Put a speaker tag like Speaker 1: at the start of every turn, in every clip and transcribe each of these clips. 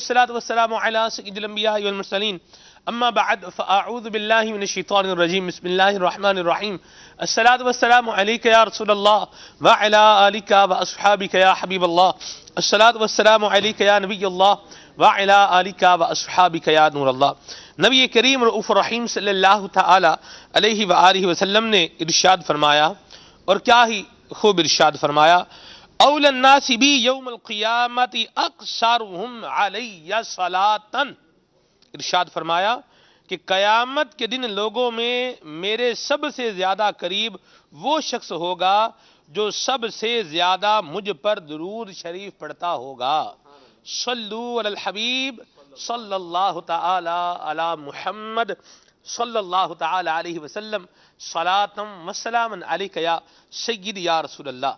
Speaker 1: والصلاة والسلام على سيد الأنبياء والمرسلين أما بعد فأعوذ بالله من الشيطان الرجيم بسم الله الرحمن الرحيم الصلاة والسلام عليك يا رسول الله وعلى آلك وأصحابك يا حبيب الله الصلاة والسلام عليك يا نبي الله وعلى آلك وأصحابك يا نور الله۔ نبی کریم رؤوف الرحیم صلی اللہ تعالی علیہ وآلہ وسلم نے ارشاد فرمایا، اور کیا ہی خوب ارشاد فرمایا، اول الناس بی یوم القیامت اقصرهم علی صلاۃ۔ ارشاد فرمایا کہ قیامت کے دن لوگوں میں میرے سب سے زیادہ قریب وہ شخص ہوگا جو سب سے زیادہ مجھ پر درود شریف پڑھتا ہوگا۔ صلو علی الحبیب صلی اللہ تعالی علی محمد صلی اللہ تعالی علیہ وسلم صلاۃ و سلام علیک یا سید یا رسول اللہ۔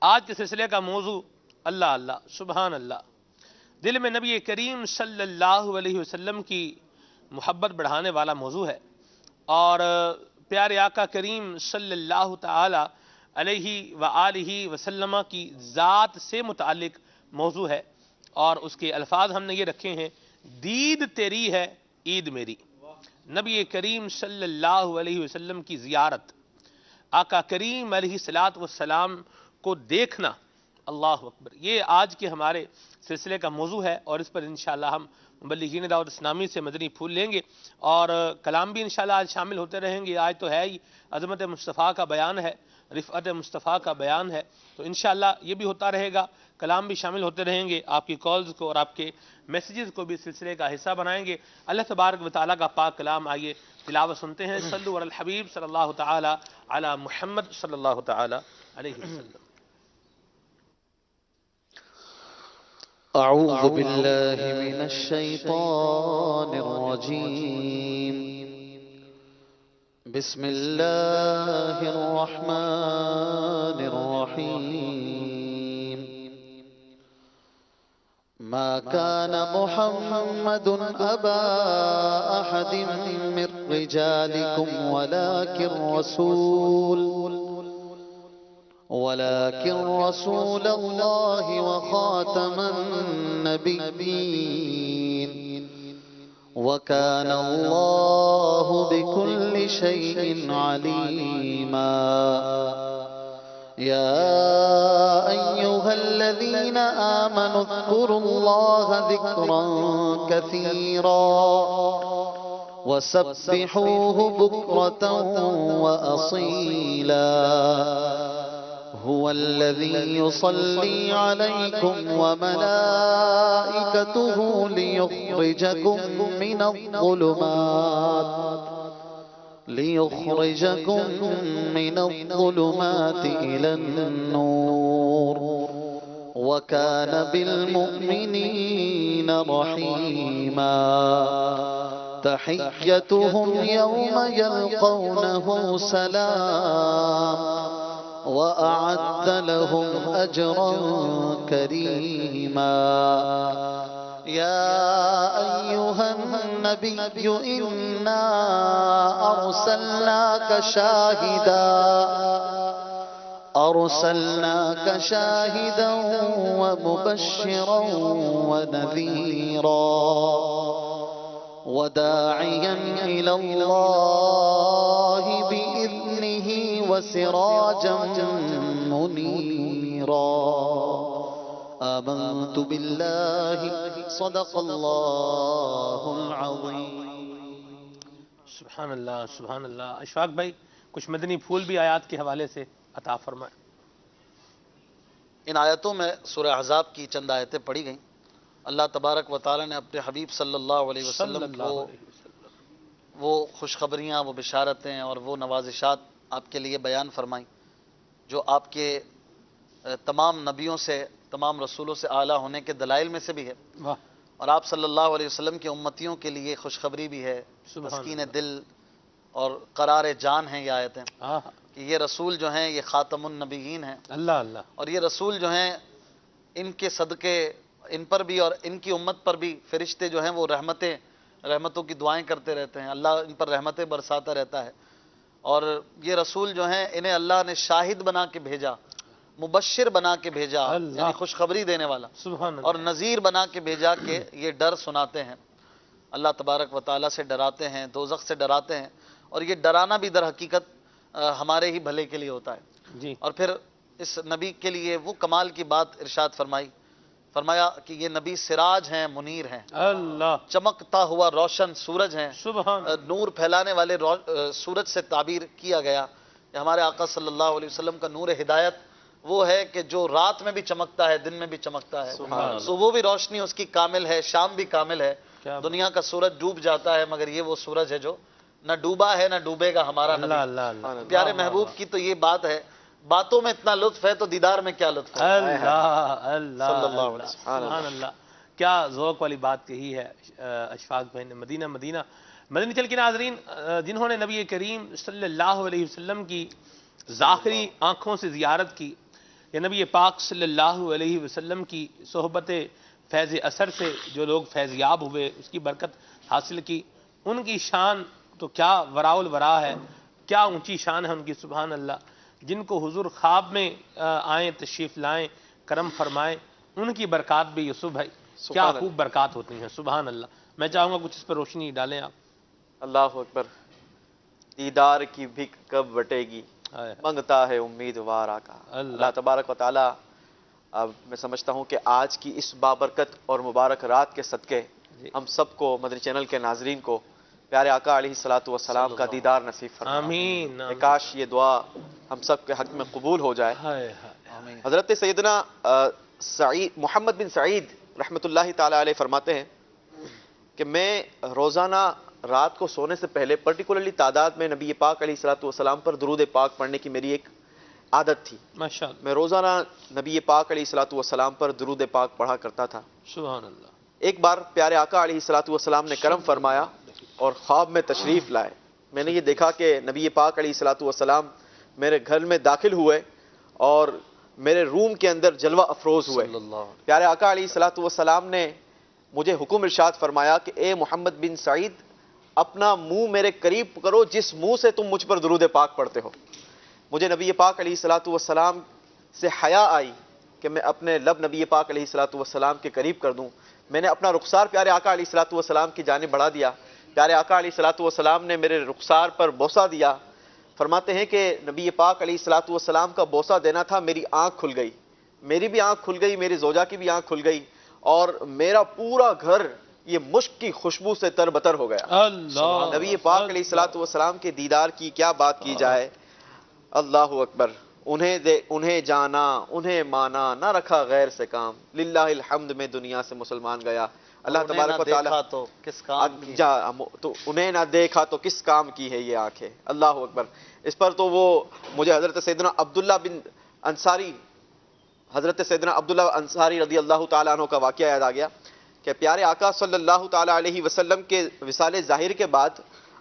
Speaker 1: آج کے سلسلے کا موضوع اللہ اللہ سبحان اللہ، دل میں نبی کریم صلی اللہ علیہ وسلم کی محبت بڑھانے والا موضوع ہے، اور پیارے آقا کریم صلی اللہ تعالی علیہ وآلہ وسلم کی ذات سے متعلق موضوع ہے، اور اس کے الفاظ ہم نے یہ رکھے ہیں، دید تیری ہے عید میری۔ نبی کریم صلی اللہ علیہ وسلم کی زیارت، آقا کریم علیہ السلام کو دیکھنا، اللہ اکبر، یہ آج کے ہمارے سلسلے کا موضوع ہے، اور اس پر انشاءاللہ ہم مبلغین دعوت اسلامی سے مدنی پھول لیں گے، اور کلام بھی انشاءاللہ آج شامل ہوتے رہیں گے۔ آج تو ہے ہی عظمت مصطفیٰ کا بیان ہے، رفعت مصطفیٰ کا بیان ہے، تو انشاءاللہ یہ بھی ہوتا رہے گا، کلام بھی شامل ہوتے رہیں گے۔ آپ کی کالز کو اور آپ کے میسیجز کو بھی سلسلے کا حصہ بنائیں گے۔ اللہ تبارک و تعالیٰ کا پاک کلام آئیے تلاوت سنتے ہیں۔ صلو علی الحبیب صلی اللہ تعالی علی محمد صلی اللہ تعالی علیہ وسلم۔
Speaker 2: اعوذ باللہ من الشیطان الرجیم، بسم اللہ الرحمن الرحیم، ما كان محمد أبا أحد من رجالكم ولكن رسول الله وخاتم النبيين وكان الله بكل شيء عليما۔ يا أيها الذين آمنوا اذكروا الله ذكرا كثيرا وسبحوه بكرة وأصيلا، هو الذي يصلي عليكم وملائكته ليخرجكم من الظلمات إلى النور وكان بالمؤمنين رحيما۔ تحيتهم يوم يلقونه سلام وأعد لهم أجرا كريما۔ يا أيها النبي إنا أرسلناك شاهدا ومبشرا ونذيرا وداعيا إلى الله بإذنه وسراجا منيرا۔ آمنت بالله صدق اللہ العظیم۔
Speaker 1: سبحان اللہ سبحان اللہ۔ اشفاق بھائی کچھ مدنی پھول بھی آیات کے حوالے سے عطا فرمائیں۔
Speaker 2: ان آیتوں میں سورہ احزاب کی چند آیتیں پڑھی گئیں۔ اللہ تبارک و تعالی نے اپنے حبیب صلی اللہ علیہ وسلم کو وہ خوشخبریاں، وہ بشارتیں اور وہ نوازشات آپ کے لیے بیان فرمائیں جو آپ کے تمام نبیوں سے، تمام رسولوں سے اعلیٰ ہونے کے دلائل میں سے بھی ہے، اور آپ صلی اللہ علیہ وسلم کے امتیوں کے لیے خوشخبری بھی ہے، تسکین دل اور قرار جان ہیں یہ آیتیں، کہ یہ رسول جو ہیں یہ خاتم النبیین ہیں،
Speaker 1: اللہ اللہ،
Speaker 2: اور یہ رسول جو ہیں ان کے صدقے ان پر بھی اور ان کی امت پر بھی فرشتے جو ہیں وہ رحمتوں کی دعائیں کرتے رہتے ہیں، اللہ ان پر رحمتیں برساتا رہتا ہے، اور یہ رسول جو ہیں انہیں اللہ نے شاہد بنا کے بھیجا مبشر بنا کے بھیجا،
Speaker 1: اللہ،
Speaker 2: یعنی خوشخبری دینے والا،
Speaker 1: سبحان
Speaker 2: اور
Speaker 1: اللہ،
Speaker 2: نذیر بنا کے بھیجا کہ یہ ڈر سناتے ہیں، اللہ تبارک و تعالیٰ سے ڈراتے ہیں، دوزخ سے ڈراتے ہیں، اور یہ ڈرانا بھی در حقیقت ہمارے ہی بھلے کے لیے ہوتا ہے۔
Speaker 1: جی،
Speaker 2: اور پھر اس نبی کے لیے وہ کمال کی بات ارشاد فرمایا کہ یہ نبی سراج ہیں، منیر ہیں،
Speaker 1: اللہ،
Speaker 2: چمکتا ہوا روشن سورج ہیں،
Speaker 1: سبحان،
Speaker 2: نور پھیلانے والے سورج سے تعبیر کیا گیا کہ ہمارے آقا صلی اللہ علیہ وسلم کا نور ہدایت وہ ہے کہ جو رات میں بھی چمکتا ہے، دن میں بھی چمکتا ہے،
Speaker 3: سبحان اللہ۔
Speaker 2: صبح بھی روشنی اس کی کامل ہے، شام بھی کامل ہے،
Speaker 1: کیا بات،
Speaker 2: دنیا کا سورج ڈوب جاتا ہے مگر یہ وہ سورج ہے جو نہ ڈوبا ہے نہ ڈوبے گا، ہمارا
Speaker 1: اللہ
Speaker 2: نبی۔
Speaker 1: اللہ اللہ،
Speaker 2: پیارے
Speaker 1: واہ، واہ،
Speaker 2: محبوب
Speaker 1: واہ،
Speaker 2: کی تو یہ بات ہے، باتوں میں اتنا لطف ہے تو دیدار میں کیا لطف ہے۔
Speaker 1: اللہ اللہ
Speaker 2: صلی اللہ علیہ
Speaker 1: اللہ،
Speaker 2: وسلم۔
Speaker 1: سبحان اللہ، کیا ذوق والی بات کہی ہے اشفاق بھائی نے۔ مدینہ مدنی چل کے ناظرین، جنہوں نے نبی کریم صلی اللہ علیہ وسلم کی ظاہری آنکھوں سے زیارت کی، یا نبی پاک صلی اللہ علیہ وسلم کی صحبت فیض اثر سے جو لوگ فیض یاب ہوئے، اس کی برکت حاصل کی، ان کی شان تو کیا وراء الورا ہے، کیا اونچی شان ہے ان کی، سبحان اللہ۔ جن کو حضور خواب میں آئیں، تشریف لائیں، کرم فرمائیں، ان کی برکات بھی یوسف بھائی کیا
Speaker 3: سبحان
Speaker 1: خوب برکات ہوتی ہیں، سبحان اللہ۔ میں چاہوں گا کچھ اس پر روشنی ڈالیں آپ۔
Speaker 3: اللہ اکبر۔ دیدار کی بھیک کب بٹے گی،
Speaker 1: ہائے،
Speaker 3: منگتا ہے امیدوار آقا۔
Speaker 1: اللہ۔
Speaker 3: اللہ تبارک و تعالیٰ، اب میں سمجھتا ہوں کہ آج کی اس بابرکت اور مبارک رات کے صدقے
Speaker 1: جی،
Speaker 3: ہم سب کو، مدنی چینل کے ناظرین کو، پیارے آقا علیہ الصلوۃ والسلام کا دیدار نصیب فرمائے۔
Speaker 1: آمین،
Speaker 3: کہ
Speaker 1: آمین،
Speaker 3: کاش یہ دعا ہم سب کے حق میں قبول ہو جائے۔
Speaker 1: ہائے ہائے،
Speaker 2: آمین۔
Speaker 3: حضرت سیدنا محمد بن سعید رحمۃ اللہ تعالیٰ علیہ فرماتے ہیں کہ میں روزانہ رات کو سونے سے پہلے پرٹیکولرلی تعداد میں نبی پاک علیہ الصلوۃ والسلام پر درود پاک پڑھنے کی میری ایک عادت تھی۔
Speaker 1: ماشاء اللہ،
Speaker 3: میں روزانہ نبی پاک علیہ الصلوۃ والسلام پر درود پاک پڑھا کرتا تھا۔
Speaker 1: سبحان اللہ،
Speaker 3: ایک بار پیارے آقا علیہ الصلوۃ والسلام نے کرم فرمایا اور خواب میں تشریف لائے۔ میں نے یہ دیکھا کہ نبی پاک علیہ الصلوۃ والسلام میرے گھر میں داخل ہوئے اور میرے روم کے اندر جلوہ افروز ہوئے۔
Speaker 2: صلی اللہ علیہ
Speaker 3: پیارے آقا علیہ الصلوۃ والسلام نے مجھے حکم ارشاد فرمایا کہ اے محمد بن سعید، اپنا منہ میرے قریب کرو جس منہ سے تم مجھ پر درود پاک پڑھتے ہو۔ مجھے نبی پاک علیہ الصلوۃ والسلام سے حیا آئی کہ میں اپنے لب نبی پاک علیہ الصلوۃ والسلام کے قریب کر دوں۔ میں نے اپنا رخسار پیارے آقا علیہ الصلوۃ والسلام کی جانب بڑھا دیا۔ پیارے آقا علیہ الصلوۃ والسلام نے میرے رخسار پر بوسہ دیا۔ فرماتے ہیں کہ نبی پاک علیہ الصلوۃ والسلام کا بوسہ دینا تھا، میری آنکھ کھل گئی، میری بھی آنکھ کھل گئی، میری زوجہ کی بھی آنکھ کھل گئی، اور میرا پورا گھر یہ مشک کی خوشبو سے تر بتر ہو گیا۔
Speaker 1: اللہ،
Speaker 3: نبی پاک علیہ الصلوۃ والسلام کے دیدار کی کیا بات کی جائے۔ اللہ اکبر۔ انہیں جانا، انہیں مانا، نہ رکھا غیر سے کام، للہ الحمد میں دنیا سے مسلمان گیا۔ اللہ
Speaker 2: انہیں
Speaker 3: تبارک و
Speaker 2: نہ
Speaker 3: تعالیٰ،
Speaker 2: دیکھا تو کس کام کی،
Speaker 3: تو انہیں نہ دیکھا تو کس کام کی ہے یہ آنکھیں۔ اللہ اکبر۔ اس پر تو وہ مجھے حضرت سیدنا عبداللہ بن انصاری، حضرت سیدنا عبداللہ انصاری رضی اللہ تعالیٰ عنہ کا واقعہ یاد آ گیا کہ پیارے آقا صلی اللہ تعالیٰ علیہ وسلم کے وصال ظاہر کے بعد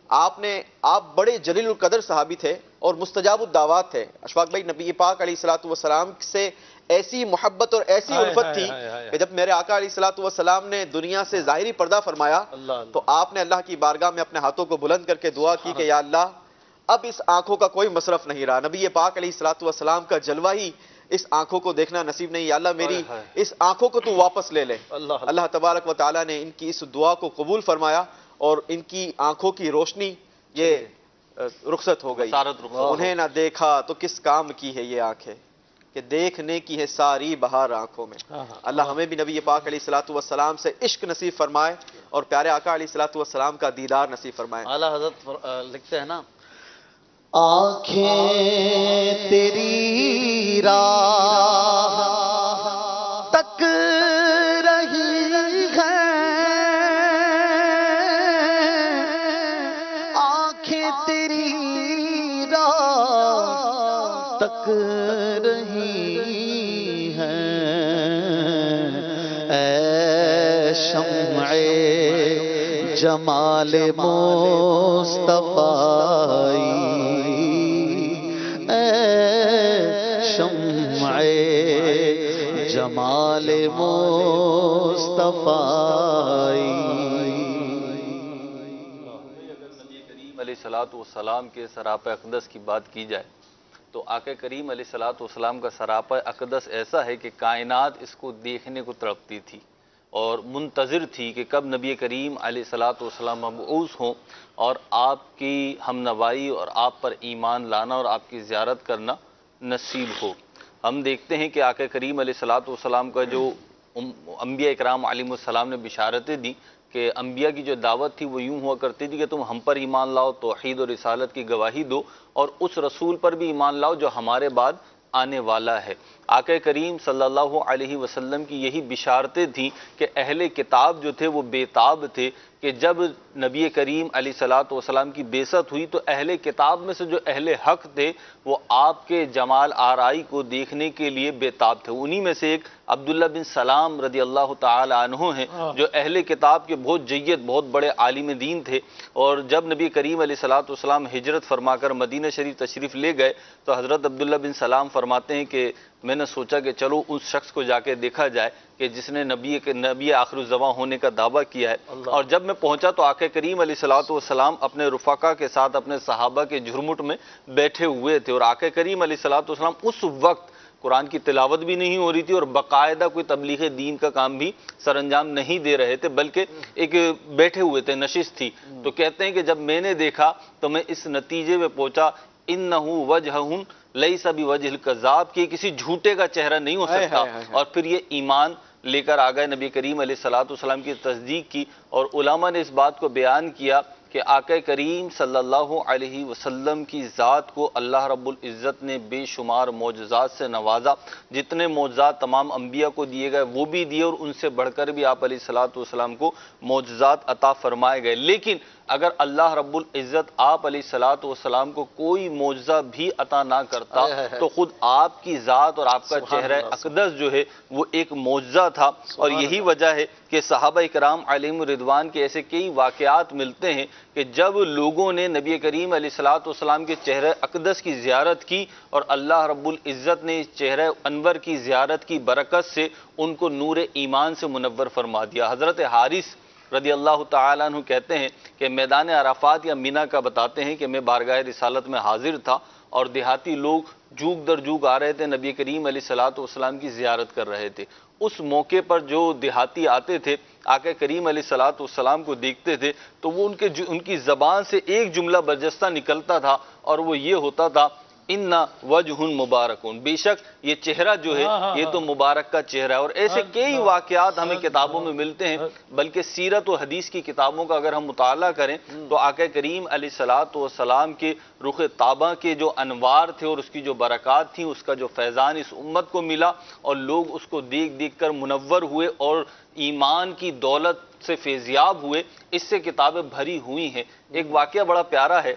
Speaker 3: آپ بڑے جلیل القدر صحابی تھے اور مستجاب الدعوات تھے۔ اشفاق بھائی، نبی پاک علیہ الصلوۃ والسلام سے ایسی محبت اور ایسی الفت تھی کہ جب میرے آقا علیہ الصلوۃ والسلام نے دنیا سے ظاہری پردہ فرمایا تو آپ نے اللہ کی بارگاہ میں اپنے ہاتھوں کو بلند کر کے دعا کی کہ یا اللہ، اب اس آنکھوں کا کوئی مصرف نہیں رہا، نبی پاک علیہ الصلوۃ والسلام کا جلوہ ہی اس آنکھوں کو دیکھنا نصیب نہیں، یا اللہ میری اس آنکھوں کو تو واپس لے لے۔ اللہ تبارک و تعالیٰ نے ان کی اس دعا کو قبول فرمایا اور ان کی آنکھوں کی روشنی یہ رخصت ہو گئی۔ انہیں نہ دیکھا تو کس کام کی ہے یہ آنکھیں، کہ دیکھنے کی ہے ساری بہار آنکھوں میں۔ اللہ ہمیں بھی نبی پاک علیہ الصلوۃ والسلام سے عشق نصیب فرمائے اور پیارے آقا علیہ الصلوۃ والسلام کا دیدار نصیب فرمائے۔
Speaker 2: اعلیٰ حضرت لکھتے ہیں نا، آنکھیں تیری راہ تک رہی ہیں، آنکھیں تیری راہ تک رہی ہیں، اے شمع جمال مصطفیٰ، شمع جمال مصطفیٰ۔
Speaker 4: علیہ الصلوۃ والسلام کے سراپا اقدس کی بات کی جائے تو آقا کریم علیہ الصلوۃ والسلام کا سراپا اقدس ایسا ہے کہ کائنات اس کو دیکھنے کو تڑپتی تھی اور منتظر تھی کہ کب نبی کریم علیہ الصلوۃ والسلام مبعوث ہوں اور آپ کی ہمنوائی اور آپ پر ایمان لانا اور آپ کی زیارت کرنا نصیب ہو۔ ہم دیکھتے ہیں کہ آقا کریم علیہ الصلوۃ والسلام کا جو انبیاء اکرام علیہم السلام نے بشارتیں دی کہ انبیاء کی جو دعوت تھی وہ یوں ہوا کرتی تھی کہ تم ہم پر ایمان لاؤ، توحید اور رسالت کی گواہی دو اور اس رسول پر بھی ایمان لاؤ جو ہمارے بعد آنے والا ہے۔ آقا کریم صلی اللہ علیہ وسلم کی یہی بشارتیں تھیں کہ اہل کتاب جو تھے وہ بے تاب تھے کہ جب نبی کریم علیہ الصلوۃ والسلام کی بعثت ہوئی تو اہل کتاب میں سے جو اہل حق تھے وہ آپ کے جمال آرائی کو دیکھنے کے لیے بے تاب تھے۔ انہی میں سے ایک عبداللہ بن سلام رضی اللہ تعالی عنہ ہیں جو اہل کتاب کے بہت جید بہت بڑے عالم دین تھے، اور جب نبی کریم علیہ الصلوۃ والسلام ہجرت فرما کر مدینہ شریف تشریف لے گئے تو حضرت عبداللہ بن سلام فرماتے ہیں کہ میں نے سوچا کہ چلو اس شخص کو جا کے دیکھا جائے کہ جس نے نبی آخر الزماں ہونے کا دعویٰ کیا ہے، اور جب میں پہنچا تو آقا کریم علیہ الصلوۃ والسلام اپنے رفقا کے ساتھ اپنے صحابہ کے جھرمٹ میں بیٹھے ہوئے تھے، اور آقا کریم علیہ الصلوۃ والسلام اس وقت قرآن کی تلاوت بھی نہیں ہو رہی تھی اور باقاعدہ کوئی تبلیغ دین کا کام بھی سر انجام نہیں دے رہے تھے، بلکہ ایک بیٹھے ہوئے تھے، نشست تھی۔ تو کہتے ہیں کہ جب میں نے دیکھا تو میں اس نتیجے میں پہنچا انہ وجہ لیس بوجہ الکذاب، کہ کسی جھوٹے کا چہرہ نہیں ہو سکتا، اور پھر یہ ایمان لے کر آ گئے، نبی کریم علیہ الصلوۃ والسلام کی تصدیق کی، اور علماء نے اس بات کو بیان کیا کہ آقا کریم صلی اللہ علیہ وسلم کی ذات کو اللہ رب العزت نے بے شمار معجزات سے نوازا، جتنے معجزات تمام انبیاء کو دیے گئے وہ بھی دیے، اور ان سے بڑھ کر بھی آپ علیہ الصلوۃ والسلام کو معجزات عطا فرمائے گئے۔ لیکن اگر اللہ رب العزت آپ علیہ الصلوۃ والسلام کو کوئی معجزہ بھی عطا نہ کرتا تو خود آپ کی ذات اور آپ کا چہرہ اقدس جو ہے وہ ایک معجزہ تھا، اور یہی وجہ ہے کہ صحابہ کرام علیہم رضوان کے ایسے کئی واقعات ملتے ہیں کہ جب لوگوں نے نبی کریم علیہ الصلوۃ والسلام کے چہرہ اقدس کی زیارت کی اور اللہ رب العزت نے اس چہرہ انور کی زیارت کی برکت سے ان کو نور ایمان سے منور فرما دیا۔ حضرت حارث رضی اللہ تعالیٰ عنہ کہتے ہیں کہ میدان عرفات یا مینا کا بتاتے ہیں کہ میں بارگاہ رسالت میں حاضر تھا اور دیہاتی لوگ جوگ در جوگ آ رہے تھے، نبی کریم علیہ الصلوۃ والسلام کی زیارت کر رہے تھے۔ اس موقع پر جو دیہاتی آتے تھے آقا کریم علیہ الصلوۃ والسلام کو دیکھتے تھے تو وہ ان کی زبان سے ایک جملہ برجستہ نکلتا تھا، اور وہ یہ ہوتا تھا ان وجہ مبارکون، بے شک یہ چہرہ جو ہے یہ تو مبارک کا چہرہ ہے۔ اور ایسے کئی واقعات ہمیں کتابوں میں ملتے ہیں، بلکہ سیرت و حدیث کی کتابوں کا اگر ہم مطالعہ کریں تو آقا کریم علیہ الصلوۃ والسلام کے رخ طابہ کے جو انوار تھے اور اس کی جو برکات تھیں، اس کا جو فیضان اس امت کو ملا، اور لوگ اس کو دیکھ دیکھ کر منور ہوئے اور ایمان کی دولت سے فیضیاب ہوئے، اس سے کتابیں بھری ہوئی ہیں۔ ایک واقعہ بڑا پیارا ہے،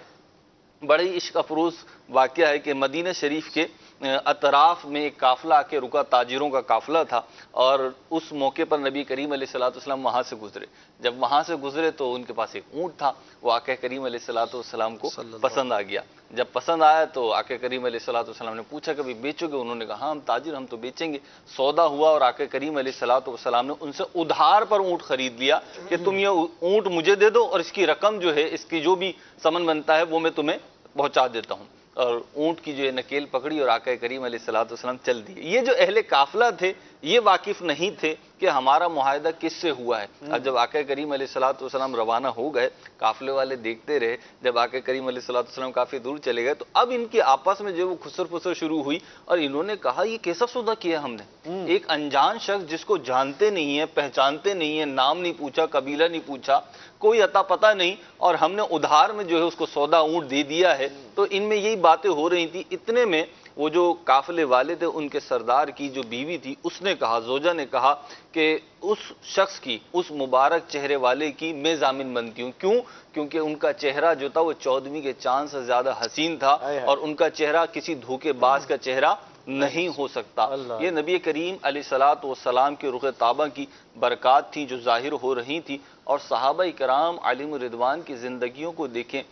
Speaker 4: بڑی عشق افروز واقعہ ہے کہ مدینہ شریف کے اطراف میں ایک قافلہ آ کے رکا، تاجروں کا قافلہ تھا، اور اس موقع پر نبی کریم علیہ الصلوۃ والسلام وہاں سے گزرے۔ جب وہاں سے گزرے تو ان کے پاس ایک اونٹ تھا، وہ آقا کریم علیہ الصلوۃ والسلام کو پسند آ گیا۔ جب پسند آیا تو آقا کریم علیہ الصلوۃ والسلام نے پوچھا کبھی بیچو گے؟ انہوں نے کہا ہاں ہم تاجر، ہم تو بیچیں گے۔ سودا ہوا اور آقا کریم علیہ الصلوۃ والسلام نے ان سے ادھار پر اونٹ خرید لیا کہ تم یہ اونٹ مجھے دے دو اور اس کی رقم جو ہے، اس کی جو بھی ثمن بنتا ہے وہ میں تمہیں پہنچا دیتا ہوں۔ اور اونٹ کی جو ہے نکیل پکڑی اور آقا کریم علیہ الصلوۃ والسلام چل دیے۔ یہ جو اہل قافلہ تھے یہ واقف نہیں تھے کہ ہمارا معاہدہ کس سے ہوا ہے۔ اب جب آقا کریم علیہ الصلوۃ والسلام روانہ ہو گئے، قافلے والے دیکھتے رہے، جب آقا کریم علیہ الصلوۃ والسلام کافی دور چلے گئے تو اب ان کی آپس میں جو وہ خسر پسر شروع ہوئی، اور انہوں نے کہا یہ کیسا سودا کیا ہم نے؟ ایک انجان شخص جس کو جانتے نہیں ہیں، پہچانتے نہیں ہیں، نام نہیں پوچھا، قبیلہ نہیں پوچھا، کوئی عطا پتہ نہیں، اور ہم نے ادھار میں جو ہے اس کو سودا اونٹ دے دیا ہے۔ تو ان میں یہی باتیں ہو رہی تھی، اتنے میں وہ جو قافلے والے تھے ان کے سردار کی جو بیوی تھی اس نے کہا، زوجہ نے کہا کہ اس شخص کی، اس مبارک چہرے والے کی میں ضامن بنتی ہوں۔ کیوں؟ کیونکہ ان کا چہرہ جو تھا وہ 14ویں کے چاند سے زیادہ حسین تھا، اور ان کا چہرہ کسی دھوکے باز کا چہرہ نہیں ہو سکتا۔ یہ نبی کریم علیہ الصلوۃ والسلام کے رخ طابہ کی برکات تھی جو ظاہر ہو رہی تھی۔ اور صحابہ کرام علیہم رضوان کی زندگیوں کو دیکھیں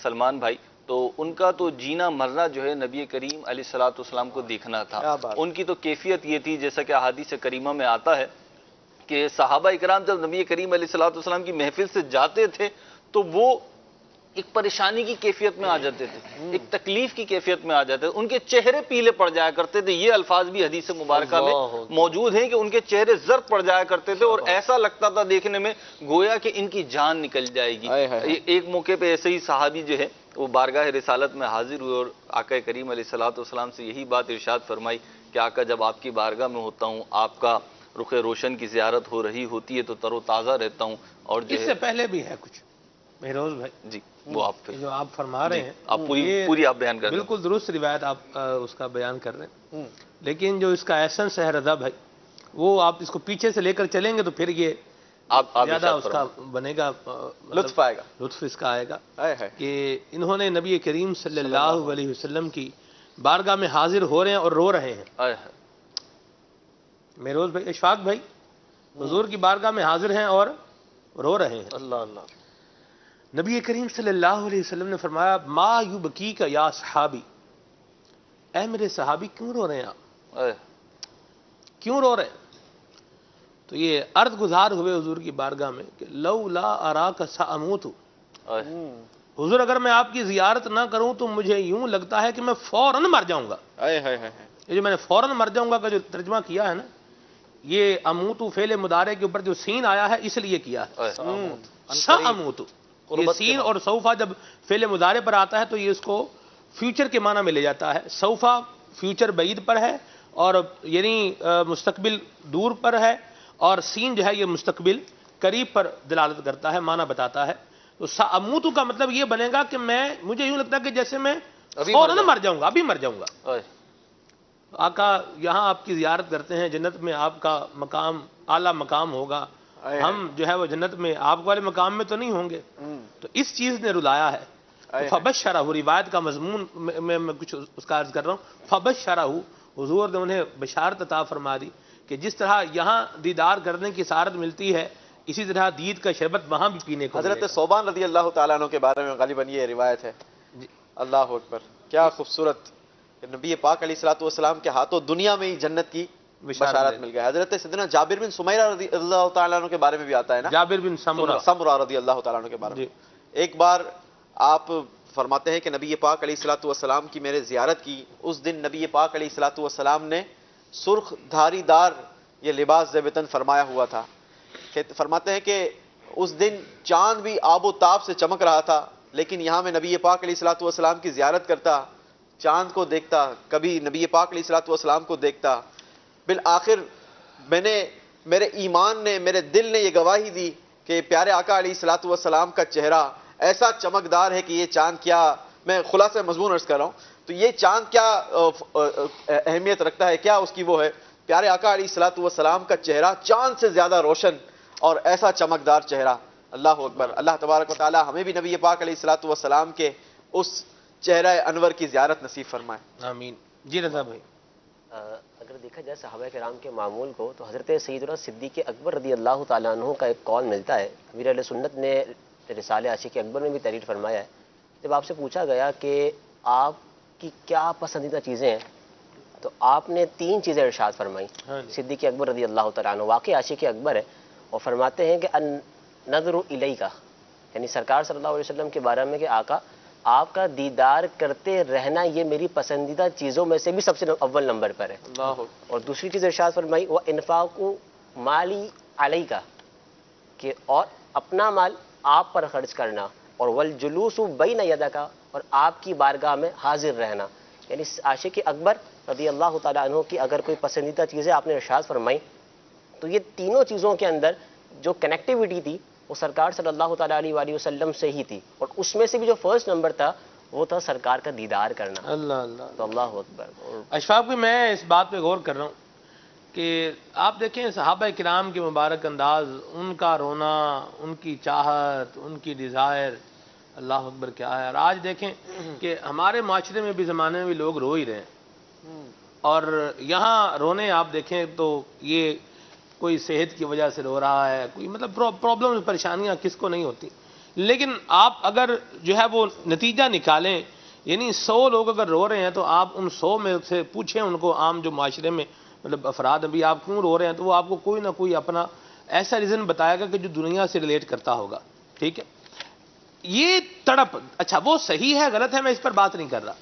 Speaker 4: سلمان بھائی، تو ان کا تو جینا مرنا جو ہے نبی کریم علیہ الصلوۃ والسلام کو دیکھنا تھا۔ ان کی تو کیفیت یہ تھی جیسا کہ احادیث کریمہ میں آتا ہے کہ صحابہ کرام جب نبی کریم علیہ الصلوۃ والسلام کی محفل سے جاتے تھے تو وہ ایک پریشانی کی کیفیت میں آ جاتے تھے، ایک تکلیف کی کیفیت میں آ جاتے تھے، ان کے چہرے پیلے پڑ جایا کرتے تھے. یہ الفاظ بھی حدیث مبارکہ میں موجود ہیں کہ ان کے چہرے زرد پڑ جایا کرتے تھے اور ایسا لگتا تھا دیکھنے میں گویا کہ ان کی جان نکل جائے گی. ایک موقع پہ ایسے ہی صحابی جو ہے وہ بارگاہ رسالت میں حاضر ہوئے اور آقا کریم علیہ الصلوۃ والسلام سے یہی بات ارشاد فرمائی کہ آقا جب آپ کی بارگاہ میں ہوتا ہوں، آپ کا رخ روشن کی زیارت ہو رہی ہوتی ہے تو تر و تازہ رہتا ہوں. اور جو
Speaker 1: اس سے پہلے بھی ہے کچھ مہروز بھائی،
Speaker 4: جی وہ آپ پھر
Speaker 1: جو آپ فرما رہے ہیں
Speaker 4: آپ پوری آپ بیان کر رہے ہیں.
Speaker 1: بالکل درست روایت آپ اس کا بیان کر رہے ہیں، لیکن جو اس کا ایسنس ہے رضا بھائی، وہ آپ اس کو پیچھے سے لے کر چلیں گے تو پھر یہ
Speaker 4: آپ
Speaker 1: زیادہ اس کا بنے گا،
Speaker 3: لطف آئے گا،
Speaker 1: لطف اس کا آئے گا کہ انہوں نے نبی کریم صلی اللہ علیہ وسلم کی بارگاہ میں حاضر ہو رہے ہیں اور رو رہے ہیں. مہروز بھائی، اشفاق بھائی حضور کی بارگاہ میں حاضر ہیں اور رو رہے ہیں.
Speaker 2: اللہ اللہ.
Speaker 1: نبی کریم صلی اللہ علیہ وسلم نے فرمایا ما یبکیک یا صحابی، اے میرے صحابی کیوں رو رہے ہیں آپ، کیوں رو رہے ہیں؟ تو یہ عرض گزار ہوئے حضور کی بارگاہ میں کہ لولا اراک ساموت، حضور اگر میں آپ کی زیارت نہ کروں تو مجھے یوں لگتا ہے کہ میں فوراً مر جاؤں گا. یہ جو میں نے فوراً مر جاؤں گا کا جو ترجمہ کیا ہے نا، یہ اموتو فعل مضارع کے اوپر جو سین آیا ہے اس لیے کیا ہے. ساموت، یہ سین اور سوفا جب فعل مضارع پر آتا ہے تو یہ اس کو فیوچر کے معنی میں لے جاتا ہے. سوفا فیوچر بعید پر ہے اور یعنی مستقبل دور پر ہے، اور سین جو ہے یہ مستقبل قریب پر دلالت کرتا ہے، معنی بتاتا ہے. تو ساموتو کا مطلب یہ بنے گا کہ مجھے یوں لگتا ہے کہ جیسے میں فوراً مر جاؤں گا، ابھی مر جاؤں گا. آقا یہاں آپ کی زیارت کرتے ہیں، جنت میں آپ کا مقام اعلیٰ مقام ہوگا، ہم جو ہے وہ جنت میں آپ والے مقام میں تو نہیں ہوں گے. تو اس چیز نے رلایا ہے. فبشرہ، روایت کا مضمون میں کچھ اس کا عرض کر رہا ہوں. فبشرہ، حضور نے انہیں بشارت عطا فرما دی کہ جس طرح یہاں دیدار کرنے کی سعادت ملتی ہے، اسی طرح دید کا شربت وہاں بھی پینے کو.
Speaker 3: حضرت صوبان رضی اللہ تعالیٰ عنہ کے بارے میں غالباً یہ روایت ہے. اللہ اکبر، کیا خوبصورت کہ نبی پاک علیہ الصلوۃ والسلام کے ہاتھوں دنیا میں ہی جنت کی بشارت مل گئی. حضرت سیدنا جابر بن سمیرہ رضی اللہ تعالیٰ عنہ کے بارے میں بھی آتا ہے نا،
Speaker 1: جابر بن
Speaker 3: سمرہ رضی اللہ تعالیٰ عنہ کے بارے میں. ایک بار آپ فرماتے ہیں کہ نبی پاک علیہ الصلوۃ والسلام کی میرے زیارت کی. اس دن نبی پاک علیہ الصلوۃ والسلام نے سرخ دھاری دار یہ لباس زیبتن فرمایا ہوا تھا. فرماتے ہیں کہ اس دن چاند بھی آب و تاب سے چمک رہا تھا، لیکن یہاں میں نبی پاک علیہ الصلوۃ والسلام کی زیارت کرتا، چاند کو دیکھتا، کبھی نبی پاک علیہ الصلوۃ والسلام کو دیکھتا. بالآخر میرے ایمان نے، میرے دل نے یہ گواہی دی کہ پیارے آقا علیہ الصلوۃ والسلام کا چہرہ ایسا چمکدار ہے کہ یہ چاند کیا، میں خلاصہ مضمون عرض کر رہا ہوں، تو یہ چاند کیا اہمیت رکھتا ہے، کیا اس کی وہ ہے. پیارے آقا علیہ الصلوۃ والسلام کا چہرہ چاند سے زیادہ روشن اور ایسا چمکدار چہرہ. اللہ اکبر. اللہ تبارک و تعالی ہمیں بھی نبی پاک علیہ الصلوۃ والسلام کے اس چہرہ انور کی زیارت نصیب فرمائے.
Speaker 1: آمین. جی رضا بھائی،
Speaker 5: اگر دیکھا جائے صحابہ کرام کے معمول کو تو حضرت سیدنا صدیق اکبر رضی اللہ تعالیٰ عنہ کا ایک قول ملتا ہے. امیر اہل سنت نے رسالہ عاشق اکبر میں بھی تحریر فرمایا ہے. جب آپ سے پوچھا گیا کہ آپ کی کیا پسندیدہ چیزیں ہیں تو آپ نے 3 چیزیں ارشاد فرمائی. صدیق اکبر رضی اللہ تعالیٰ عنہ واقعی عاشق اکبر ہے اور فرماتے ہیں کہ نظر الیک، یعنی سرکار صلی اللہ علیہ وسلم کے بارے میں کہ آقا آپ کا دیدار کرتے رہنا یہ میری پسندیدہ چیزوں میں سے بھی سب سے اول نمبر پر ہے. اور دوسری چیز ارشاد فرمائی وہ انفاق مالی علیک، کہ اور اپنا مال آپ پر خرچ کرنا، اور والجلوس بین یدک، اور آپ کی بارگاہ میں حاضر رہنا. یعنی عاشق اکبر رضی اللہ تعالیٰ عنہ کی اگر کوئی پسندیدہ چیزیں آپ نے ارشاد فرمائی تو یہ تینوں چیزوں کے اندر جو کنیکٹیوٹی تھی وہ سرکار صلی اللہ تعالیٰ علیہ وآلہ وسلم سے ہی تھی، اور اس میں سے بھی جو فرسٹ نمبر تھا وہ تھا سرکار کا دیدار کرنا.
Speaker 1: اللہ اللہ.
Speaker 5: تو اللہ اکبر.
Speaker 1: اشفاق بھی میں اس بات پہ غور کر رہا ہوں کہ آپ دیکھیں صحابہ کرام کے مبارک انداز، ان کا رونا، ان کی چاہت، ان کی ڈیزائر، اللہ اکبر کیا ہے. اور آج دیکھیں کہ ہمارے معاشرے میں بھی زمانے میں بھی لوگ رو ہی رہے ہیں، اور یہاں رونے آپ دیکھیں تو یہ کوئی صحت کی وجہ سے رو رہا ہے، کوئی مطلب پرابلم پریشانیاں کس کو نہیں ہوتی. لیکن آپ اگر جو ہے وہ نتیجہ نکالیں، یعنی 100 لوگ اگر رو رہے ہیں تو آپ ان 100 میں سے پوچھیں ان کو، عام جو معاشرے میں مطلب افراد ابھی آپ کیوں رو رہے ہیں، تو وہ آپ کو کوئی نہ کوئی اپنا ایسا ریزن بتائے گا کہ جو دنیا سے ریلیٹ کرتا ہوگا. ٹھیک ہے. یہ تڑپ، اچھا وہ صحیح ہے غلط ہے میں اس پر بات نہیں کر رہا،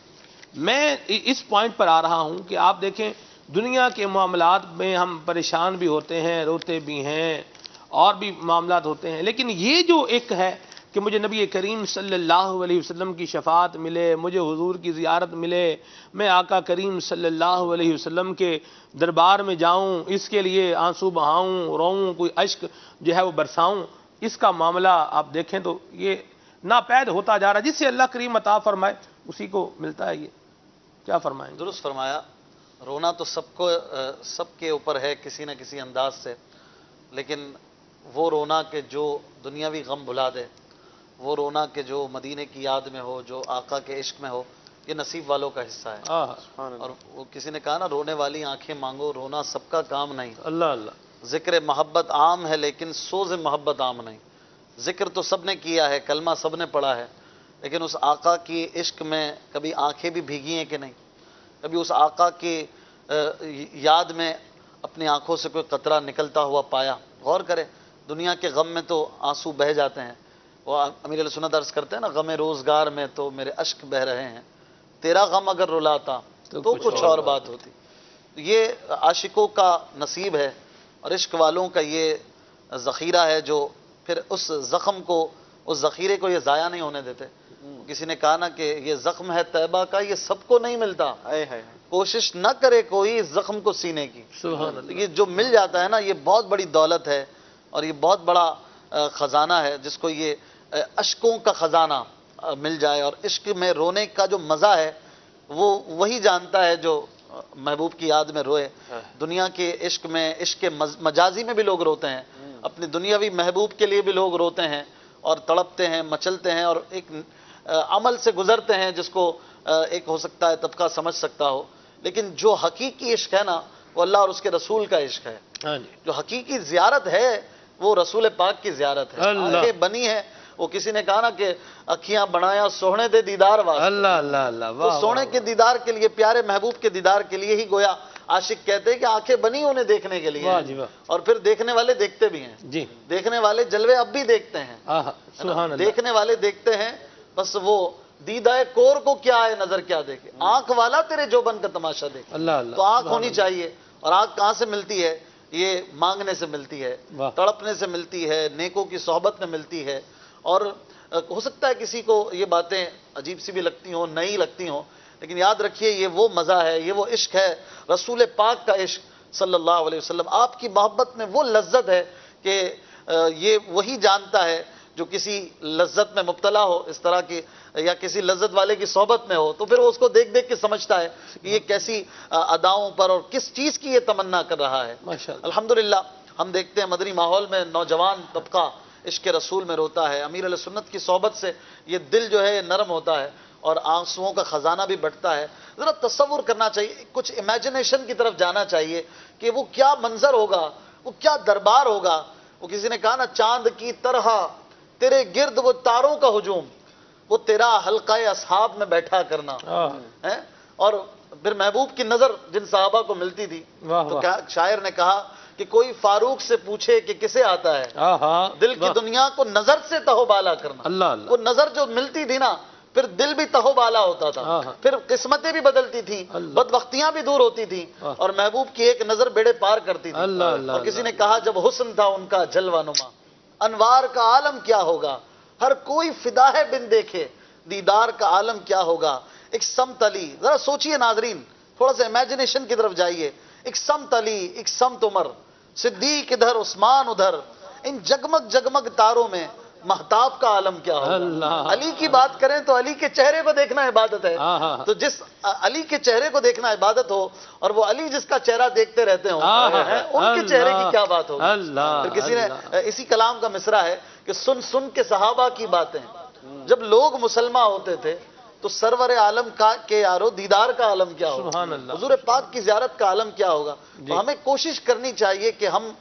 Speaker 1: میں اس پوائنٹ پر آ رہا ہوں کہ آپ دیکھیں دنیا کے معاملات میں ہم پریشان بھی ہوتے ہیں، روتے بھی ہیں، اور بھی معاملات ہوتے ہیں، لیکن یہ جو ایک ہے کہ مجھے نبی کریم صلی اللہ علیہ وسلم کی شفاعت ملے، مجھے حضور کی زیارت ملے، میں آقا کریم صلی اللہ علیہ وسلم کے دربار میں جاؤں، اس کے لیے آنسو بہاؤں، روؤں، کوئی اشک جو ہے وہ برساؤں، اس کا معاملہ آپ دیکھیں تو یہ ناپید ہوتا جا رہا ہے، جس سے اللہ کریم عطا فرمائے اسی کو ملتا ہے۔ یہ کیا فرمائیں گے؟
Speaker 2: درست فرمایا، رونا تو سب کے اوپر ہے کسی نہ کسی انداز سے، لیکن وہ رونا کہ جو دنیاوی غم بھلا دے، وہ رونا کہ جو مدینے کی یاد میں ہو، جو آقا کے عشق میں ہو، یہ نصیب والوں کا حصہ ہے۔ اور وہ کسی نے کہا نا، رونے والی آنکھیں مانگو، رونا سب کا کام نہیں۔
Speaker 1: اللہ اللہ،
Speaker 2: ذکر محبت عام ہے لیکن سوز محبت عام نہیں۔ ذکر تو سب نے کیا ہے، کلمہ سب نے پڑھا ہے، لیکن اس آقا کی عشق میں کبھی آنکھیں بھی بھیگی ہیں کہ نہیں؟ کبھی اس آقا کی یاد میں اپنی آنکھوں سے کوئی قطرہ نکلتا ہوا پایا؟ غور کرے، دنیا کے غم میں تو آنسو بہہ جاتے ہیں، وہ امیر علیہ سنت عرض کرتے ہیں نا، غم روزگار میں تو میرے اشک بہ رہے ہیں، تیرا غم اگر رلاتا تو کچھ اور بات ہوتی۔ یہ عاشقوں کا نصیب ہے، اور عشق والوں کا یہ ذخیرہ ہے جو پھر اس زخم کو، اس ذخیرے کو یہ ضائع نہیں ہونے دیتے۔ کسی نے کہا نا کہ یہ زخم ہے طیبہ کا، یہ سب کو نہیں ملتا، کوشش نہ کرے کوئی زخم کو سینے کی۔
Speaker 1: سبحان اللہ،
Speaker 2: یہ جو مل جاتا ہے نا، یہ بہت بڑی دولت ہے، اور یہ بہت بڑا خزانہ ہے، جس کو یہ اشکوں کا خزانہ مل جائے۔ اور عشق میں رونے کا جو مزہ ہے وہ وہی جانتا ہے جو محبوب کی یاد میں روئے۔ دنیا کے عشق میں، عشق مجازی میں بھی لوگ روتے ہیں، اپنی دنیاوی محبوب کے لیے بھی لوگ روتے ہیں اور تڑپتے ہیں، مچلتے ہیں، اور ایک عمل سے گزرتے ہیں جس کو ایک ہو سکتا ہے طبقہ سمجھ سکتا ہو، لیکن جو حقیقی عشق ہے نا، وہ اللہ اور اس کے رسول کا عشق ہے۔ جو حقیقی زیارت ہے وہ رسول پاک کی زیارت ہے۔ آنکھیں بنی ہے، وہ کسی نے کہا نا کہ اکھیاں بنایا سونے دے دیدار واسطے۔
Speaker 1: اللہ اللہ اللہ،
Speaker 2: تو سونے کے دیدار کے لیے، پیارے محبوب کے دیدار کے لیے ہی گویا عاشق کہتے ہیں کہ آنکھیں بنی انہیں دیکھنے کے لیے ہیں، اور پھر دیکھنے والے دیکھتے بھی ہیں۔
Speaker 1: جی،
Speaker 2: دیکھنے والے جلوے اب بھی دیکھتے ہیں،
Speaker 1: سبحان اللہ،
Speaker 2: دیکھنے والے دیکھتے ہیں، بس وہ دیدہ کور کو کیا ہے نظر کیا دیکھے، آنکھ والا تیرے جوبن کا تماشا دیکھے۔
Speaker 1: اللہ اللہ،
Speaker 2: تو آنکھ ہونی چاہیے، اور آنکھ کہاں سے ملتی ہے؟ یہ مانگنے سے ملتی ہے، تڑپنے سے ملتی ہے، نیکوں کی صحبت میں ملتی ہے۔ اور ہو سکتا ہے کسی کو یہ باتیں عجیب سی بھی لگتی ہوں، نئی لگتی ہوں، لیکن یاد رکھیے یہ وہ مزہ ہے، یہ وہ عشق ہے، رسول پاک کا عشق صلی اللہ علیہ وسلم۔ آپ کی محبت میں وہ لذت ہے کہ یہ وہی جانتا ہے جو کسی لذت میں مبتلا ہو اس طرح کی، یا کسی لذت والے کی صحبت میں ہو، تو پھر وہ اس کو دیکھ دیکھ کے سمجھتا ہے کہ یہ کیسی اداؤں پر اور کس چیز کی یہ تمنا کر رہا ہے۔ الحمدللہ ہم دیکھتے ہیں مدنی ماحول میں نوجوان طبقہ عشق رسول میں روتا ہے، امیر علیہ سنت کی صحبت سے یہ دل جو ہے یہ نرم ہوتا ہے، اور آنسوؤں کا خزانہ بھی بڑھتا ہے۔ ذرا تصور کرنا چاہیے، کچھ امیجنیشن کی طرف جانا چاہیے کہ وہ کیا منظر ہوگا، وہ کیا دربار ہوگا۔ وہ کسی نے کہا نا، چاند کی طرح تیرے گرد وہ تاروں کا ہجوم، وہ تیرا حلقہ اصحاب میں بیٹھا کرنا ہے۔ اور پھر محبوب کی نظر جن صحابہ کو ملتی تھی، تو شاعر نے کہا کہ کوئی فاروق سے پوچھے کہ کسے آتا ہے دل کی دنیا کو نظر سے تہو بالا کرنا۔ وہ نظر جو ملتی تھی نا، پھر دل بھی تہو بالا ہوتا تھا، پھر قسمتیں بھی بدلتی تھیں، بدبختیاں بھی دور ہوتی تھیں، اور محبوب کی ایک نظر بیڑے پار کرتی تھی۔ اور کسی نے کہا جب حسن تھا ان کا جلوہ نما، انوار کا عالم کیا ہوگا، ہر کوئی فدا ہے بن دیکھے، دیدار کا عالم کیا ہوگا۔ ایک سمت علی، ذرا سوچئے ناظرین، تھوڑا سا امیجنیشن کی طرف جائیے۔ ایک سمت علی، ایک سمت عمر، صدیق ادھر، عثمان ادھر، ان جگمگ جگمگ تاروں میں مہتاب کا عالم کیا ہوگا۔ علی کی بات کریں تو علی کے چہرے کو دیکھنا عبادت ہے، تو جس علی کے چہرے کو دیکھنا عبادت ہو، اور وہ علی جس کا چہرہ دیکھتے رہتے ہوں، ان کے چہرے کی کیا بات ہوگی۔ پھر کسی نے اسی کلام کا مصرع ہے کہ سن سن کے صحابہ کی باتیں، جب لوگ مسلمان ہوتے تھے تو سرور عالم کے یارو دیدار کا عالم کیا ہوگا، حضور پاک کی زیارت کا عالم کیا ہوگا۔ تو ہمیں کوشش کرنی چاہیے کہ ہم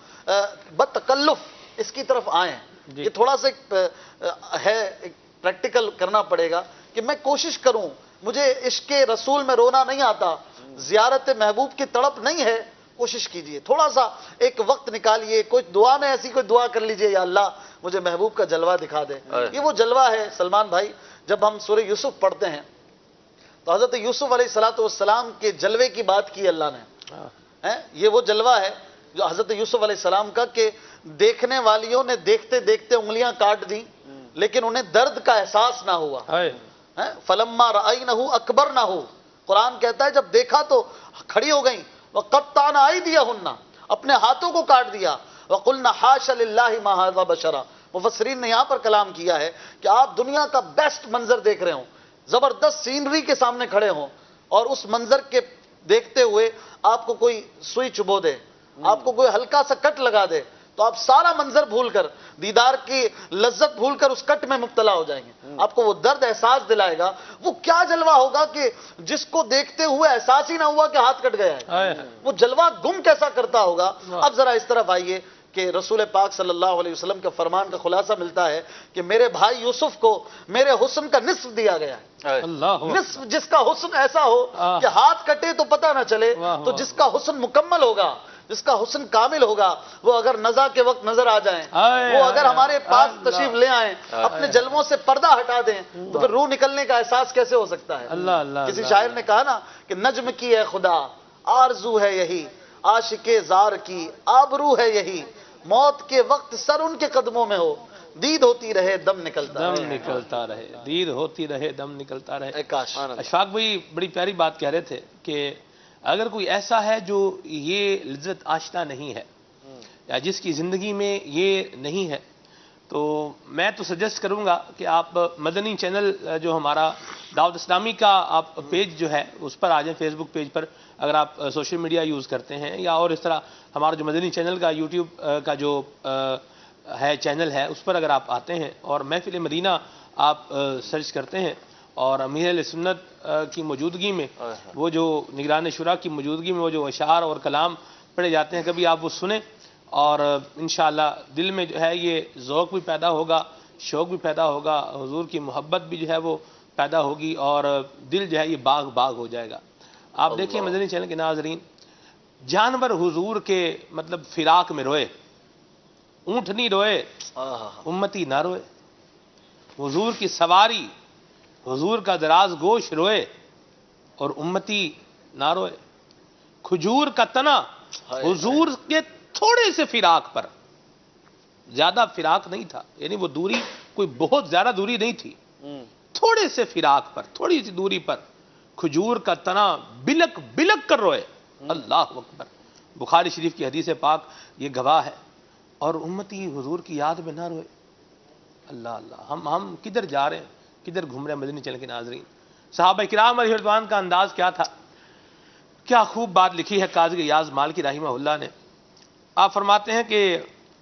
Speaker 2: بتکلف اس کی طرف آئیں۔ یہ تھوڑا سا ہے، پریکٹیکل کرنا پڑے گا کہ میں کوشش کروں، مجھے عشق رسول میں رونا نہیں آتا، زیارت محبوب کی تڑپ نہیں ہے، کوشش کیجئے، تھوڑا سا ایک وقت نکالیے، کوئی دعا میں ایسی کوئی دعا کر لیجئے، یا اللہ مجھے محبوب کا جلوہ دکھا دے۔ یہ وہ جلوہ ہے سلمان بھائی، جب ہم سورہ یوسف پڑھتے ہیں تو حضرت یوسف علیہ السلام کے جلوے کی بات کی اللہ نے، یہ وہ جلوہ ہے جو حضرت یوسف علیہ السلام کا، کہ دیکھنے والیوں نے دیکھتے دیکھتے انگلیاں کاٹ دیں لیکن انہیں درد کا احساس نہ ہوا۔ فلما رأینہ اکبرنہ، قرآن کہتا ہے جب دیکھا تو کھڑی ہو گئیں، وقطعن ایدیہن، اپنے ہاتھوں کو کاٹ دیا، وقلنا حاشا للہ ما ھذا بشرا۔ مفسرین نے یہاں پر کلام کیا ہے کہ آپ دنیا کا بیسٹ منظر دیکھ رہے ہوں، زبردست سینری کے سامنے کھڑے ہوں، اور اس منظر کے دیکھتے ہوئے آپ کو کوئی سوئی چبو دے، آپ کو کوئی ہلکا سا کٹ لگا دے، تو آپ سارا منظر بھول کر، دیدار کی لذت بھول کر اس کٹ میں مبتلا ہو جائیں گے۔ آپ کو وہ درد احساس دلائے گا۔ وہ کیا جلوہ ہوگا کہ جس کو دیکھتے ہوئے احساس ہی نہ ہوا کہ ہاتھ کٹ گیا ہے، وہ جلوہ گم کیسا کرتا ہوگا۔ اب ذرا اس طرف آئیے کہ رسول پاک صلی اللہ علیہ وسلم کے فرمان کا خلاصہ ملتا ہے کہ میرے بھائی یوسف کو میرے حسن کا نصف دیا گیا ہے۔ نصف، جس کا حسن ایسا ہو کہ ہاتھ کٹے تو پتہ نہ چلے، تو جس کا حسن مکمل ہوگا، جس کا حسن کامل ہوگا، وہ اگر نزا کے وقت نظر آ جائیں، وہ اگر ہمارے پاس تشریف لے آئیں، اپنے جلووں سے پردہ ہٹا دیں، تو پھر روح نکلنے کا احساس کیسے ہو سکتا ہے؟ کسی شاعر نے کہا نا کہ نجم کی ہے خدا آرزو ہے یہی، عاشق زار کی آبرو ہے یہی، موت کے وقت سر ان کے قدموں میں ہو، دید ہوتی رہے دم نکلتا
Speaker 1: رہے، دید ہوتی رہے دم نکلتا رہے۔
Speaker 2: کاش
Speaker 1: اشفاق بھائی بڑی پیاری بات کہہ رہے تھے کہ اگر کوئی ایسا ہے جو یہ لذت آشنا نہیں ہے، یا جس کی زندگی میں یہ نہیں ہے، تو میں تو سجیسٹ کروں گا کہ آپ مدنی چینل جو ہمارا دعوت اسلامی کا آپ پیج جو ہے اس پر آ جائیں، فیس بک پیج پر، اگر آپ سوشل میڈیا یوز کرتے ہیں، یا اور اس طرح ہمارا جو مدنی چینل کا یوٹیوب کا جو ہے چینل ہے، اس پر اگر آپ آتے ہیں اور محفل مدینہ آپ سرچ کرتے ہیں، اور امیر اہل سنت کی موجودگی میں، وہ جو نگران شورا کی موجودگی میں وہ جو اشعار اور کلام پڑھے جاتے ہیں، کبھی آپ وہ سنیں، اور انشاءاللہ دل میں جو ہے یہ ذوق بھی پیدا ہوگا، شوق بھی پیدا ہوگا، حضور کی محبت بھی جو ہے وہ پیدا ہوگی، اور دل جو ہے یہ باغ باغ ہو جائے گا۔ آپ دیکھیں مدنی چینل کے ناظرین، جانور حضور کے مطلب فراق میں روئے، اونٹ نہیں روئے، امتی نہ روئے، حضور کی سواری، حضور کا دراز گوش روئے اور امتی نہ روئے، کھجور کا تنا حضور کے تھوڑے سے فراق پر، زیادہ فراق نہیں تھا، یعنی وہ دوری کوئی بہت زیادہ دوری نہیں تھی، تھوڑے سے فراق پر، تھوڑی سی دوری پر کھجور کا تنا بلک بلک کر روئے۔ اللہ اکبر، بخاری شریف کی حدیث پاک یہ گواہ ہے، اور امتی حضور کی یاد میں نہ روئے۔ اللہ اللہ، ہم کدھر جا رہے ہیں، کدھر گھوم رہے ہیں مدنی چینل کے ناظرین؟ صحابہ کرام علیہ رضوان کا انداز کیا تھا؟ کیا خوب بات لکھی ہے قاضی ایاز مالکی رحمہ اللہ نے۔ آپ فرماتے ہیں کہ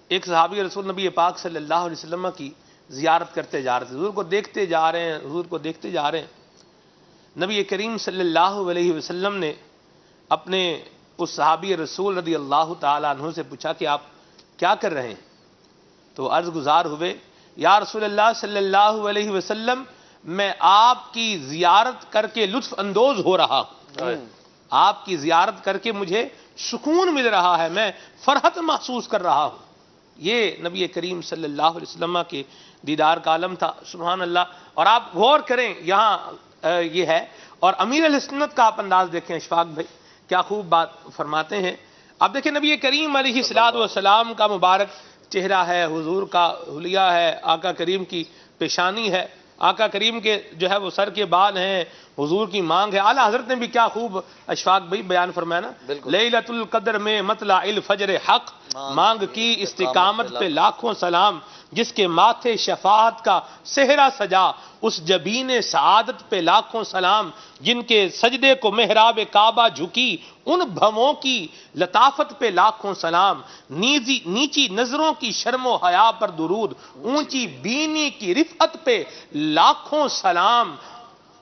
Speaker 1: ایک صحابی رسول نبی پاک صلی اللہ علیہ وسلم کی زیارت کرتے جا رہے تھے، حضور کو دیکھتے جا رہے ہیں، حضور کو دیکھتے جا رہے ہیں۔ نبی کریم صلی اللہ علیہ وسلم نے اپنے اس صحابی رسول رضی اللہ تعالیٰ عنہ سے پوچھا کہ آپ کیا کر رہے ہیں؟ تو عرض گزار ہوئے، یا رسول اللہ صلی اللہ علیہ وسلم، میں آپ کی زیارت کر کے لطف اندوز ہو رہا ہوں، آپ کی زیارت کر کے مجھے سکون مل رہا ہے، میں فرحت محسوس کر رہا ہوں۔ یہ نبی کریم صلی اللہ علیہ وسلم کے دیدار کا عالم تھا، سبحان اللہ۔ اور آپ غور کریں، یہاں یہ ہے، اور امیر اہل سنت کا آپ انداز دیکھیں اشفاق بھائی، کیا خوب بات فرماتے ہیں۔ اب دیکھیں نبی کریم علیہ السلام کا مبارک چہرہ ہے، حضور کا حلیہ ہے، آقا کریم کی پیشانی ہے، آقا کریم کے جو ہے وہ سر کے بال ہیں، حضور کی مانگ ہے۔ اعلیٰ حضرت نے بھی کیا خوب اشفاق بھائی بیان فرمایا نا، لیلۃ القدر میں مطلع الفجر حق، مانگ کی استقامت پہ لاکھوں سلام، جس کے ماتھے شفاعت کا صحرا سجا، اس جبین سعادت پہ لاکھوں سلام، جن کے سجدے کو محراب کعبہ جھکی، ان بھووں کی لطافت پہ لاکھوں سلام، نیچی نظروں کی شرم و حیا پر درود، اونچی بینی کی رفعت پہ لاکھوں سلام۔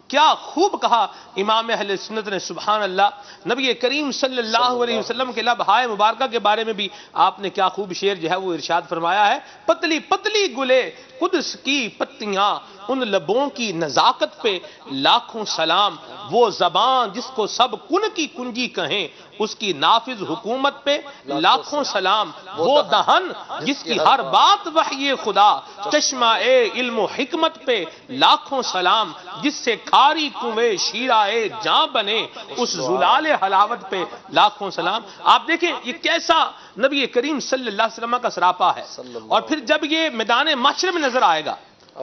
Speaker 1: کیا خوب کہا امام اہل سنت نے، سبحان اللہ۔ نبی کریم صلی اللہ علیہ وسلم کے لبہائے مبارکہ کے بارے میں بھی آپ نے کیا خوب شعر جو ہے وہ ارشاد فرمایا ہے، پتلی پتلی گلے قدس کی پتیاں، ان لبوں کی نزاکت پہ لاکھوں سلام، وہ زبان جس کو سب کن کی کنجی کہیں اس کی نافذ حکومت پہ لاکھوں سلام، وہ دہن جس کی ہر بات وحی خدا، چشمہ علم و حکمت پہ لاکھوں سلام، جس سے کھاری کنویں شیرہ جاں بنے اس زلال حلاوت پہ لاکھوں سلام۔ آپ دیکھیں یہ کیسا نبی کریم صلی اللہ علیہ وسلم کا سراپا ہے، اور پھر جب یہ میدان محشر میں نظر آئے گا،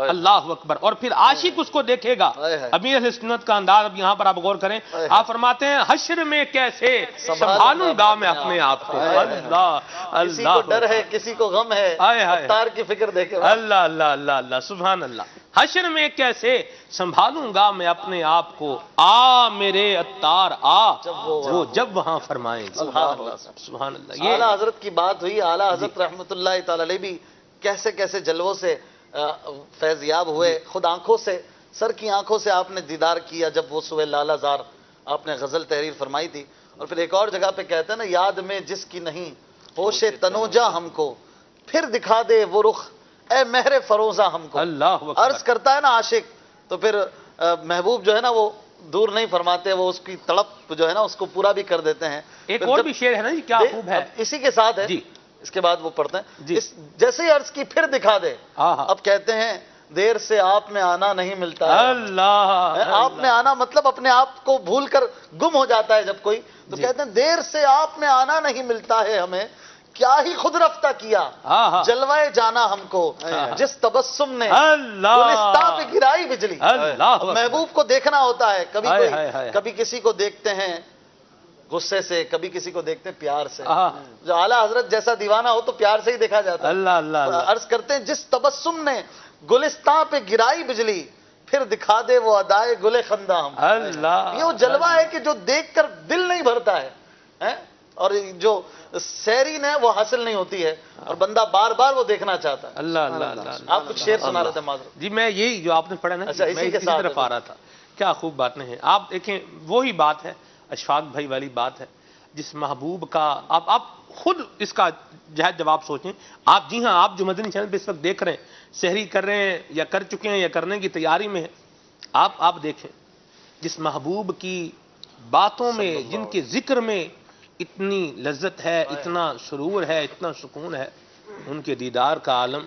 Speaker 1: اللہ اکبر، اور پھر عاشق اس کو دیکھے گا۔ امیر اہل سنت کا انداز اب یہاں پر آپ غور کریں، آپ فرماتے ہیں حشر میں کیسے سنبھالوں گا میں اپنے آپ کو۔ اللہ
Speaker 2: کسی کو
Speaker 1: اللہ
Speaker 2: ڈر ہے، کسی کو غم ہے، اتار کی فکر دیکھے
Speaker 1: اللہ اللہ اللہ اللہ سبحان اللہ۔ حشر میں کیسے سنبھالوں گا میں اپنے آپ کو، آ میرے عطار آ، وہ جب وہاں فرمائیں گے۔ سبحان اللہ۔ یہ
Speaker 2: اعلیٰ حضرت کی بات ہوئی، اعلیٰ حضرت رحمۃ اللہ تعالی علیہ بھی کیسے کیسے جلووں سے فیضیاب ہوئے، خود آنکھوں سے، سر کی آنکھوں سے آپ نے دیدار کیا جب وہ سوئے لالہ زار آپ نے غزل تحریر فرمائی تھی۔ اور پھر ایک اور جگہ پہ کہتے ہیں نا، یاد میں جس کی نہیں ہوش تنوجہ ہم کو، پھر دکھا دے وہ رخ اے مہر فروزہ ہم کو۔
Speaker 1: اللہ اکبر۔
Speaker 2: عرض کرتا ہے نا عاشق، تو پھر محبوب جو ہے نا وہ دور نہیں فرماتے، وہ اس کی تڑپ جو ہے نا اس کو پورا بھی کر دیتے ہیں۔
Speaker 1: ایک
Speaker 2: پھر
Speaker 1: اور
Speaker 2: جب
Speaker 1: بھی شعر ہے نا جی، کیا خوب ہے۔
Speaker 2: اب اسی کے ساتھ ہے
Speaker 1: جی
Speaker 2: اس کے بعد وہ پڑھتے ہیں
Speaker 1: جی۔
Speaker 2: جیسے ہی عرض کی پھر دکھا دے،
Speaker 1: آہا۔
Speaker 2: اب کہتے ہیں دیر سے آپ میں آنا نہیں ملتا ہے۔
Speaker 1: اللہ
Speaker 2: آپ میں آنا مطلب اپنے آپ کو بھول کر گم ہو جاتا ہے جب کوئی، تو کہتے ہیں دیر سے آپ میں آنا نہیں ملتا ہے ہمیں، کیا ہی خود رفتہ کیا
Speaker 1: آہا۔
Speaker 2: جلوائے جانا ہم کو، جس تبسم نے
Speaker 1: اللہ
Speaker 2: گلستاں پہ گرائی بجلی۔
Speaker 1: اللہ
Speaker 2: محبوب کو دیکھنا ہوتا ہے، کبھی
Speaker 1: ہائے ہائے ہائے۔
Speaker 2: کبھی کسی کو دیکھتے ہیں غصے سے، کبھی کسی کو دیکھتے ہیں پیار سے۔
Speaker 1: آہا۔
Speaker 2: جو اعلیٰ حضرت جیسا دیوانہ ہو تو پیار سے ہی دیکھا جاتا ہے۔
Speaker 1: اللہ اللہ اللہ۔
Speaker 2: عرض کرتے ہیں جس تبسم نے گلستاں پہ گرائی بجلی، پھر دکھا دے وہ ادائے گل خندہ ہم۔
Speaker 1: اللہ
Speaker 2: یہ وہ جلوہ ہے کہ جو دیکھ کر دل نہیں بھرتا ہے، اور جو سیرین ہے وہ حاصل نہیں ہوتی ہے، اور بندہ بار بار وہ دیکھنا چاہتا ہے۔
Speaker 1: اللہ اللہ اللہ۔
Speaker 2: آپ کچھ شعر سنا رہے تھے معذرت۔
Speaker 1: جی میں یہی جو آپ نے پڑھا نا،
Speaker 2: اچھا،
Speaker 1: میں
Speaker 2: اسی کے
Speaker 1: اسی
Speaker 2: ساتھ
Speaker 1: طرف آ رہا تھا۔ کیا خوب باتیں ہیں، آپ دیکھیں وہی بات ہے، اشفاق بھائی والی بات ہے، جس محبوب کا آپ خود اس کا جواب سوچیں۔ آپ جی ہاں، آپ جو مدنی چینل پہ اس وقت دیکھ رہے ہیں، سحری کر رہے ہیں یا کر چکے ہیں یا کرنے کی تیاری میں ہیں، آپ دیکھیں جس محبوب کی باتوں میں، جن کے ذکر میں اتنی لذت ہے، اتنا سرور ہے، اتنا سکون ہے، ان کے دیدار کا عالم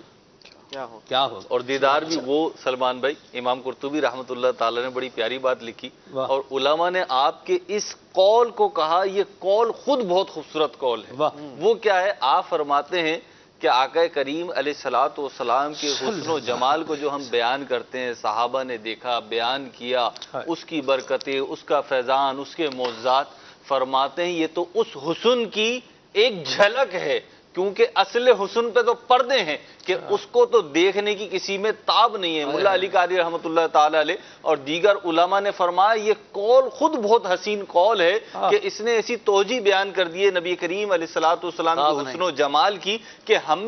Speaker 1: کیا ہو۔
Speaker 4: اور دیدار بھی وہ سلمان بھائی، امام قرطبی رحمۃ اللہ تعالی نے بڑی پیاری بات لکھی،
Speaker 1: واہ۔
Speaker 4: اور علماء نے آپ کے اس قول کو کہا، یہ قول خود بہت خوبصورت قول ہے۔
Speaker 1: واہ۔
Speaker 4: وہ کیا ہے؟ آپ فرماتے ہیں کہ آقا کریم علیہ الصلوۃ والسلام کے حسن و جمال کو جو ہم بیان کرتے ہیں، صحابہ نے دیکھا، بیان کیا، اس کی برکتیں، اس کا فیضان، اس کے معجزات، فرماتے ہیں یہ تو اس حسن کی ایک جھلک ہے، کیونکہ اصل حسن پہ تو پردے ہیں کہ اس کو تو دیکھنے کی کسی میں تاب نہیں ہے۔ ملا علی قاری رحمۃ اللہ تعالی علیہ اور دیگر علماء نے فرمایا یہ قول خود بہت حسین قول ہے کہ اس نے ایسی توجیہ بیان کر دی ہے نبی کریم علیہ الصلوۃ والسلام کے حسن و جمال کی کہ ہم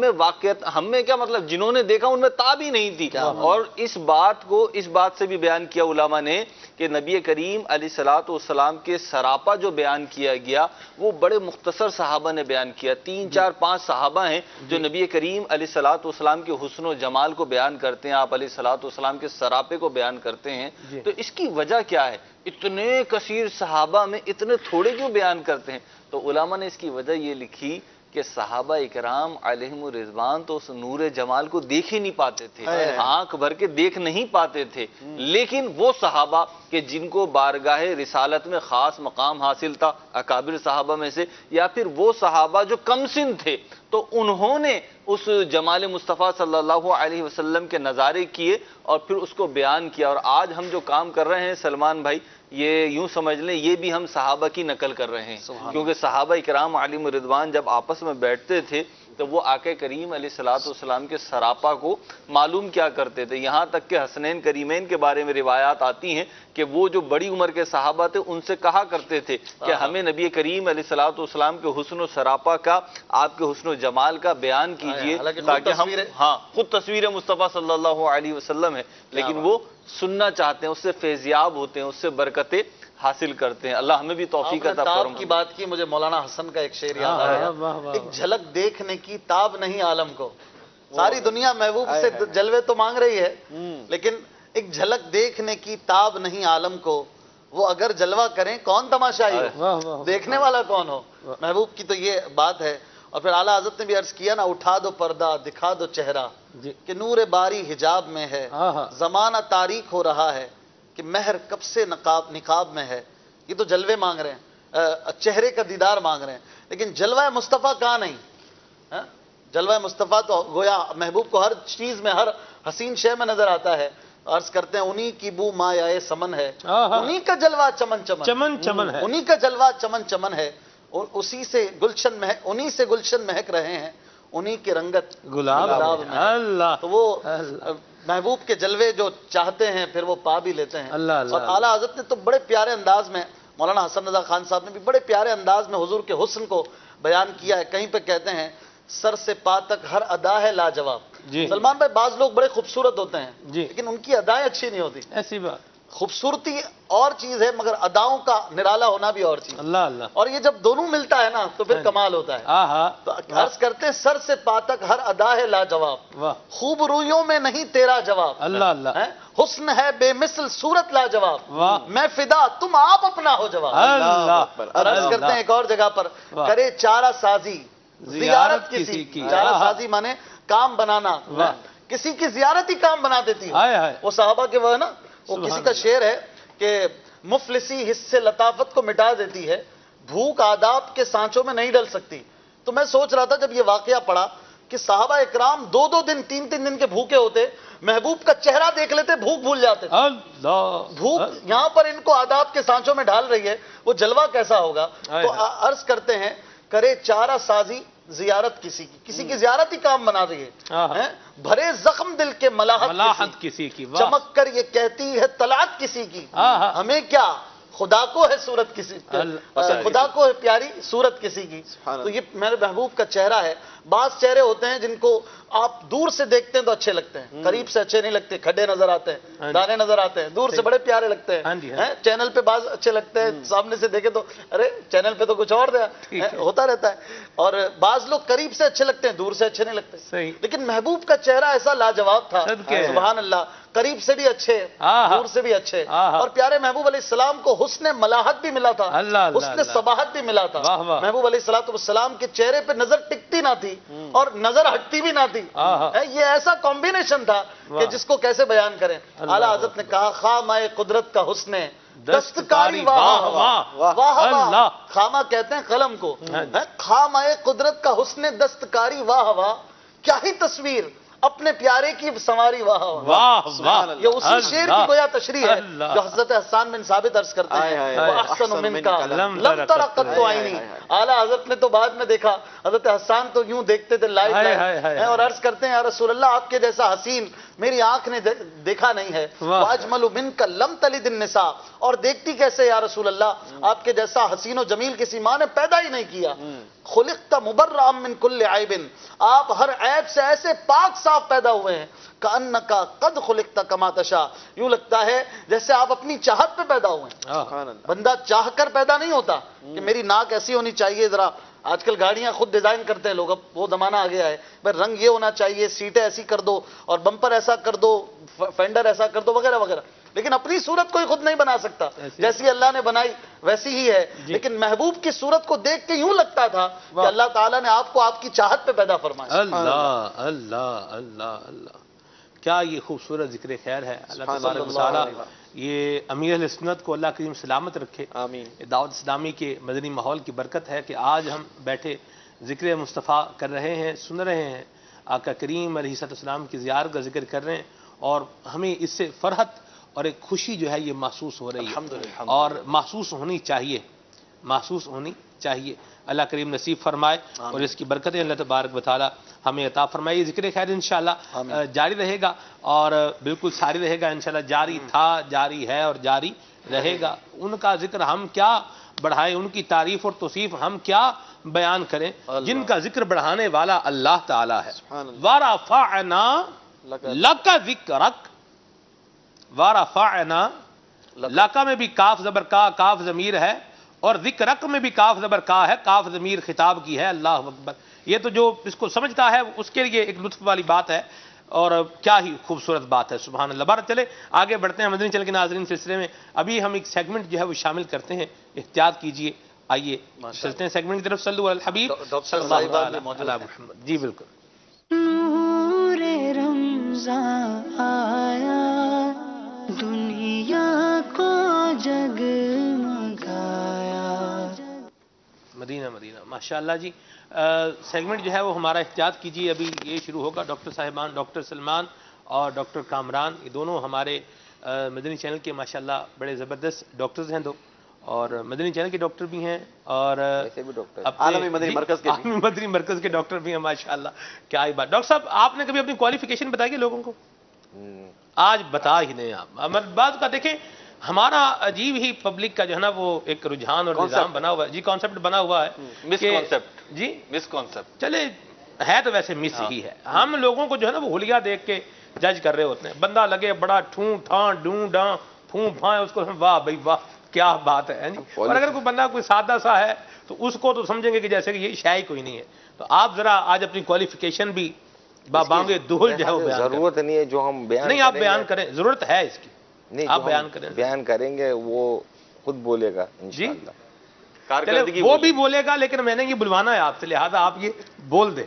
Speaker 4: میں کیا مطلب جنہوں نے دیکھا ان میں تاب ہی نہیں تھی۔ اور اس بات سے بھی بیان کیا علماء نے کہ نبی کریم علیہ الصلوۃ والسلام کے سراپا جو بیان کیا گیا وہ بڑے مختصر صحابہ نے بیان کیا، 3 4 5 صحابہ ہیں جو نبی کریم علیہ الصلوۃ والسلام کے حسن و جمال کو بیان کرتے ہیں، آپ علیہ الصلوۃ والسلام کے سراپے کو بیان کرتے ہیں۔ تو اس کی وجہ کیا ہے؟ اتنے کثیر صحابہ میں اتنے تھوڑے کیوں بیان کرتے ہیں؟ تو علماء نے اس کی وجہ یہ لکھی کہ صحابہ اکرام علیہم الرضوان تو اس نور جمال کو دیکھ ہی نہیں پاتے تھے، آنکھ بھر کے دیکھ نہیں پاتے تھے، لیکن وہ صحابہ کہ جن کو بارگاہ رسالت میں خاص مقام حاصل تھا، اکابر صحابہ میں سے، یا پھر وہ صحابہ جو کم سن تھے، تو انہوں نے اس جمال مصطفیٰ صلی اللہ علیہ وسلم کے نظارے کیے اور پھر اس کو بیان کیا۔ اور آج ہم جو کام کر رہے ہیں سلمان بھائی، یہ یوں سمجھ لیں یہ بھی ہم صحابہ کی نقل کر رہے ہیں، کیونکہ صحابہ اکرام علیہم الرضوان جب آپس میں بیٹھتے تھے تو وہ آقا کریم علیہ الصلوۃ والسلام کے سراپا کو معلوم کیا کرتے تھے، یہاں تک کہ حسنین کریمین کے بارے میں روایات آتی ہیں کہ وہ جو بڑی عمر کے صحابہ تھے ان سے کہا کرتے تھے کہ ہمیں نبی کریم علیہ الصلوۃ والسلام کے حسن و سراپا کا، آپ کے حسن و جمال کا بیان کیجئے، تاکہ ہم خود تصویر مصطفیٰ صلی اللہ علیہ وسلم ہے، لیکن وہ سننا چاہتے ہیں، اس سے فیضیاب ہوتے ہیں، اس سے برکتیں حاصل کرتے ہیں۔ اللہ ہمیں بھی توفیق عطا فرمائے۔
Speaker 2: تاب کی بات کی، مجھے مولانا حسن کا ایک شعر یاد آیا، ایک جھلک دیکھنے کی تاب نہیں عالم کو، ساری دنیا محبوب سے جلوے تو مانگ رہی ہے، لیکن ایک جھلک دیکھنے کی تاب نہیں عالم کو، وہ اگر جلوہ کریں کون تماشائی ہو،
Speaker 1: واہ واہ
Speaker 2: دیکھنے والا کون ہو۔ محبوب کی تو یہ بات ہے۔ اور پھر اعلیٰ حضرت نے بھی عرض کیا نا، اٹھا دو پردہ دکھا دو چہرہ
Speaker 1: جی
Speaker 2: کہ نور باری حجاب میں ہے،
Speaker 1: ہاں
Speaker 2: زمانہ تاریک ہو رہا ہے کہ مہر کب سے نقاب میں ہے۔ یہ تو جلوے مانگ رہے ہیں، چہرے کا دیدار مانگ رہے ہیں، لیکن جلوہ مصطفیٰ کہاں نہیں؟ جلوہ مصطفیٰ تو گویا محبوب کو ہر چیز میں، ہر حسین شے میں نظر آتا ہے۔ عرض کرتے ہیں انہی کی بو مایائے سمن ہے، انہی کا جلوہ چمن چمن،
Speaker 1: چمن چمن ہے،
Speaker 2: انہی کا جلوہ چمن چمن ہے، اسی سے گلشن مہک، انہی سے گلشن مہک رہے ہیں، انہی کی رنگت
Speaker 1: گلاب
Speaker 2: میں ہے۔
Speaker 1: اللہ
Speaker 2: تو وہ محبوب کے جلوے جو چاہتے ہیں پھر وہ پا بھی لیتے ہیں۔
Speaker 1: اللہ اللہ
Speaker 2: اور اعلیٰ حضرت نے تو بڑے پیارے انداز میں، مولانا حسن رضا خان صاحب نے بھی بڑے پیارے انداز میں حضور کے حسن کو بیان کیا ہے۔ کہیں پہ کہتے ہیں سر سے پا تک ہر ادا ہے لاجواب۔
Speaker 1: جی
Speaker 2: سلمان بھائی بعض لوگ بڑے خوبصورت ہوتے ہیں
Speaker 1: جی،
Speaker 2: لیکن ان کی ادائیں اچھی نہیں ہوتی۔
Speaker 1: ایسی بات،
Speaker 2: خوبصورتی اور چیز ہے مگر اداؤں کا نرالا ہونا بھی اور چیز۔
Speaker 1: اللہ اللہ،
Speaker 2: اور یہ جب دونوں ملتا ہے نا تو پھر کمال ہوتا ہے۔
Speaker 1: آہا،
Speaker 2: تو عرض کرتے ہیں سر سے پا تک ہر ادا ہے لاجواب،
Speaker 1: واہ،
Speaker 2: خوب رویوں میں نہیں تیرا جواب،
Speaker 1: اللہ اللہ،
Speaker 2: حسن ہے بے مثل صورت لاجواب،
Speaker 1: واہ،
Speaker 2: میں فدا تم آپ اپنا ہو جواب۔
Speaker 1: اللہ،
Speaker 2: اور عرض کرتے ہیں ایک اور جگہ پر،
Speaker 1: واہ،
Speaker 2: کرے چارہ سازی زیارت
Speaker 1: کسی
Speaker 2: کسی
Speaker 1: کی،
Speaker 2: کی، چارہ
Speaker 1: آہا،
Speaker 2: سازی مانے کام بنانا،
Speaker 1: واہ،
Speaker 2: کسی کی زیارت ہی کام بنا دیتی ہے۔
Speaker 1: ہائے ہائے،
Speaker 2: وہ صحابہ کے وہ ہے نا، وہ
Speaker 1: سبحان
Speaker 2: کسی کا شعر ہے کہ مفلسی حس سے لطافت کو مٹا دیتی ہے، بھوک آداب کے سانچوں میں نہیں ڈل سکتی۔ تو میں سوچ رہا تھا جب یہ واقعہ پڑھا کہ صحابہ اکرام 2 دن 3 دن کے بھوکے ہوتے، محبوب کا چہرہ دیکھ لیتے بھوک بھول جاتے۔
Speaker 1: اللہ،
Speaker 2: بھوک یہاں پر ان کو آداب کے سانچوں میں ڈال رہی ہے، وہ جلوہ کیسا ہوگا؟ تو عرض کرتے ہیں کرے چارہ سازی زیارت کسی کی، کسی کی زیارت ہی کام بنا رہی ہے، بھرے زخم دل کے ملاحت
Speaker 1: کسی کی، واہ،
Speaker 2: چمک کر یہ کہتی ہے طلعت کسی کی،
Speaker 1: آہا،
Speaker 2: ہمیں کیا خدا کو ہے صورت کسی، خدا کو ہے پیاری صورت کسی کی۔ تو یہ میرے محبوب کا چہرہ ہے۔ بعض چہرے ہوتے ہیں جن کو آپ دور سے دیکھتے ہیں تو اچھے لگتے ہیں، قریب سے اچھے نہیں لگتے، کھڈے نظر آتے ہیں، دانے نظر آتے ہیں، دور سے بڑے پیارے لگتے ہیں، چینل پہ بعض اچھے لگتے ہیں، سامنے سے دیکھے تو ارے چینل پہ تو کچھ اور دیا ہوتا رہتا ہے، اور بعض لوگ قریب سے اچھے لگتے ہیں، دور سے اچھے نہیں لگتے۔ لیکن محبوب کا چہرہ ایسا لاجواب تھا، سبحان اللہ، قریب سے بھی اچھے، دور سے بھی اچھے، اور پیارے محبوب علیہ السلام کو حسن ملاحت بھی ملا تھا، حسن صباحت بھی ملا تھا۔ محبوب علیہ السلام کے چہرے پہ نظر ٹکتی نہ تھی اور نظر ہٹتی بھی نہ تھی، یہ ایسا کمبینیشن تھا کہ جس کو کیسے بیان کریں۔ اعلیٰ حضرت نے کہا خامہ قدرت کا حسن دستکاری واہ واہ واہ، خامہ کہتے ہیں قلم کو، خامہ قدرت کا حسن دستکاری واہ واہ، کیا ہی تصویر اپنے پیارے کی سنواری واہ واہ واہ۔ یہ اسی شعر کی گویا تشریح ہے جو حضرت حسان بن ثابت عرض کرتے ہیں، وَأَحْسَنُ مِنْكَ لَمْ تَرَ قَطُّ عَيْنِي۔ اعلیٰ حضرت نے تو بعد میں دیکھا، حضرت حسان تو یوں دیکھتے تھے لائف، اور عرض کرتے ہیں یا رسول اللہ آپ کے جیسا حسین میری آنکھ نے دیکھا نہیں ہے، وَأَجْمَلُ مِنْكَ لَمْ تَلِدِ النِّسَاء، اور دیکھتی کیسے یا رسول اللہ آپ کے جیسا حسین و جمیل کسی ماں نے پیدا ہی نہیں کیا۔ خلقت مبرأ من کل عیب، آپ ہر عیب سے ایسے پاک صاف پیدا ہوئے ہیں، کأنک قد خلقت کما تشاء، یوں لگتا ہے جیسے آپ اپنی چاہت پہ پیدا ہوئے ہیں۔ بندہ چاہ کر پیدا نہیں ہوتا کہ میری ناک ایسی ہونی چاہیے، ذرا آج کل گاڑیاں خود ڈیزائن کرتے ہیں لوگ، اب وہ زمانہ آ گیا ہے، بھائی رنگ یہ ہونا چاہیے، سیٹیں ایسی کر دو اور بمپر ایسا کر دو، فینڈر ایسا کر دو وغیرہ وغیرہ، لیکن اپنی صورت کوئی خود نہیں بنا سکتا، جیسی اللہ نے بنائی ویسی ہی ہے۔ لیکن محبوب کی صورت کو دیکھ کے یوں لگتا تھا کہ اللہ تعالیٰ نے آپ کو آپ کی چاہت پہ پیدا فرمایا۔
Speaker 1: اللہ اللہ اللہ اللہ، کیا یہ خوبصورت ذکر خیر ہے۔ اللہ تبارک و تعالیٰ یہ امیر اہل سنت کو اللہ کریم سلامت رکھے،
Speaker 3: آمین۔
Speaker 1: دعوت اسلامی کے مدنی ماحول کی برکت ہے کہ آج ہم بیٹھے ذکر مصطفیٰ کر رہے ہیں، سن رہے ہیں، آقا کریم علیہ السلام کی زیارت کا ذکر کر رہے ہیں، اور ہمیں اس سے فرحت اور ایک خوشی جو ہے یہ محسوس ہو رہی ہے، اور محسوس ہونی چاہیے، محسوس ہونی چاہیے۔ اللہ کریم نصیب فرمائے اور اس کی برکتیں اللہ تبارک و تعالی ہمیں عطا فرمائے۔ یہ ذکر خیر انشاءاللہ جاری رہے گا، اور بالکل ساری رہے گا انشاءاللہ، جاری تھا، جاری ہے اور جاری رہے گا۔ ان کا ذکر ہم کیا بڑھائیں، ان کی تعریف اور توصیف ہم کیا بیان کریں، جن کا ذکر بڑھانے والا اللہ تعالی ہے۔ وَرَفَعْنَا لَكَ ذِكْرَكَ، وَرَفَعْنَا، لَكَ میں بھی کاف زبر کا، کاف ضمیر ہے، اور ذکرک میں بھی کاف زبر کا ہے، کاف ضمیر خطاب کی ہے۔ اللہ اکبر، یہ تو جو اس کو سمجھتا ہے اس کے لیے ایک لطف والی بات ہے۔ اور کیا ہی خوبصورت بات ہے، سبحان اللہ۔ بارہ چلے آگے بڑھتے ہیں مدنی چینل کے ناظرین سلسلے میں، ابھی ہم ایک سیگمنٹ جو ہے وہ شامل کرتے ہیں، احتیاط کیجئے۔ آئیے چلتے ہیں سیگمنٹ کی طرف، صلو علی الحبیب
Speaker 2: ڈاکٹر
Speaker 1: صلی اللہ
Speaker 2: صاحبہ بھی
Speaker 1: تعالی
Speaker 2: موجود
Speaker 1: علی
Speaker 2: ہیں۔
Speaker 1: محمد۔ جی بالکل۔
Speaker 6: نور رمضان آیا، دنیا کو جگمگایا۔
Speaker 1: مدینہ مدینہ، ماشاءاللہ جی۔ سیگمنٹ جو ہے وہ ہمارا احتیاط کیجیے، ابھی یہ شروع ہوگا۔ ڈاکٹر صاحبان، ڈاکٹر سلمان اور ڈاکٹر کامران، یہ دونوں ہمارے مدنی چینل کے ماشاءاللہ بڑے زبردست ڈاکٹرز ہیں دو، اور مدنی چینل کے ڈاکٹر بھی ہیں، اور
Speaker 3: عالمی مدنی مرکز کے بھی۔
Speaker 1: عالمی مدنی مرکز کے ڈاکٹر بھی ہیں ماشاءاللہ۔ کیا ہی بات۔ ڈاکٹر صاحب آپ نے کبھی اپنی کوالیفیکیشن بتائی ہے لوگوں کو؟ آج بتا ہی نہیں آپ۔ بعض کا دیکھیں ہمارا عجیب ہی پبلک کا جو ہے نا وہ ایک رجحان اور نظام بنا ہوا ہے جی، کانسیپٹ بنا ہوا ہے
Speaker 4: مس
Speaker 1: کہ-
Speaker 4: کانسیپٹ،
Speaker 1: جی
Speaker 4: مس کانسیپٹ۔
Speaker 1: چلے ہے تو ویسے مس ہی ہے، ہم لوگوں کو جو ہے نا وہ حلیہ دیکھ کے جج کر رہے ہوتے ہیں۔ بندہ لگے بڑا ٹھوں ٹھاں ڈوں ڈاں پھوں پھاں، اس کو واہ بھائی واہ کیا بات ہے جی۔ اور اگر کوئی بندہ کوئی سادہ سا ہے تو اس کو تو سمجھیں گے کہ جیسے کہ یہ شے کوئی نہیں ہے۔ تو آپ ذرا آج اپنی کوالیفیکیشن بھی بانگے دہل جو ہے وہ بیان کریں۔
Speaker 7: ضرورت نہیں ہے جو ہم بیان
Speaker 1: نہیں آپ
Speaker 7: کریں
Speaker 1: بیان
Speaker 7: گے،
Speaker 1: کریں، ضرورت ہے اس کی،
Speaker 7: نہیں
Speaker 1: آپ
Speaker 7: جو
Speaker 1: بیان
Speaker 7: ہم
Speaker 1: کریں۔
Speaker 7: بیان کریں گے وہ خود بولے گا انشاءاللہ۔
Speaker 1: چلے وہ بھی بولے گا، لیکن میں نے یہ بلوانا ہے آپ سے، لہذا آپ یہ بول دیں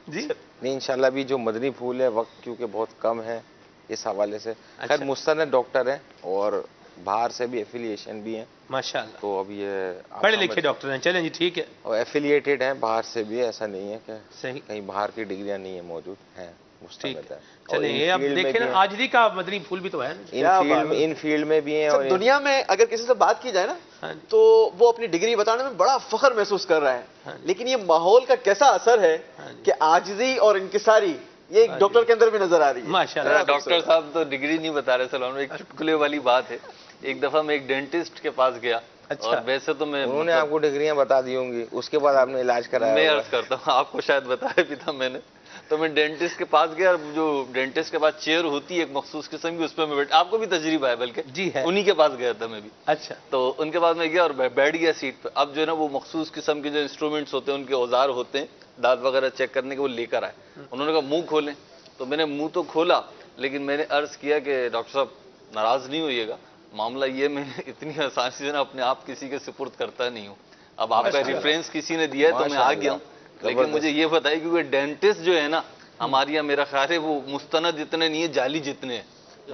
Speaker 1: جی۔
Speaker 7: نہیں انشاءاللہ بھی جو مدنی پھول ہے، وقت کیونکہ بہت کم ہے اس حوالے سے،
Speaker 1: اچھا۔
Speaker 7: خیر مستند ڈاکٹر ہیں اور باہر سے بھی ایفیلیشن بھی ہیں،
Speaker 1: ماشاءاللہ
Speaker 7: تو اب یہ آپ
Speaker 1: پڑھے
Speaker 7: سمجھ-
Speaker 1: لکھے ڈاکٹر ہیں، چلیں جی ٹھیک ہے،
Speaker 7: اور ایفیلیٹڈ ہیں باہر سے بھی، ایسا نہیں ہے کہ
Speaker 1: صحیح
Speaker 7: کہیں باہر کی ڈگریاں نہیں ہیں، موجود ہیں،
Speaker 1: ٹھیک
Speaker 7: مستند
Speaker 1: ہے۔
Speaker 7: ہیں۔ اور
Speaker 1: چلیں
Speaker 7: ان
Speaker 1: یہ اب
Speaker 7: فیلڈ میں
Speaker 1: دیکھیں
Speaker 7: بھی
Speaker 1: نا
Speaker 7: ہیں،
Speaker 1: آجری کا مدنی پھول بھی تو ہے نا۔
Speaker 7: ان فیلڈ میں بھی ہیں، اور
Speaker 3: دنیا میں اگر کسی سے بات کی جائے نا
Speaker 1: ہاں جی۔
Speaker 3: تو وہ اپنی ڈگری بتانے میں بڑا فخر محسوس کر رہا
Speaker 1: ہاں
Speaker 3: ہے،
Speaker 1: جی۔
Speaker 3: لیکن یہ ماحول کا کیسا اثر ہے
Speaker 1: ہاں جی۔
Speaker 3: کہ عاجزی اور انکساری یہ ایک
Speaker 1: ہاں
Speaker 3: ڈاکٹر
Speaker 1: جی۔
Speaker 3: کے اندر بھی نظر آ رہی ہے۔
Speaker 1: ماشاءاللہ
Speaker 4: ڈاکٹر صاحب تو ڈگری نہیں بتا رہے سلمان، ایک چٹکلے والی بات ہے۔ ایک دفعہ میں ایک ڈینٹسٹ کے پاس گیا،
Speaker 1: اچھا۔
Speaker 4: اور ویسے تو میں
Speaker 7: انہوں نے آپ کو ڈگریاں بتا دی ہوں گی، اس کے بعد آپ نے علاج کرایا
Speaker 4: میں
Speaker 7: ہوگا۔
Speaker 4: عرض کرتا ہوں، آپ کو شاید بتایا بھی تھا میں نے، تو میں ڈینٹسٹ کے پاس گیا، اور جو ڈینٹسٹ کے پاس چیئر ہوتی ہے ایک مخصوص قسم کی، اس پہ میں بیٹھا، آپ کو بھی تجربہ ہے بلکہ
Speaker 1: جی ہے۔
Speaker 4: انہی کے پاس گیا تھا میں بھی،
Speaker 1: اچھا
Speaker 4: تو ان کے پاس میں گیا اور بیٹھ گیا سیٹ پہ۔ اب جو ہے نا وہ مخصوص قسم کے جو انسٹرومنٹس ہوتے ہیں، ان کے اوزار ہوتے ہیں دانت وغیرہ چیک کرنے کے، وہ لے کر آئے۔ انہوں نے کہا منہ کھولیں، تو میں نے منہ تو کھولا، لیکن میں نے عرض کیا کہ ڈاکٹر صاحب ناراض نہیں ہوئیے گا، معاملہ یہ میں اتنی آسانی سے نا اپنے آپ کسی کے سپرد کرتا نہیں ہوں، اب آپ کا ریفرنس کسی نے دیا ہے تو میں آ گیا ہوں، لیکن مجھے یہ بتائیے کہ وہ ڈینٹسٹ جو ہے نا ہمارے یہاں، میرا خیال ہے وہ مستند اتنے نہیں ہے، جعلی جتنے ہیں،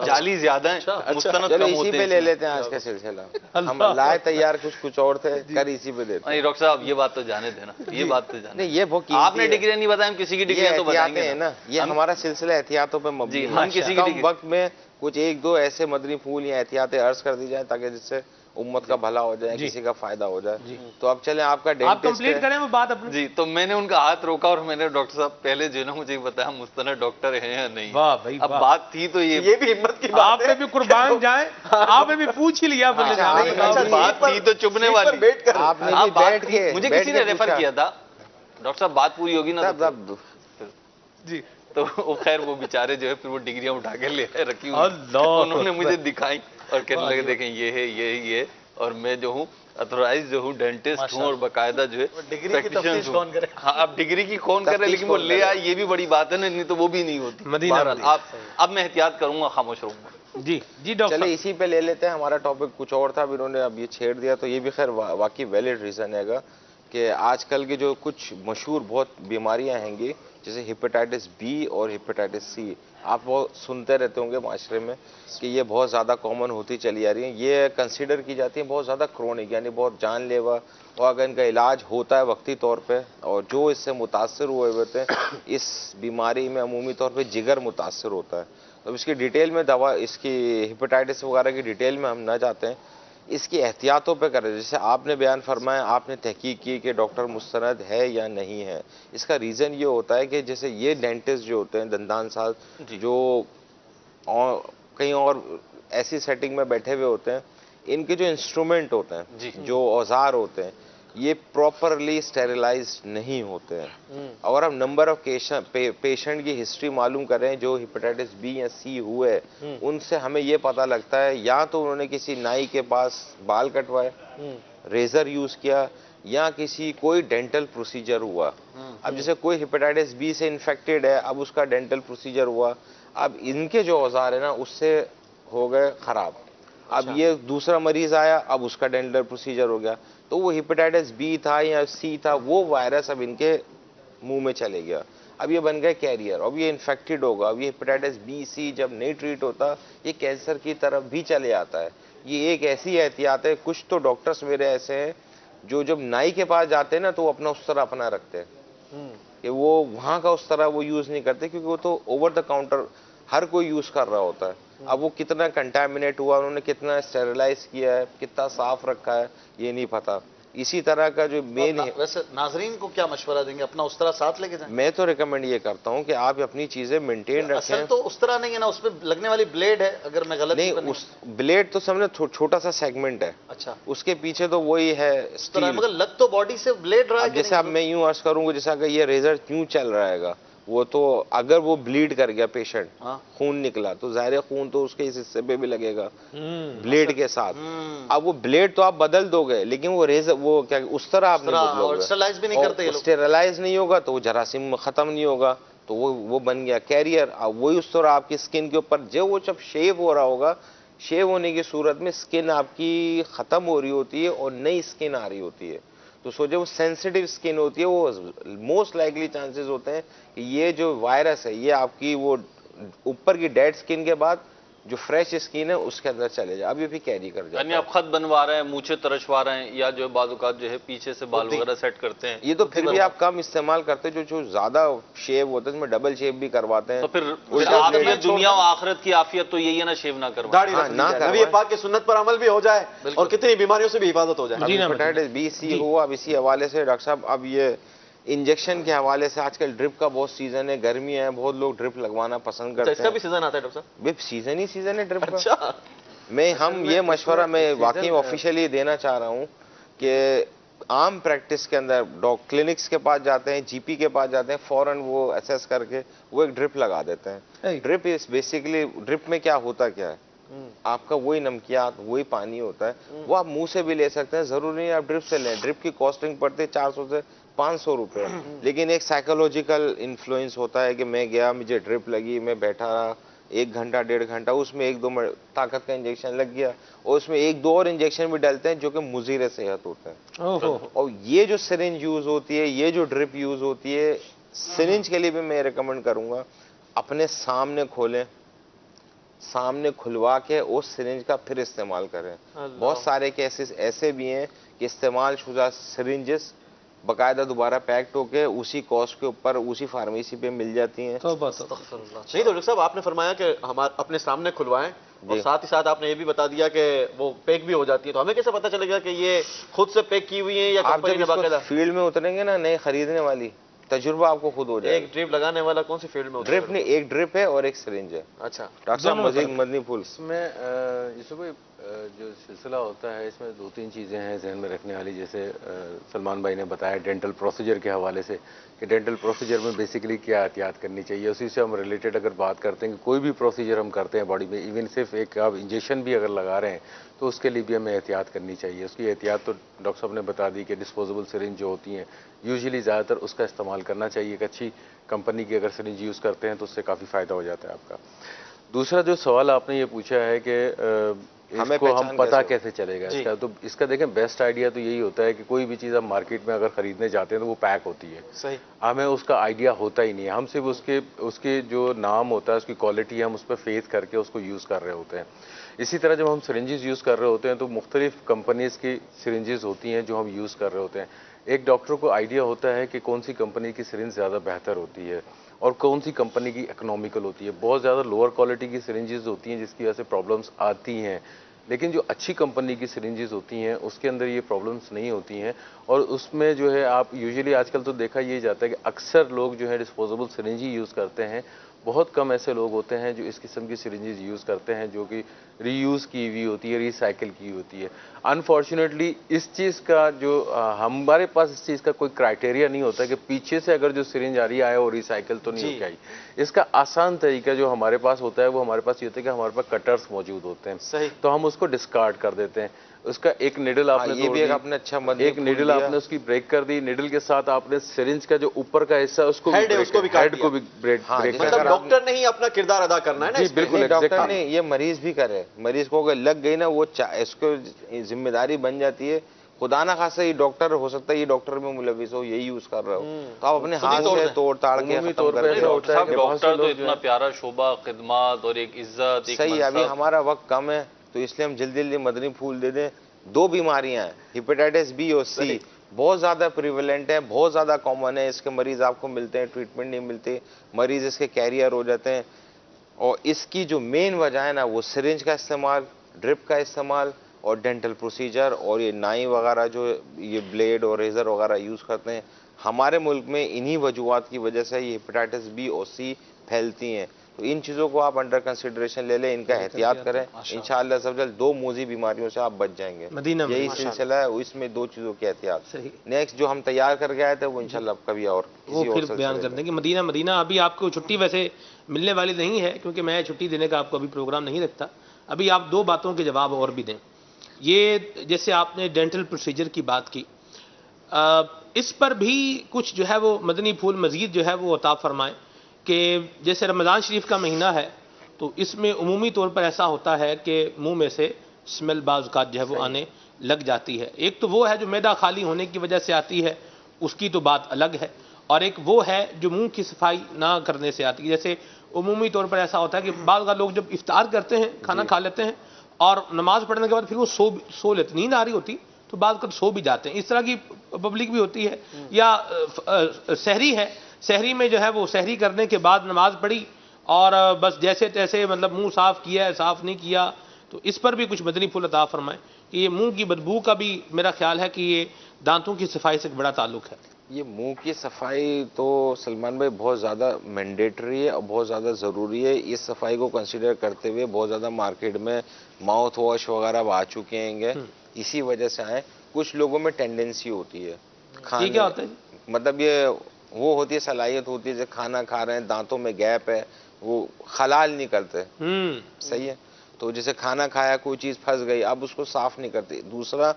Speaker 4: جعلی زیادہ ہیں، مستند
Speaker 7: چلو
Speaker 4: کم
Speaker 7: اسی
Speaker 4: ہوتے
Speaker 7: پہ
Speaker 4: ہیں۔
Speaker 7: لے لیتے ہیں آج کا سلسلہ، ہم لائے تیار کچھ اور تھے، کر اسی پہ دیتے ہیں۔
Speaker 4: نہیں ڈاکٹر صاحب یہ بات تو جانے دینا، یہ بات تو جانے
Speaker 7: نہیں یہ بہت قیمتی
Speaker 4: آپ نے
Speaker 7: ہے۔
Speaker 4: ڈگریاں نہیں بتایا، ہم کسی کی
Speaker 7: یہ
Speaker 4: ڈگریاں تو بتائیں
Speaker 7: احتیاطیں
Speaker 4: گے
Speaker 7: ہیں نا، یہ ہمارا سلسلہ احتیاطوں پہ مبنی
Speaker 4: جی،
Speaker 7: ہے۔
Speaker 4: ہم کسی کی
Speaker 7: کم
Speaker 4: ڈگری-
Speaker 7: وقت میں کچھ ایک دو ایسے مدنی پھول یا احتیاطیں عرض کر دی جائیں تاکہ جس سے امت کا بھلا ہو جائے، کسی کا فائدہ ہو جائے۔ تو اب چلیں، آپ کا
Speaker 1: آپ
Speaker 7: ڈینٹسٹ
Speaker 1: کمپلیٹ کریں وہ بات اپنی۔
Speaker 4: جی، تو میں نے ان کا ہاتھ روکا اور میں نے ڈاکٹر صاحب پہلے جو ہے نا مجھے بتایا مستند ڈاکٹر ہیں یا نہیں۔
Speaker 1: واہ بھائی
Speaker 4: اب
Speaker 1: واہ،
Speaker 4: بات تھی تو
Speaker 3: یہ بھی ہمت کی بات
Speaker 1: آپ
Speaker 3: ہے
Speaker 1: نے بھی قربان جائیں، آپ نے بھی پوچھ ہی لیا بندے
Speaker 7: اچھا،
Speaker 1: نے۔
Speaker 7: آپ نے بھی-
Speaker 4: بات تھی تو چبنے
Speaker 3: سیٹ پر
Speaker 4: والی،
Speaker 3: بیٹھ کر
Speaker 7: آپ نے
Speaker 4: ہاں،
Speaker 7: بھی
Speaker 4: بات
Speaker 7: بیٹھ
Speaker 4: تھی،
Speaker 7: کے
Speaker 4: مجھے
Speaker 7: بیٹھ
Speaker 4: کسی
Speaker 7: کے
Speaker 4: نے ریفر
Speaker 7: پوچھا۔
Speaker 4: کیا تھا ڈاکٹر صاحب بات پوری ہوگی نا تو
Speaker 7: تب
Speaker 1: جی
Speaker 4: تو وہ خیر وہ بیچارے جو ہے پھر وہ ڈگریاں اٹھا کے لے آئے، رکھی ہوئی
Speaker 1: اللہ
Speaker 4: انہوں نے مجھے
Speaker 1: اکبر۔
Speaker 4: دکھائی اور کہنے لگے دیکھیں یہ ہے یہ، اور میں جو ہوں اتھورائز جو ہوں ڈینٹسٹ ہوں، اور باقاعدہ جو ہے
Speaker 2: ڈگری کی
Speaker 4: practitioner
Speaker 2: تفتیش
Speaker 4: ہوں۔
Speaker 2: کون کرے؟
Speaker 4: ہاں اب ڈگری کی کون کرے،
Speaker 7: تفتیش
Speaker 4: لیکن وہ
Speaker 7: کون
Speaker 4: لے
Speaker 7: کرے؟
Speaker 4: آئے، یہ بھی بڑی بات ہے نا، نہیں تو وہ بھی نہیں ہوتی۔
Speaker 1: مدینہ
Speaker 4: بہرحال
Speaker 1: مدینہ۔
Speaker 4: اب میں احتیاط کروں گا، خاموش رہوں گا۔
Speaker 1: جی جی ڈاکٹر
Speaker 7: چلے
Speaker 1: صاحب۔
Speaker 7: اسی پہ لے لیتے ہیں، ہمارا ٹاپک کچھ اور تھا، اب انہوں نے اب یہ چھیڑ دیا، تو یہ بھی خیر واقعی ویلڈ ریزن ہے گا کہ آج کل کے جو کچھ مشہور بہت بیماریاں ہیں گی، جیسے ہیپیٹائٹس بی اور ہیپیٹائٹس سی، آپ وہ سنتے رہتے ہوں گے معاشرے میں کہ یہ بہت زیادہ کامن ہوتی چلی آ رہی ہیں، یہ کنسیڈر کی جاتی ہیں بہت زیادہ کرونک، یعنی بہت جان لیوا، اور اگر ان کا علاج ہوتا ہے وقتی طور پہ، اور جو اس سے متاثر ہوئے ہوتے ہیں، اس بیماری میں عمومی طور پہ جگر متاثر ہوتا ہے۔ اب اس کی ڈیٹیل میں دوا، اس کی ہیپیٹائٹس وغیرہ کی ڈیٹیل میں ہم نہ جاتے ہیں، اس کی احتیاطوں پہ کریں، جیسے آپ نے بیان فرمایا، آپ نے تحقیق کی کہ ڈاکٹر مستند ہے یا نہیں ہے۔ اس کا ریزن یہ ہوتا ہے کہ جیسے یہ ڈینٹسٹ جو ہوتے ہیں، دندان ساز، جو کہیں اور ایسی سیٹنگ میں بیٹھے ہوئے ہوتے ہیں، ان کے جو انسٹرومنٹ ہوتے ہیں، جو اوزار ہوتے ہیں، یہ پراپرلی سٹیریلائزڈ نہیں ہوتے ہیں۔ اگر ہم نمبر آف پیشنٹ کی ہسٹری معلوم کریں جو ہیپیٹائٹس بی یا سی ہوئے، ان سے ہمیں یہ پتہ لگتا ہے یا تو انہوں نے کسی نائی کے پاس بال کٹوائے، ریزر یوز کیا، یا کسی کوئی ڈینٹل پروسیجر ہوا. اب جیسے کوئی ہیپیٹائٹس بی سے انفیکٹڈ ہے, اب اس کا ڈینٹل پروسیجر ہوا, اب ان کے جو اوزار ہے نا اس سے ہو گئے خراب. اب یہ دوسرا مریض آیا, اب اس کا ڈینٹل پروسیجر ہو گیا, تو وہ ہیپیٹائٹس بی تھا یا سی تھا, وہ وائرس اب ان کے منہ میں چلے گیا, اب یہ بن گئے کیریئر, اب یہ انفیکٹڈ ہوگا. اب یہ ہیپیٹائٹس بی سی جب نہیں ٹریٹ ہوتا یہ کینسر کی طرف بھی چلے آتا ہے. یہ ایک ایسی احتیاط ہے. کچھ تو ڈاکٹرز میرے ایسے ہیں جو جب نائی کے پاس جاتے ہیں نا تو وہ اپنا اس طرح اپنا رکھتے ہیں کہ وہ وہاں کا اس طرح وہ یوز نہیں کرتے, کیونکہ وہ تو اوور دا کاؤنٹر ہر کوئی یوز کر رہا ہوتا ہے. اب وہ کتنا کنٹامنیٹ ہوا, انہوں نے کتنا اسٹیریلائز کیا ہے, کتنا صاف رکھا ہے, یہ نہیں پتا. اسی طرح کا جو مین ہے,
Speaker 2: ویسے ناظرین کو کیا مشورہ دیں گے؟ اپنا اس طرح ساتھ لے کے جائیں.
Speaker 7: میں تو ریکمینڈ یہ کرتا ہوں کہ آپ اپنی چیزیں مینٹین رکھیں.
Speaker 2: اصل تو اس طرح نہیں ہے نا, اس پہ لگنے والی بلیڈ ہے, اگر میں غلط
Speaker 7: نہیں, اس بلیڈ تو سمجھے چھوٹا سا سیگمنٹ ہے,
Speaker 2: اچھا
Speaker 7: اس کے پیچھے تو وہی ہے اسٹیل.
Speaker 2: مگر لگ تو باڈی سے بلیڈ رہا ہے.
Speaker 7: جیسے اب میں یوں عرض کروں گا, جیسا کہ یہ ریزر کیوں چل رہا ہے گا, وہ تو اگر وہ بلیڈ کر گیا پیشنٹ, خون نکلا, تو ظاہر خون تو اس کے اس حصے پہ بھی لگے گا بلیڈ کے ساتھ. اب وہ بلیڈ تو آپ بدل دو گے, لیکن وہ ریزر وہ کیا اس طرح آپ نہیں بدلو گے,
Speaker 2: اسٹرلائز بھی نہیں کرتے یہ لوگ.
Speaker 7: اسٹیرلائز نہیں ہوگا تو وہ جراثیم ختم نہیں ہوگا, تو وہ بن گیا کیریئر. اب وہی اس طرح آپ کی اسکن کے اوپر وہ جب شیو ہو رہا ہوگا, شیو ہونے کی صورت میں اسکن آپ کی ختم ہو رہی ہوتی ہے اور نئی اسکن آ رہی ہوتی ہے. تو سوچے وہ سینسیٹیو اسکن ہوتی ہے, وہ موسٹ لائکلی چانسز ہوتے ہیں کہ یہ جو وائرس ہے یہ آپ کی وہ اوپر کی ڈیڈ اسکن کے بعد جو فریش اسکن ہے اس کے اندر چلے جائے. اب یہ بھی کیری کر جائے.
Speaker 4: یعنی آپ خط بنوا رہے ہیں, مونچھیں ترچوا رہے ہیں, یا جو بعض اوقات جو ہے پیچھے سے بال وغیرہ سیٹ کرتے ہیں,
Speaker 7: یہ تو پھر بھی آپ کم استعمال کرتے ہیں. جو زیادہ شیو ہوتا ہے اس میں ڈبل شیو بھی کرواتے ہیں.
Speaker 4: تو پھر عافیت دنیا و آخرت کی عافیت تو یہی ہے نا, شیو نہ کروائیں,
Speaker 3: نبی پاک کی سنت پر عمل بھی ہو جائے اور کتنی بیماریوں سے بھی حفاظت ہو جائے.
Speaker 7: ہیپیٹائٹس بی سی ہوا. اب اسی حوالے سے ڈاکٹر صاحب, اب یہ انجیکشن کے حوالے سے آج کل ڈرپ کا بہت سیزن ہے, گرمیاں ہیں, بہت لوگ ڈرپ لگوانا پسند کرتے ہیں.
Speaker 2: اس کا بھی سیزن آتا ہے ڈاکٹر صاحب؟
Speaker 7: سیزن ہی سیزن ہے ڈرپ کا. یہ مشورہ میں واقعی آفیشیلی دینا چاہ رہا ہوں کہ عام پریکٹس کے اندر کلینکس کے پاس جاتے ہیں, جی پی کے پاس جاتے ہیں, فوراً وہ اسیس کر کے وہ ایک ڈرپ لگا دیتے ہیں. ڈرپ از بیسیکلی, ڈرپ میں کیا ہوتا کیا ہے, آپ کا وہی نمکیات وہی پانی ہوتا ہے, وہ آپ منہ سے بھی لے سکتے ہیں, ضروری نہیں آپ ڈرپ سے لیں. ڈرپ کی کاسٹنگ پڑتی ہے 400 سے 500 روپے, لیکن ایک سائیکولوجیکل انفلوئنس ہوتا ہے کہ میں گیا, مجھے ڈرپ لگی, میں بیٹھا رہا 1 گھنٹہ 1.5 گھنٹہ, اس میں 1-2 طاقت کا انجیکشن لگ گیا, اور اس میں 1-2 اور انجیکشن بھی ڈالتے ہیں جو کہ مضر صحت ہوتے ہیں. اور یہ جو سرنج یوز ہوتی ہے, یہ جو ڈرپ یوز ہوتی ہے, سرنج کے لیے بھی میں ریکمینڈ کروں گا اپنے سامنے کھولیں, سامنے کھلوا کے اس سرنج کا پھر استعمال کریں. بہت سارے کیسز ایسے بھی ہیں کہ استعمال شدہ سرنجز باقاعدہ دوبارہ پیکٹ ہو کے اسی کاسٹ کے اوپر اسی فارمیسی پہ مل جاتی ہیں.
Speaker 3: نہیں ڈاکٹر صاحب, آپ نے فرمایا کہ ہم اپنے سامنے کھلوائیں, اور ساتھ ہی ساتھ آپ نے یہ بھی بتا دیا کہ وہ پیک بھی ہو جاتی ہے, تو ہمیں کیسے پتا چلے گا کہ یہ خود سے پیک کی ہوئی ہیں یا
Speaker 7: آپ
Speaker 3: کمپنی نے باقاعدہ؟
Speaker 7: فیلڈ میں اتریں گے نا نئے خریدنے والی, تجربہ آپ کو خود ہو جائے.
Speaker 3: ایک ڈرپ لگانے والا کون سی فیلڈ میں ہوتا ہے؟
Speaker 7: ڈرپ نہیں, ایک ڈرپ ہے اور ایک سرنج ہے.
Speaker 3: اچھا
Speaker 7: ڈاکٹر صاحب مزید مدنی پھول.
Speaker 8: اس میں جیسے کوئی جو سلسلہ ہوتا ہے اس میں 2-3 چیزیں ہیں ذہن میں رکھنے والی, جیسے سلمان بھائی نے بتایا ڈینٹل پروسیجر کے حوالے سے کہ ڈینٹل پروسیجر میں بیسیکلی کیا احتیاط کرنی چاہیے. اسی سے ہم ریلیٹڈ اگر بات کرتے ہیں کہ کوئی بھی پروسیجر ہم کرتے ہیں باڈی میں, ایون صرف ایک آپ انجیکشن بھی اگر لگا رہے ہیں تو اس کے لیے بھی ہمیں احتیاط کرنی چاہیے. اس کی احتیاط تو ڈاکٹر صاحب نے بتا دی کہ ڈسپوزیبل سرنج جو ہوتی ہیں یوزلی زیادہ تر اس کا استعمال کرنا چاہیے. ایک اچھی کمپنی کی اگر سرنج یوز کرتے ہیں تو اس سے کافی فائدہ ہو جاتا ہے آپ کا. دوسرا جو سوال آپ نے یہ پوچھا ہے کہ اس کو ہم پتہ کیسے چلے گا اس کا, تو اس کا دیکھیں بیسٹ آئیڈیا تو یہی ہوتا ہے کہ کوئی بھی چیز آپ مارکیٹ میں اگر خریدنے جاتے ہیں تو وہ پیک ہوتی ہے.
Speaker 3: صحیح,
Speaker 8: ہمیں اس کا آئیڈیا ہوتا ہی نہیں ہے, ہم صرف اس کے جو نام ہوتا ہے, اس کی کوالٹی ہے, ہم اس پہ فیتھ کر کے اس کو یوز کر رہے ہوتے ہیں. اسی طرح جب ہم سرنجز یوز کر رہے ہوتے ہیں تو مختلف کمپنیز کی سرنجز ہوتی ہیں جو ہم یوز کر رہے ہوتے ہیں. ایک ڈاکٹر کو آئیڈیا ہوتا ہے کہ کون سی کمپنی کی سرنج زیادہ بہتر ہوتی ہے اور کون سی کمپنی کی اکنامیکل ہوتی ہے. بہت زیادہ لوور کوالٹی کی سرنجز ہوتی ہیں جس کی وجہ سے پرابلمس آتی ہیں, لیکن جو اچھی کمپنی کی سرنجز ہوتی ہیں اس کے اندر یہ پرابلمس نہیں ہوتی ہیں. اور اس میں جو ہے آپ یوزلی آج کل تو دیکھا یہ جاتا ہے کہ اکثر لوگ جو ہے ڈسپوزیبل سرنج ہی یوز کرتے ہیں. بہت کم ایسے لوگ ہوتے ہیں جو اس قسم کی سرنجز یوز کرتے ہیں جو کہ ری یوز کی ہوئی ہوتی ہے, ریسائیکل کی ہوتی ہے. انفارچونیٹلی اس چیز کا جو ہمارے پاس اس چیز کا کوئی کرائٹیریا نہیں ہوتا کہ پیچھے سے اگر جو سرنج آ رہی ہے وہ ریسائیکل تو نہیں ہو کے آئی. اس کا آسان طریقہ جو ہمارے پاس ہوتا ہے وہ ہمارے پاس یہ ہوتا ہے کہ ہمارے پاس کٹرز موجود ہوتے ہیں, تو ہم اس کو ڈسکارڈ کر دیتے ہیں. اس کا ایک نیڈل آپ نے
Speaker 7: یہ بھی ایک آپ نے اچھا مدنی
Speaker 8: ایک
Speaker 7: پھول
Speaker 8: نیڈل
Speaker 7: دیا۔
Speaker 8: آپ نے اس کی بریک کر دی، نیڈل کے ساتھ آپ نے سرنج کا جو اوپر کا حصہ اس کو
Speaker 3: Head ہے، اس کو بھی کاٹ
Speaker 8: ہیڈ
Speaker 3: دیا۔
Speaker 8: کو بھی بریک
Speaker 7: ہاں،
Speaker 8: بریک
Speaker 7: جیسے
Speaker 8: کر
Speaker 3: مطلب
Speaker 8: دیا۔
Speaker 3: ڈاکٹر نے ہی اپنا کردار ادا کرنا ہے نا
Speaker 8: جی
Speaker 3: اس میں۔
Speaker 8: بالکل
Speaker 7: نہیں، ڈاکٹر
Speaker 8: ایگزیکٹلی۔
Speaker 7: نہیں، یہ مریض بھی کرے، مریض کو اگر لگ گئی نا وہ اس کو ذمہ داری بن جاتی ہے، خدا نہ خاصا یہ ڈاکٹر ہو سکتا ہے یہ ڈاکٹر میں ملوث ہو، یہی یوز کر رہا ہو، تو آپ اپنے ہاتھ سے توڑ تاڑ کے
Speaker 8: عمومی
Speaker 7: ختم
Speaker 8: طور
Speaker 7: کر
Speaker 8: پہ
Speaker 7: دیں۔
Speaker 8: ایسا ہوتا ہے
Speaker 4: صاحب
Speaker 8: کہ بہت سے
Speaker 4: ڈاکٹر تو
Speaker 8: لوگ جو
Speaker 4: اتنا
Speaker 8: ہے
Speaker 4: پیارا شعبہ، خدمات اور ایک عزت، ایک
Speaker 7: صحیح ہے، ابھی
Speaker 4: منصب۔
Speaker 7: ہمارا وقت کم ہے تو اس لیے ہم جلدی جلدی مدنی پھول دے دیں۔ 2 بیماریاں ہیں، ہیپیٹائٹس بی اور سی، بہت زیادہ پریویلنٹ ہیں، بہت زیادہ کامن ہے، اس کے مریض آپ کو ملتے ہیں، ٹریٹمنٹ نہیں ملتی، مریض اس کے کیریئر ہو جاتے ہیں، اور اس کی جو مین وجہ ہے نا وہ سرنج کا استعمال، ڈرپ کا استعمال اور ڈینٹل پروسیجر، اور یہ نائی وغیرہ جو یہ بلیڈ اور ریزر وغیرہ یوز کرتے ہیں، ہمارے ملک میں انہی وجوہات کی وجہ سے یہ ہیپیٹائٹس بی اور سی پھیلتی ہیں۔ تو ان چیزوں کو آپ انڈر کنسیڈریشن لے لیں، ان کا احتیاط کریں، انشاءاللہ سب جلد 2 موذی بیماریوں سے آپ بچ جائیں گے۔
Speaker 1: مدینہ میں
Speaker 7: یہی سلسلہ ہے، اس میں 2 چیزوں کی احتیاط۔
Speaker 1: صحیح،
Speaker 7: نیکسٹ جو ہم تیار کر کے آئے تھے وہ انشاءاللہ کبھی اور
Speaker 1: وہ
Speaker 7: کسی اور
Speaker 1: پھر بیان
Speaker 7: سلسلے
Speaker 1: کر
Speaker 7: میں۔
Speaker 1: دیں گے۔ مدینہ ابھی آپ کو چھٹی ویسے ملنے والی نہیں ہے کیونکہ میں چھٹی دینے کا آپ کو ابھی پروگرام نہیں رکھتا، ابھی آپ 2 باتوں کے جواب اور بھی دیں۔ یہ جیسے آپ نے ڈینٹل پروسیجر کی بات کی، اس پر بھی کچھ جو ہے وہ مدنی پھول مزید جو ہے وہ عطا فرمائیں کہ جیسے رمضان شریف کا مہینہ ہے تو اس میں عمومی طور پر ایسا ہوتا ہے کہ منہ میں سے اسمیل بعض اوقات جو ہے وہ آنے لگ جاتی ہے۔ ایک تو وہ ہے جو معدہ خالی ہونے کی وجہ سے آتی ہے، اس کی تو بات الگ ہے، اور ایک وہ ہے جو منہ کی صفائی نہ کرنے سے آتی ہے۔ جیسے عمومی طور پر ایسا ہوتا ہے کہ بعض اوقات لوگ جب افطار کرتے ہیں، کھانا کھا لیتے ہیں اور نماز پڑھنے کے بعد پھر وہ سو لیتے، نیند آ رہی ہوتی تو بعض اوقات سو بھی جاتے ہیں، اس طرح کی پبلک بھی ہوتی ہے۔ یا سحری ہے، سحری میں جو ہے وہ سحری کرنے کے بعد نماز پڑھی اور بس جیسے تیسے مطلب منہ صاف کیا ہے، صاف نہیں کیا، تو اس پر بھی کچھ مدنی پھول عطا فرمائیں کہ یہ منہ کی بدبو کا بھی میرا خیال ہے کہ یہ دانتوں کی صفائی سے بڑا تعلق ہے۔
Speaker 7: یہ منہ کی صفائی تو سلمان بھائی بہت زیادہ مینڈیٹری ہے اور بہت زیادہ ضروری ہے، اس صفائی کو کنسیڈر کرتے ہوئے بہت زیادہ مارکیٹ میں ماؤتھ واش وغیرہ آ چکے ہیں گے، اسی وجہ سے آئے۔ کچھ لوگوں میں ٹینڈنسی ہوتی ہے
Speaker 1: یہ کیا ہوتا ہے جی؟
Speaker 7: مطلب یہ وہ ہوتی ہے، صلاحیت ہوتی ہے، جیسے کھانا کھا رہے ہیں دانتوں میں گیپ ہے، وہ حلال نہیں کرتے، صحیح ہے، تو جیسے کھانا کھایا کوئی چیز پھنس گئی، اب اس کو صاف نہیں کرتے۔ دوسرا،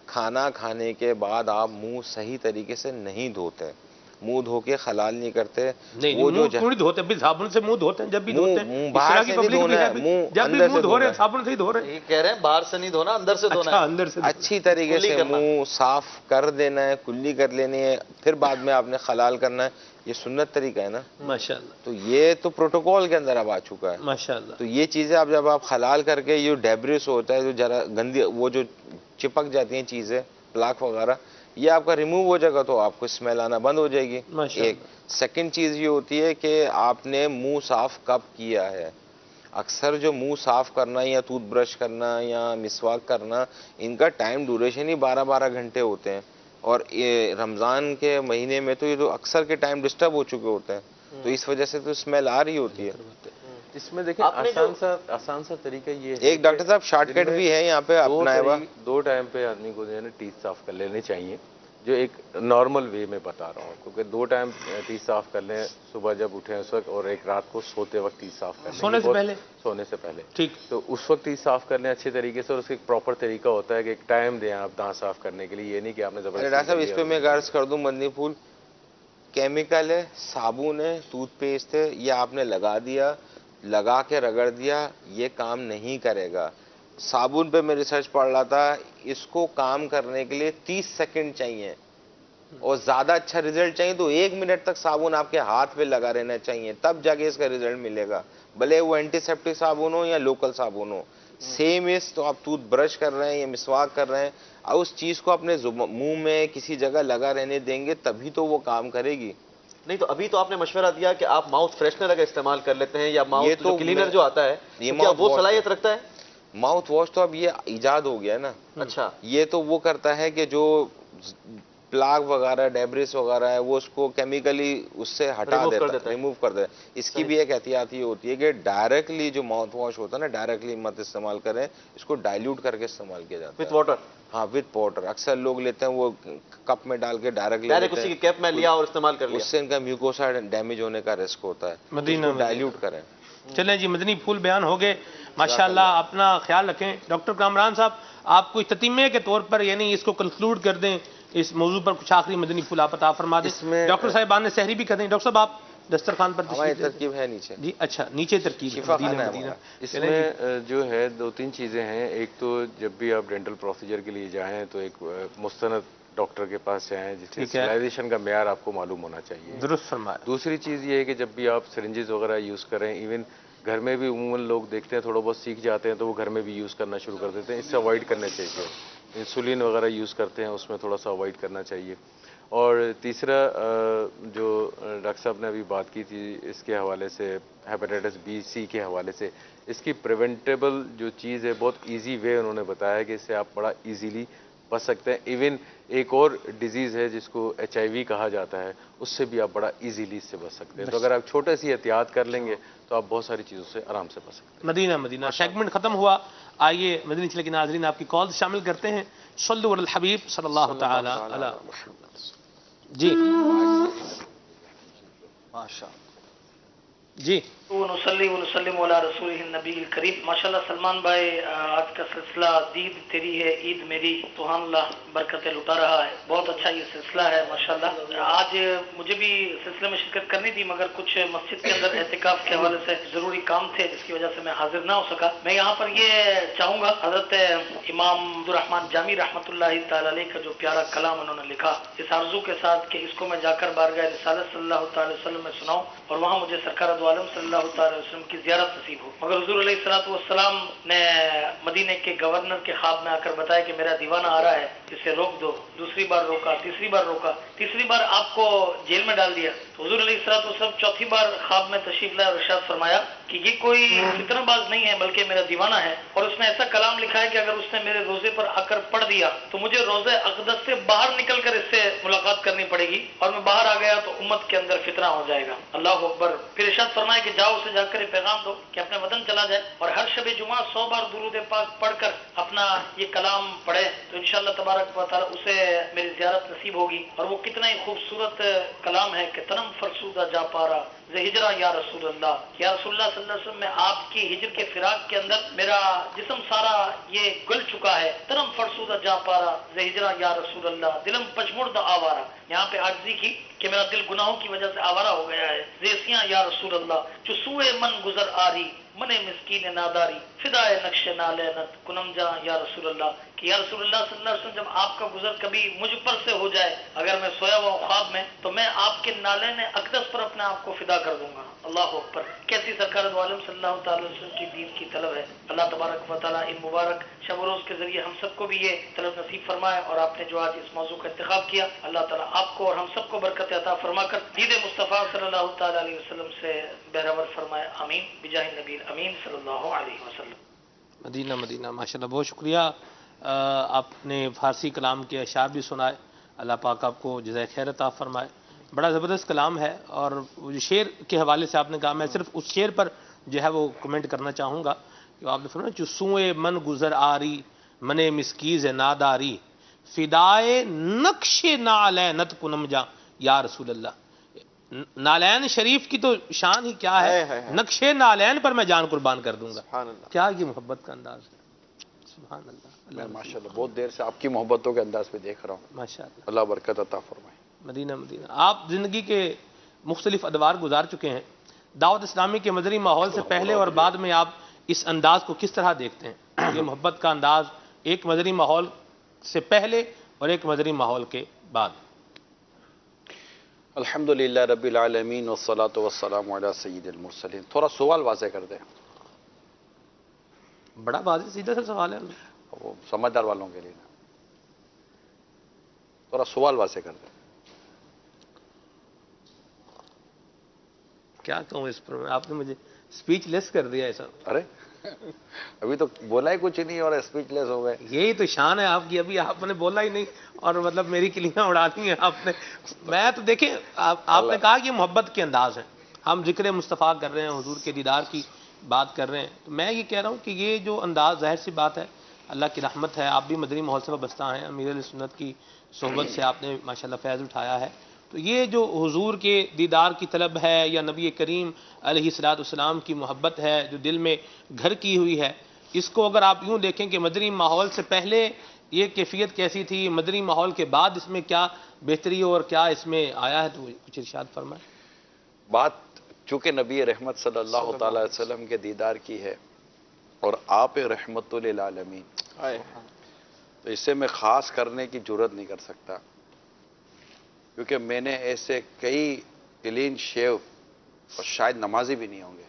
Speaker 7: کھانا کھانے کے بعد آپ منہ صحیح طریقے سے نہیں دھوتے، منہ دھو کے حلال نہیں کرتے،
Speaker 1: نہیں
Speaker 7: وہ
Speaker 1: منہ کیوں نہیں دھوتے؟ بھی صابن سے منہ دھوتے ہیں جب بھی
Speaker 7: منہ-
Speaker 1: دھوتے ہیں،
Speaker 7: منہ
Speaker 1: اس
Speaker 7: باہر
Speaker 1: طرح
Speaker 7: سے
Speaker 1: کی
Speaker 7: نہیں
Speaker 1: پبلک بھی
Speaker 7: دھونا
Speaker 1: ہے
Speaker 7: ہے،
Speaker 1: بھی،
Speaker 7: منہ
Speaker 1: جب بھی
Speaker 7: اندر
Speaker 1: منہ
Speaker 7: سے
Speaker 1: دھو رہے
Speaker 7: دھونا
Speaker 1: ہیں
Speaker 7: ہے۔
Speaker 1: صابن سے ہی دھو رہے ہیں۔
Speaker 2: یہ کہہ رہے ہیں باہر سے نہیں دھونا، اندر سے دھونا
Speaker 1: اچھا،
Speaker 2: ہے۔
Speaker 1: اندر سے
Speaker 7: اچھی طریقے
Speaker 2: کلی
Speaker 7: سے
Speaker 2: کرنا۔
Speaker 7: منہ صاف کر دینا ہے، کلی کر لینی ہے، پھر بعد میں آپ نے حلال کرنا ہے، یہ سنت طریقہ ہے نا،
Speaker 1: ماشاءاللہ
Speaker 7: تو یہ تو پروٹوکول کے اندر اب آ چکا ہے۔
Speaker 1: ماشاءاللہ۔
Speaker 7: تو یہ چیزیں اب جب آپ حلال کر کے یہ ڈیبریس ہوتا ہے جو ذرا گندی وہ جو چپک جاتی ہیں چیزیں پلاک وغیرہ، یہ آپ کا ریموو ہو جائے گا تو آپ کو اسمیل آنا بند ہو جائے گی۔
Speaker 1: ماشاءاللہ۔
Speaker 7: ایک سیکنڈ چیز یہ ہوتی ہے کہ آپ نے منہ صاف کب کیا ہے۔ اکثر جو منہ صاف کرنا یا ٹوتھ برش کرنا یا مسواک کرنا، ان کا ٹائم ڈیوریشن ہی 12 گھنٹے ہوتے ہیں، اور یہ رمضان کے مہینے میں تو یہ جو اکثر کے ٹائم ڈسٹرب ہو چکے ہوتے ہیں، تو اس وجہ سے تو اسمیل آ رہی ہوتی ہے۔
Speaker 8: اس میں دیکھیں آسان سا طریقہ یہ ہے
Speaker 7: ایک ڈاکٹر صاحب شارٹ کٹ بھی ہے یہاں پہ اپنایا ہوا۔
Speaker 8: 2 ٹائم پہ آدمی کو جو ہے نا ٹیتھ صاف کر لینے چاہیے، جو ایک نارمل وے میں بتا رہا ہوں، کیونکہ 2 ٹائم ٹیتھ صاف کر لیں، صبح جب اٹھیں اس وقت، اور ایک رات کو سوتے وقت ٹیتھ صاف کر لیں،
Speaker 1: سونے سے پہلے؟
Speaker 8: سونے سے پہلے،
Speaker 1: ٹھیک۔
Speaker 8: تو اس وقت ٹیتھ صاف کر لیں اچھے طریقے سے، اور اس کا ایک پراپر طریقہ ہوتا ہے کہ ایک ٹائم دیں آپ دانت صاف کرنے کے لیے، یہ نہیں کہ آپ نے
Speaker 7: ڈاکٹر صاحب اس پہ میں عرض کر دوں، مدنی پھول کیمیکل ہے، صابن ہے، ٹوتھ پیسٹ ہے، یہ آپ نے لگا دیا، لگا کے رگڑ دیا، یہ کام نہیں کرے گا۔ صابن پہ میں ریسرچ پڑھ رہا تھا، اس کو کام کرنے کے لیے 30 سیکنڈ چاہیے، اور زیادہ اچھا ریزلٹ چاہیے تو 1 منٹ تک صابن آپ کے ہاتھ پہ لگا رہنا چاہیے، تب جا کے اس کا ریزلٹ ملے گا، بھلے وہ اینٹی سیپٹک صابن ہو یا لوکل صابن ہو، سیم اس تو آپ ٹوتھ برش کر رہے ہیں یا مسواک کر رہے ہیں، اور اس چیز کو اپنے منہ میں کسی جگہ لگا رہنے دیں گے تبھی تو وہ کام کرے گی۔
Speaker 3: نہیں تو ابھی تو آپ نے مشورہ دیا کہ آپ ماؤتھ فریشنر کا استعمال کر لیتے ہیں یا
Speaker 7: یہ
Speaker 3: ماؤتھ
Speaker 7: تو
Speaker 3: کلینر جو آتا ہے،
Speaker 7: یہ
Speaker 3: تو کیا
Speaker 7: mouth
Speaker 3: وہ
Speaker 7: wash
Speaker 3: صلاحیت رکھتا ہے؟
Speaker 7: ماؤتھ واش تو اب یہ ایجاد ہو گیا نا،
Speaker 3: اچھا،
Speaker 7: یہ تو وہ کرتا ہے کہ جو پلاگ وغیرہ ڈیبریس وغیرہ ہے وہ اس کو کیمیکلی اس سے ہٹا
Speaker 3: Remove کر
Speaker 7: دیتا
Speaker 3: دیتا
Speaker 7: ہے،
Speaker 3: ہے۔
Speaker 7: ریموو کر دیتا ہے۔ اس کی بھی ایک احتیاط یہ ہوتی ہے کہ ڈائریکٹلی جو ماؤتھ واش ہوتا ہے نا، ڈائریکٹلی مت استعمال کریں، اس کو ڈائلیوٹ کر کے استعمال کیا جاتا
Speaker 3: وتھ
Speaker 7: ہے۔
Speaker 3: واٹر،
Speaker 7: ہاں وتھ واٹر، اکثر لوگ لیتے ہیں وہ کپ میں ڈال کے ڈائریکٹ
Speaker 3: ڈائریکٹ اسی کی کیپ میں لیا اور استعمال کر
Speaker 7: اس
Speaker 3: لیا۔
Speaker 7: سے ان کا میوکوسا ڈیمیج ہونے کا رسک ہوتا ہے،
Speaker 1: مدینہ
Speaker 7: اس کو ڈائلیوٹ کریں۔
Speaker 1: چلیں جی مدنی پھول بیان ہو گئے ماشاءاللہ. اپنا خیال رکھیں. ڈاکٹر کامران صاحب آپ کو تتیمے کے طور پر یعنی اس کو کنکلوڈ کر دیں, اس موضوع پر کچھ آخری مدنی پھول آپ عطا فرما دیں. ڈاکٹر صاحبان نے سحری بھی کر دیں. ڈاکٹر صاحب آپ دسترخوان پر
Speaker 7: ہماری ترکیب ہے نیچے
Speaker 1: جی. اچھا نیچے ترکیب
Speaker 7: شفا
Speaker 1: مدینہ
Speaker 7: خانہ ہے
Speaker 1: مدینہ.
Speaker 8: اس میں جو ہے 2-3 چیزیں ہیں. ایک تو جب بھی آپ ڈینٹل پروسیجر کے لیے جائیں تو ایک مستند ڈاکٹر کے پاس جائیں جس سے اسٹرلائزیشن کا معیار آپ کو معلوم ہونا چاہیے.
Speaker 1: درست فرمایا.
Speaker 8: دوسری چیز یہ ہے کہ جب بھی آپ سرنجز وغیرہ یوز کریں, ایون گھر میں بھی عموماً لوگ دیکھتے ہیں تھوڑا بہت سیکھ جاتے ہیں تو وہ گھر میں بھی یوز کرنا شروع کر دیتے ہیں, اس سے اوائڈ کرنا چاہیے. انسولین وغیرہ یوز کرتے ہیں اس میں تھوڑا سا اوائڈ کرنا چاہیے. اور تیسرا جو ڈاکٹر صاحب نے ابھی بات کی تھی اس کے حوالے سے ہیپیٹائٹس بی سی کے حوالے سے, اس کی پریونٹیبل جو چیز ہے بہت ایزی وے انہوں نے بتایا ہے کہ اس سے آپ بڑا ایزیلی بچ سکتے ہیں. ایون ایک اور ڈیزیز ہے جس کو HIV کہا جاتا ہے, اس سے بھی آپ بڑا ایزیلی اس سے بچ سکتے ہیں. تو اگر آپ چھوٹے سی احتیاط کر لیں گے تو آپ بہت ساری چیزوں سے آرام سے بچ سکتے ہیں.
Speaker 1: مدینہ مدینہ سیگمنٹ ختم ہوا. آئیے مدنی چلے کے ناظرین آپ کی کال شامل کرتے ہیں. صلو علی الحبیب صلی اللہ تعالی علی محمد. جی
Speaker 2: ماشاء
Speaker 1: جی
Speaker 9: نصلی ونسلم علی رسولہ النبی الکریم. ماشاءاللہ سلمان بھائی آج کا سلسلہ دید تیری ہے عید میری, سبحان اللہ, برکتیں لٹا رہا ہے. بہت اچھا یہ سلسلہ ہے ماشاءاللہ. آج مجھے بھی سلسلے میں شرکت کرنی تھی مگر کچھ مسجد کے اندر اعتکاف کے حوالے سے ضروری کام تھے جس کی وجہ سے میں حاضر نہ ہو سکا. میں یہاں پر یہ چاہوں گا حضرت امام عبدالرحمن جامی رحمۃ اللہ تعالی علیہ کا جو پیارا کلام انہوں نے لکھا, اس آرزو کے ساتھ کہ اس کو میں جا کر بارگاہ رسالت صلی اللہ تعالی وسلم میں سناؤں اور وہاں مجھے سرکار دو عالم صلی اللہ تعالی وسلم کی زیارت نصیب ہو. مگر حضور علیہ الصلوۃ والسلام نے مدینہ کے گورنر کے خواب میں آ کر بتایا کہ میرا دیوانہ آ رہا ہے, اسے روک دو. دوسری بار روکا, تیسری بار روکا, تیسری بار آپ کو جیل میں ڈال دیا. تو حضور علیہ الصلوۃ والسلام چوتھی بار خواب میں تشریف لائے اور ارشاد فرمایا کہ یہ کوئی فتنہ باز نہیں ہے بلکہ میرا دیوانہ ہے, اور اس نے ایسا کلام لکھا ہے کہ اگر اس نے میرے روزے پر آ کر پڑھ دیا تو مجھے روزے اقدس سے باہر نکل کر اس سے ملاقات کرنی پڑے گی, اور میں باہر آ گیا تو امت کے اندر فتنہ ہو جائے گا. اللہ اکبر. پھر ارشاد فرمایا کہ جاؤ اسے جا کر یہ پیغام دو کہ اپنے وطن چلا جائے اور ہر شب جمعہ 100 بار درود پاک پڑھ کر اپنا یہ کلام پڑھے تو انشاءاللہ تبارک و تعالی اسے میری زیارت نصیب ہوگی. اور وہ کتنا ہی خوبصورت کلام ہے کہ تنم فرسودہ جا پارا ہجرا یا رسول اللہ. یا رسول اللہ صلی اللہ علیہ وسلم, میں آپ کی ہجر کے فراق کے اندر میرا جسم سارا یہ گل چکا ہے. تنم فرسودہ جا پارا ہجرا یا رسول اللہ, دلم پچمردہ آوارا. یہاں پہ عاجزی کی کہ میرا دل گناہوں کی وجہ سے آوارہ ہو گیا ہے. زیسیاں یا رسول اللہ, جو سوئے من گزر آری, من مسکین ناداری, فدائے نقش نالینت کنم جا یا رسول اللہ. کہ یا رسول اللہ صلی اللہ علیہ وسلم, جب آپ کا گزر کبھی مجھ پر سے ہو جائے, اگر میں سویا ہوا خواب میں, تو میں آپ کے نالین اقدس پر اپنے آپ کو فدا کر دوں گا. اللہ اکبر. کیسی سرکار دو عالم صلی اللہ تعالی وسلم کی دین کی طلب ہے. اللہ تبارک و تعالیٰ ان مبارک شب و روز کے ذریعے ہم سب کو بھی یہ طلب نصیب فرمائے, اور آپ نے جو آج اس موضوع کا انتخاب کیا, اللہ تعالیٰ آپ کو اور ہم سب کو برکت عطا فرما کر دید مصطفیٰ صلی اللہ تعالی علیہ وسلم سے بہرور فرمائے. آمین بجاہ نبی امین صلی اللہ علیہ وسلم.
Speaker 1: مدینہ مدینہ. ماشاءاللہ بہت شکریہ. آپ نے فارسی کلام کے اشعار بھی سنائے, اللہ پاک آپ کو جزائے خیر عطا فرمائے. بڑا زبردست کلام ہے. اور جو شعر کے حوالے سے آپ نے کہا, میں صرف اس شعر پر جو ہے وہ کمنٹ کرنا چاہوں گا کہ آپ نے فرمایا جو سوئے من گزر آری, من مسکیز ناداری, فدائے نقش نالینت کنم جا یا رسول اللہ. نالین شریف کی تو شان ہی کیا ہے, نقش نالین پر میں جان قربان کر دوں گا. کیا یہ محبت کا انداز ہے. سبحان اللہ.
Speaker 10: میں ماشاءاللہ بہت دیر سے آپ کی محبتوں کے انداز پہ دیکھ رہا ہوں.
Speaker 1: ماشاءاللہ.
Speaker 10: اللہ برکت عطا فرمائے.
Speaker 1: مدینہ مدینہ. آپ زندگی کے مختلف ادوار گزار چکے ہیں. دعوت اسلامی کے مدنی ماحول سے پہلے اور بعد میں آپ اس انداز کو کس طرح دیکھتے ہیں؟ یہ محبت کا انداز ایک مدنی ماحول سے پہلے اور ایک مدنی ماحول کے بعد.
Speaker 10: الحمدللہ رب العالمین والصلاة والسلام علی سید المرسلین. تھوڑا سوال واضح کر دیں.
Speaker 1: بڑا واضح سیدھا سا سوال ہے,
Speaker 10: وہ سمجھدار والوں کے لیے تھوڑا سوال واضح کر دیں.
Speaker 1: کیا کہوں اس پر, آپ نے مجھے سپیچ لیس کر دیا ایسا.
Speaker 10: ارے ابھی تو بولا ہی کچھ نہیں اور اسپیچ لیس ہو گئے.
Speaker 1: یہی تو شان ہے آپ کی, ابھی آپ نے بولا ہی نہیں اور مطلب میری کلیاں اڑا دی ہیں آپ نے. میں تو دیکھیں آپ نے کہا کہ محبت کے انداز ہیں, ہم ذکر مصطفیٰ کر رہے ہیں, حضور کے دیدار کی بات کر رہے ہیں, تو میں یہ کہہ رہا ہوں کہ یہ جو انداز ظاہر سی بات ہے اللہ کی رحمت ہے, آپ بھی مدنی ماحول سے وابستہ ہیں, امیر علیہ سنت کی صحبت سے آپ نے ماشاءاللہ فیض اٹھایا ہے, تو یہ جو حضور کے دیدار کی طلب ہے یا نبی کریم علیہ الصلوۃ والسلام کی محبت ہے جو دل میں گھر کی ہوئی ہے، اس کو اگر آپ یوں دیکھیں کہ مدنی ماحول سے پہلے یہ کیفیت کیسی تھی، مدنی ماحول کے بعد اس میں کیا بہتری اور کیا اس میں آیا ہے، تو کچھ ارشاد فرمائیں۔
Speaker 10: بات چونکہ نبی رحمت صلی اللہ تعالی علیہ وسلم کے دیدار کی ہے اور آپ رحمت للعالمین، تو اسے میں خاص کرنے کی جرت نہیں کر سکتا، کیونکہ میں نے ایسے کئی کلین شیو اور شاید نمازی بھی نہیں ہوں گے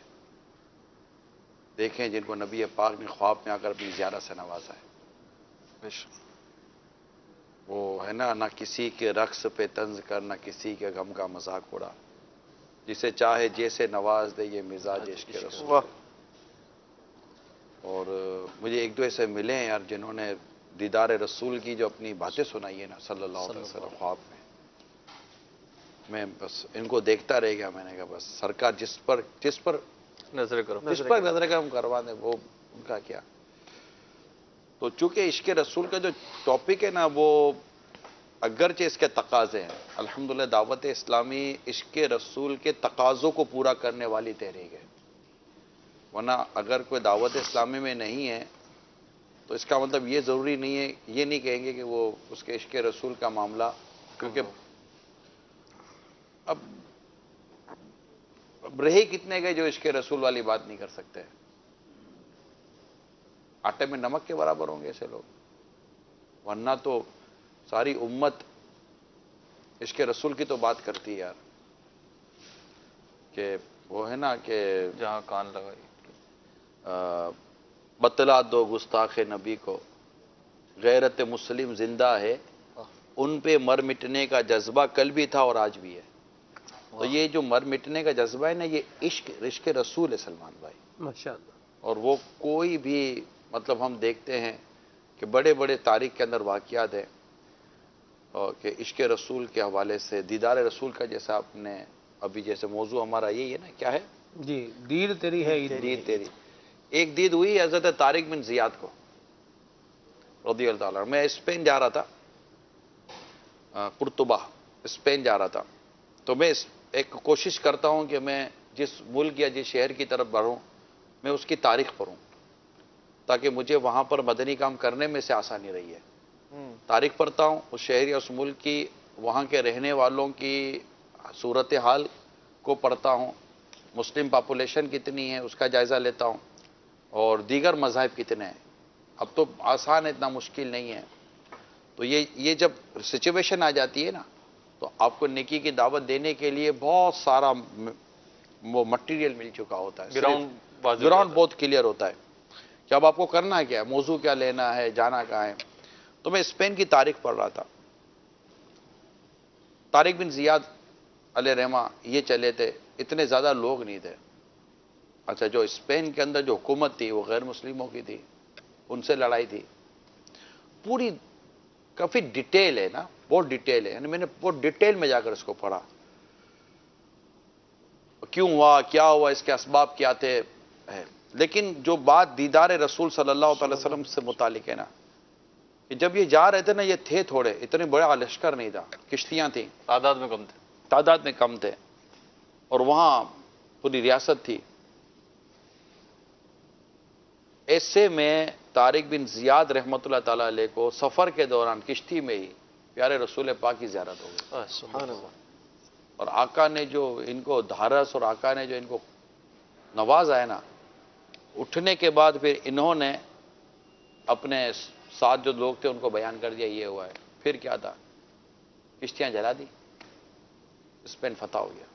Speaker 10: دیکھیں جن کو نبی پاک نے خواب میں آ کر اپنی زیارت سے نوازا ہے۔ وہ ہے نا، نہ کسی کے رقص پہ طنز کر، نہ کسی کے غم کا مذاق اڑا، جسے چاہے جیسے نواز دے، یہ مزاج عشق رسول ہے۔ اور مجھے ایک دو ایسے ملے ہیں یار جنہوں نے دیدار رسول کی جو اپنی باتیں سنائی ہے نا صلی اللہ علیہ وسلم خواب میں بس ان کو دیکھتا رہ گیا۔ میں نے کہا بس سرکار جس پر
Speaker 4: نظر کرو،
Speaker 10: نظر کرم کروا دیں، وہ ان کا کیا۔ تو چونکہ عشق رسول کا جو ٹاپک ہے نا، وہ اگرچہ اس کے تقاضے ہیں، الحمدللہ دعوت اسلامی عشق رسول کے تقاضوں کو پورا کرنے والی تحریک ہے، ورنہ اگر کوئی دعوت اسلامی میں نہیں ہے تو اس کا مطلب یہ ضروری نہیں ہے، یہ نہیں کہیں گے کہ وہ اس کے عشق رسول کا معاملہ، کیونکہ اب رہے کتنے گئے جو عشق رسول والی بات نہیں کر سکتے، آٹے میں نمک کے برابر ہوں گے ایسے لوگ، ورنہ تو ساری امت عشق رسول کی تو بات کرتی ہے یار، کہ وہ ہے نا کہ
Speaker 4: جہاں کان لگائی
Speaker 10: بتلا دو گستاخ نبی کو غیرت مسلم زندہ ہے، ان پہ مر مٹنے کا جذبہ کل بھی تھا اور آج بھی ہے۔ تو یہ جو مر مٹنے کا جذبہ ہے نا، یہ عشق رسول ہے سلمان بھائی،
Speaker 1: ماشاءاللہ۔
Speaker 10: اور وہ کوئی بھی مطلب ہم دیکھتے ہیں کہ بڑے بڑے تاریخ کے اندر واقعات ہیں اور کہ عشق رسول کے حوالے سے دیدار رسول کا، جیسا آپ نے ابھی جیسے موضوع ہمارا یہی ہے نا، کیا ہے
Speaker 1: جی، دید تیری ہے عید
Speaker 10: دید تیری، ایک دید ہوئی حضرت طارق بن زیاد کو رضی اللہ عنہ۔ میں اسپین جا رہا تھا، قرطبہ اسپین جا رہا تھا، تو میں ایک کوشش کرتا ہوں کہ میں جس ملک یا جس شہر کی طرف بڑھوں میں اس کی تاریخ پڑھوں، تاکہ مجھے وہاں پر مدنی کام کرنے میں سے آسانی رہی ہے۔ تاریخ پڑھتا ہوں اس شہر یا اس ملک کی، وہاں کے رہنے والوں کی صورتحال کو پڑھتا ہوں، مسلم پاپولیشن کتنی ہے اس کا جائزہ لیتا ہوں، اور دیگر مذاہب کتنے ہیں۔ اب تو آسان ہے، اتنا مشکل نہیں ہے۔ تو یہ جب سچویشن آ جاتی ہے نا، تو آپ کو نیکی کی دعوت دینے کے لیے بہت سارا وہ مٹیریل مل چکا ہوتا ہے، گراؤنڈ بہت کلیئر ہوتا ہے کہ اب آپ کو کرنا کیا ہے، موضوع کیا لینا ہے، جانا کہاں ہے۔ تو میں اسپین کی تاریخ پڑھ رہا تھا، طارق بن زیاد علیہ رحمہ یہ چلے تھے، اتنے زیادہ لوگ نہیں تھے۔ اچھا، جو اسپین کے اندر جو حکومت تھی وہ غیر مسلموں کی تھی، ان سے لڑائی تھی پوری، کافی ڈیٹیل ہے نا، بہت ڈیٹیل ہے، یعنی میں نے بہت ڈیٹیل میں جا کر اس کو پڑھا، کیوں ہوا، کیا ہوا، اس کے اسباب کیا تھے۔ لیکن جو بات دیدار رسول صلی اللہ علیہ وسلم سے متعلق ہے نا، کہ جب یہ جا رہے تھے نا، یہ تھے تھوڑے، اتنے بڑا لشکر نہیں تھا، کشتیاں تھیں،
Speaker 4: تعداد میں کم تھے،
Speaker 10: اور وہاں پوری ریاست تھی۔ ایسے میں طارق بن زیاد رحمۃ اللہ تعالیٰ علیہ کو سفر کے دوران کشتی میں ہی پیارے رسول پاک کی زیارت ہو گئی،
Speaker 3: سبحان اللہ۔
Speaker 10: اور آقا نے جو ان کو دھارس، اور آقا نے جو ان کو نوازا ہے نا، اٹھنے کے بعد پھر انہوں نے اپنے ساتھ جو لوگ تھے ان کو بیان کر دیا یہ ہوا ہے۔ پھر کیا تھا، کشتیاں جلا دی، اسپین فتح ہو گیا۔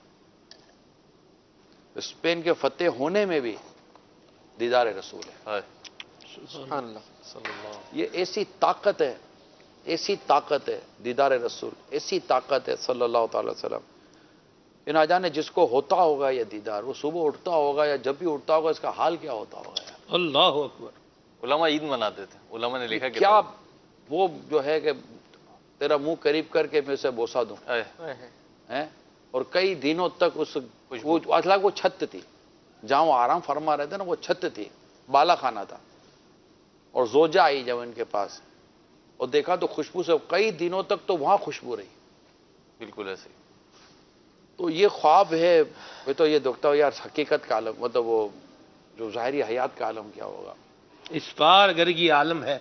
Speaker 10: اسپین کے فتح ہونے میں بھی دیدار رسول ہے،
Speaker 3: سبحان اللہ۔
Speaker 10: یہ ایسی طاقت ہے، ایسی طاقت ہے دیدار رسول، ایسی طاقت ہے صلی اللہ تعالی وسلم۔ یہ نہ جانے جس کو ہوتا ہوگا یہ دیدار، وہ صبح اٹھتا ہوگا یا جب بھی اٹھتا ہوگا، اس کا حال کیا ہوتا ہوگا یار۔
Speaker 1: اللہ اکبر۔
Speaker 4: علماء عید مناتے تھے، علماء نے لکھا کہ
Speaker 10: کیا وہ جو ہے کہ تیرا منہ قریب کر کے میں اسے بوسا دوں، اور کئی دنوں تک اس وہ چھت تھی جہاں وہ آرام فرما رہے تھے نا، وہ چھت تھی، بالا خانہ تھا، اور زوجہ آئی جب ان کے پاس اور دیکھا تو خوشبو سے کئی دنوں تک تو وہاں خوشبو رہی،
Speaker 4: بالکل ایسے ہی
Speaker 10: تو یہ خواب ہے، میں تو یہ دیکھتا ہوں یار حقیقت کا عالم، مطلب وہ جو ظاہری حیات کا عالم کیا ہوگا،
Speaker 1: اس پار اگر یہ عالم ہے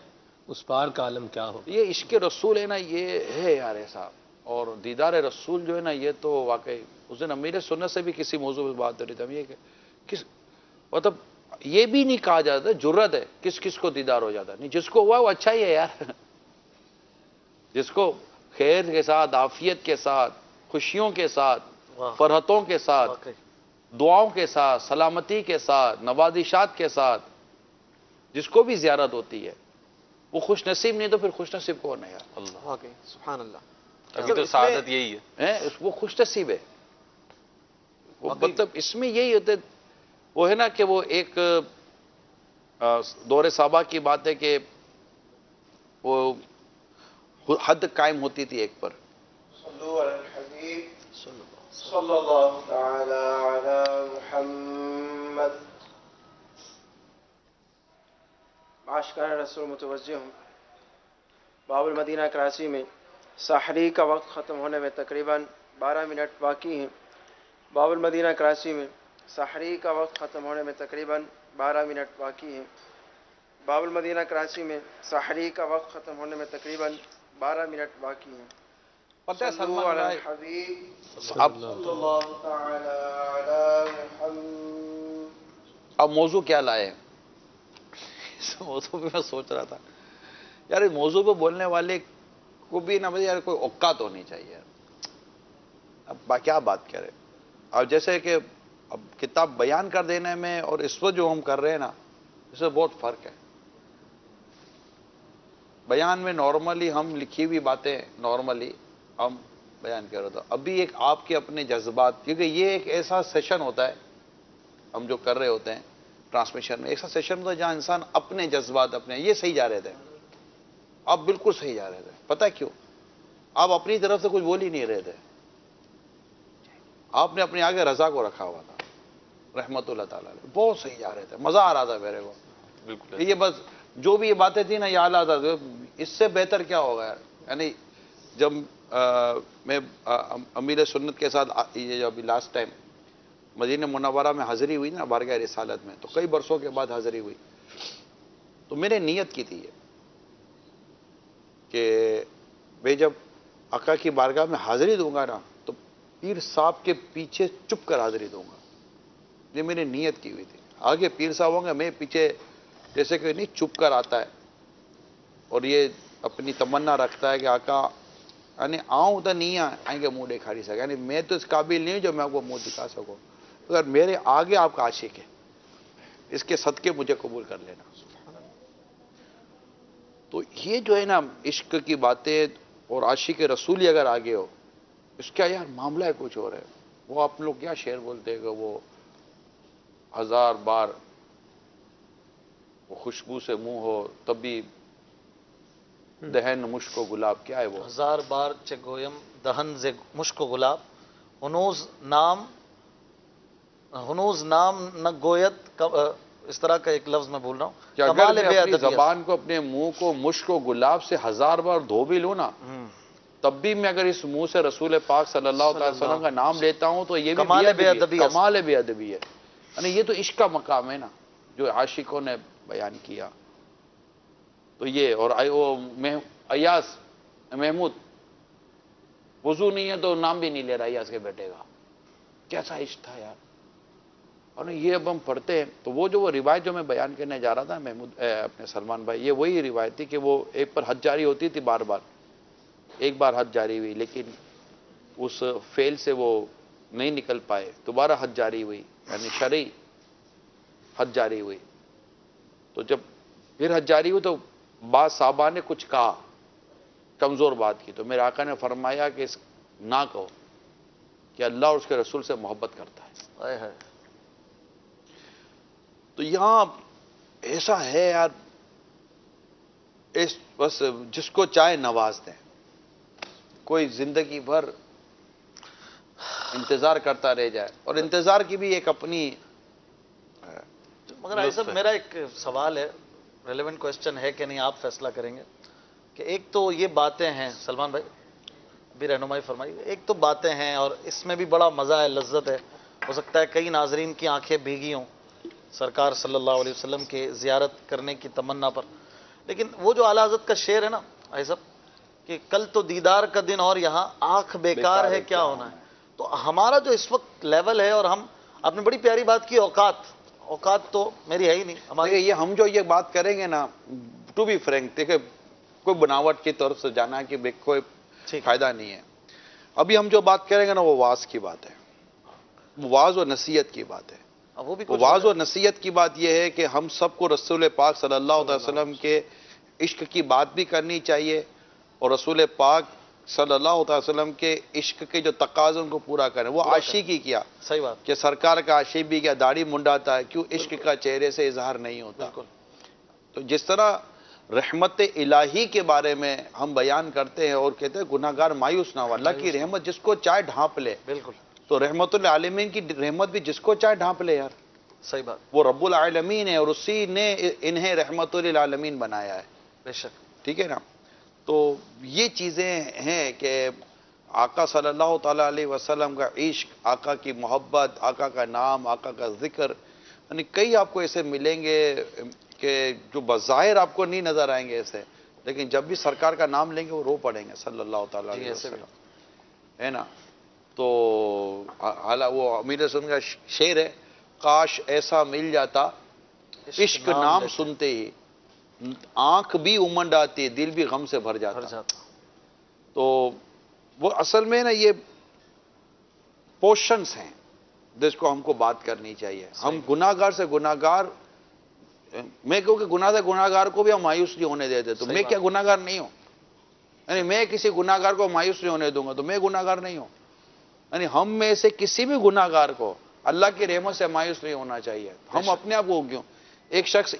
Speaker 1: اس پار کا عالم کیا ہوگا؟
Speaker 10: یہ عشق رسول ہے نا، یہ ہے یار ایسا، اور دیدار رسول جو ہے نا یہ تو واقعی اس دن امیر سنت سے بھی کسی موضوع پہ بات ہو رہی تھی، ہم یہ کہ کس مطلب یہ بھی نہیں کہا جاتا، جرت ہے کس کس کو دیدار ہو جاتا، نہیں جس کو ہوا وہ اچھا ہی ہے یار، جس کو خیر کے ساتھ، عافیت کے ساتھ، خوشیوں کے ساتھ، فرحتوں کے ساتھ، دعاؤں کے ساتھ، سلامتی کے ساتھ، نوازشات کے ساتھ جس کو بھی زیارت ہوتی ہے وہ خوش نصیب، نہیں تو پھر خوش نصیب کون ہے یار؟
Speaker 4: اللہ،
Speaker 3: واقعی سبحان اللہ.
Speaker 4: ابھی تو سعادت یہی ہے.
Speaker 10: وہ خوش نصیب ہے، وہ مطلب اس میں یہی ہوتے، وہ ہے نا کہ وہ ایک دور صحابہ کی بات ہے کہ وہ حد قائم ہوتی تھی ایک پر.
Speaker 11: صلو علی الحبیب صلی اللہ تعالی علی محمد. معاشقان رسول متوجہ ہوں، باب المدینہ کراچی میں سحری کا وقت ختم ہونے میں تقریباً 12 منٹ باقی ہیں. باب المدینہ کراچی میں سحری کا وقت ختم ہونے میں تقریباً 12 منٹ باقی ہیں. باب المدینہ کراچی میں سحری کا وقت ختم ہونے میں تقریباً 12 منٹ باقی ہیں.
Speaker 10: پتہ ہے
Speaker 11: صلو
Speaker 10: سلمان
Speaker 11: علی
Speaker 10: بھائی،
Speaker 11: الحبیب
Speaker 10: اب
Speaker 11: صلی اللہ تعالی علی محمد.
Speaker 10: اب موضوع کیا لائے ہیں؟ اس موضوع پہ میں سوچ رہا تھا یار اس موضوع پہ بولنے والے کو بھی نہ یار کوئی اوقات ہونی چاہیے یار. اب کیا بات کریں، اب جیسے کہ اب کتاب بیان کر دینے میں اور اس وقت جو ہم کر رہے ہیں نا اس میں بہت فرق ہے. بیان میں نارملی ہم لکھی ہوئی باتیں نارملی ہم بیان کر رہے تھے، ابھی ایک آپ کے اپنے جذبات، کیونکہ یہ ایک ایسا سیشن ہوتا ہے ہم جو کر رہے ہوتے ہیں ٹرانسمیشن میں، ایسا سیشن ہوتا ہے جہاں انسان اپنے جذبات اپنے یہ صحیح جا رہے تھے، آپ بالکل صحیح جا رہے تھے. پتہ ہے کیوں؟ آپ اپنی طرف سے کچھ بول ہی نہیں رہے تھے، آپ نے اپنے آگے رضا کو رکھا ہوا تھا رحمت اللہ تعالیٰ علیہ. بہت صحیح جا رہے تھے، مزہ آ رہا تھا میرے کو.
Speaker 4: بالکل
Speaker 10: یہ بس جو بھی یہ باتیں تھیں نا یہ اعلیٰ تھا، اس سے بہتر کیا ہوگا یار. یعنی جب میں امیر سنت کے ساتھ یہ جو ابھی لاسٹ ٹائم مدینہ منورہ میں حاضری ہوئی نا بارگاہ رسالت میں، تو کئی برسوں کے بعد حاضری ہوئی، تو میں نے نیت کی تھی یہ کہ میں جب آقا کی بارگاہ میں حاضری دوں گا نا تو پیر صاحب کے پیچھے چپ کر حاضری دوں گا. یہ میں نے نیت کی ہوئی تھی. آگے پیر صاحب ہوں گے، میں پیچھے جیسے کہ نہیں چپ کر آتا ہے اور یہ اپنی تمنا رکھتا ہے کہ آقا یعنی آؤں تو نہیں آئیں گے منہ دکھا نہیں سکے، یعنی میں تو اس قابل نہیں ہوں جو میں آپ کو منہ دکھا سکوں، اگر میرے آگے آپ کا عاشق ہے اس کے صدقے مجھے قبول کر لینا. تو یہ جو ہے نا عشق کی باتیں اور عاشق رسولی اگر آگے ہو اس کا یار معاملہ ہے کچھ اور ہے. وہ آپ لوگ کیا شعر بولتے ہیں کہ وہ 1000 بار وہ خوشبو سے منہ ہو تب بھی دہن مشک و گلاب، کیا ہے وہ؟
Speaker 2: 1000 بار چه گویم دهن ز مشک و گلاب، ہنوز نام نہ گویت، اس طرح کا ایک لفظ میں بول رہا ہوں.
Speaker 10: کہ اگر
Speaker 2: کمال
Speaker 10: میں
Speaker 2: بے
Speaker 10: اپنی
Speaker 2: ادبیت.
Speaker 10: زبان کو اپنے منہ کو مشک و گلاب سے 1000 بار دھو بھی لوں نا تب بھی میں اگر اس منہ سے رسول پاک صلی اللہ علیہ وسلم کا نام لیتا ہوں تو یہ بھی
Speaker 2: کمال بے ادبی ہے.
Speaker 10: کمال بے ادبی ہے. یعنی یہ تو عشق کا مقام ہے نا جو عاشقوں نے بیان کیا. تو یہ اور وہ ایاز محمود وضو نہیں ہے تو نام بھی نہیں لے رہا ایاز کے بیٹے کا، کیسا عشق تھا یار. اور یہ اب ہم پڑھتے ہیں تو وہ جو وہ روایت جو میں بیان کرنے جا رہا تھا محمود اپنے سلمان بھائی، یہ وہی روایت تھی کہ وہ ایک پر حد جاری ہوتی تھی بار بار، ایک بار حد جاری ہوئی لیکن اس فیل سے وہ نہیں نکل پائے، دوبارہ حد جاری ہوئی یعنی شرعی حد جاری ہوئی. تو جب پھر حد جاری ہوئی تو بعض صحابہ نے کچھ کہا کمزور بات کی، تو میرے آقا نے فرمایا کہ نہ کہو کہ اللہ اور اس کے رسول سے محبت کرتا ہے. تو یہاں ایسا ہے یار، بس جس کو چاہے نواز دیں، کوئی زندگی بھر انتظار کرتا رہ جائے، اور انتظار کی بھی ایک اپنی.
Speaker 2: مگر ایسا میرا ایک سوال ہے، ریلیونٹ کوشچن ہے کہ نہیں آپ فیصلہ کریں گے، کہ ایک تو یہ باتیں ہیں سلمان بھائی بھی رہنمائی فرمائی. ایک تو باتیں ہیں اور اس میں بھی بڑا مزہ ہے, لذت ہے. ہو سکتا ہے کئی ناظرین کی آنکھیں بھیگی ہوں سرکار صلی اللہ علیہ وسلم کے زیارت کرنے کی تمنا پر, لیکن وہ جو اعلیٰ حضرت کا شعر ہے نا بھائی صاحب کہ کل تو دیدار کا دن اور یہاں آنکھ بیکار ہے کیا ہونا ہے, تو ہمارا جو اس وقت لیول ہے, اور ہم آپ نے بڑی پیاری بات کی, اوقات تو میری ہے ہی نہیں ہماری.
Speaker 10: یہ ہم جو یہ بات کریں گے نا, ٹو بی فرینک, دیکھیں کوئی بناوٹ کی طرف سے جانا کہ کوئی فائدہ نہیں ہے. ابھی ہم جو بات کریں گے نا وہ واز کی بات ہے, واز و نصیحت کی بات ہے.
Speaker 2: وہ بھی
Speaker 10: واز و نصیحت کی بات یہ ہے کہ ہم سب کو رسول پاک صلی اللہ علیہ وسلم کے عشق کی بات بھی کرنی چاہیے, اور رسول پاک صلی اللہ علیہ وسلم کے عشق کے جو تقاضوں کو پورا کریں. وہ عاشقی کیا,
Speaker 2: صحیح بات,
Speaker 10: کہ سرکار کا عاشق بھی کیا, داڑھی منڈاتا ہے, کیوں عشق کا چہرے سے اظہار نہیں ہوتا. تو جس طرح رحمت الہی کے بارے میں ہم بیان کرتے ہیں اور کہتے ہیں گناہ گار مایوس نہ ہو, اللہ کی رحمت جس کو چاہے ڈھانپ لے.
Speaker 2: بالکل,
Speaker 10: تو رحمت العالمین کی رحمت بھی جس کو چاہے ڈھانپ لے یار.
Speaker 2: صحیح بات,
Speaker 10: وہ رب العالمین ہے اور اسی نے انہیں رحمت للعالمین بنایا ہے.
Speaker 2: بے شک,
Speaker 10: ٹھیک ہے نا. تو یہ چیزیں ہیں کہ آقا صلی اللہ تعالیٰ علیہ وسلم کا عشق, آقا کی محبت, آقا کا نام, آقا کا ذکر, یعنی کئی آپ کو ایسے ملیں گے کہ جو بظاہر آپ کو نہیں نظر آئیں گے ایسے, لیکن جب بھی سرکار کا نام لیں گے وہ رو پڑیں گے صلی اللہ تعالیٰ علیہ وسلم, ہے نا. تو وہ امیر سن کا شعر ہے, کاش ایسا مل جاتا عشق نام سنتے ہی, آنکھ بھی امنڈ آتی, دل بھی غم سے بھر جاتا. تو وہ اصل میں نا یہ پورشنز ہیں جس کو ہم کو بات کرنی چاہیے. ہم گناہ گار سے گناہ گار, میں کہوں کہ گناہ سے گناہ گار کو بھی ہم مایوس نہیں ہونے دیتے, تو میں کیا گناہ گار نہیں ہوں؟ یعنی میں کسی گناہ گار کو مایوس نہیں ہونے دوں گا تو میں گناہ گار نہیں ہوں. یعنی ہم میں سے کسی بھی گناہ گار کو اللہ کی رحمت سے مایوس نہیں ہونا چاہیے. ہم اپنے آپ کو کیوں, ایک شخص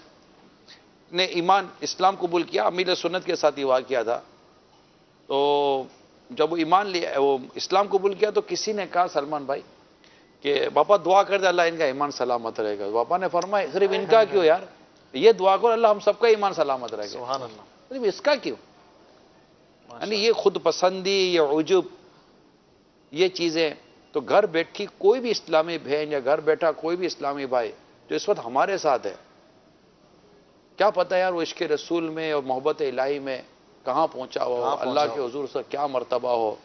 Speaker 10: نے ایمان اسلام قبول کیا, امیر سنت کے ساتھ ہی واقعہ تھا. تو جب وہ ایمان لیا, وہ اسلام قبول کیا, تو کسی نے کہا سلمان بھائی کہ باپا دعا کر دے اللہ ان کا ایمان سلامت رہے گا. باپا نے فرمایا صرف ان کا کیوں یار, یہ دعا کرو اللہ ہم سب کا ایمان سلامت رہے گا.
Speaker 2: سبحان اللہ,
Speaker 10: صرف اس کا کیوں؟ یعنی یہ خود پسندی, یہ عجب, یہ چیزیں. تو گھر بیٹھی کوئی بھی اسلامی بہن یا گھر بیٹھا کوئی بھی اسلامی بھائی جو اس وقت ہمارے ساتھ ہے, کیا پتہ یار وہ عشق رسول میں اور محبت الہی میں کہاں پہنچا ہو, اللہ کے حضور سے کیا مرتبہ ہو,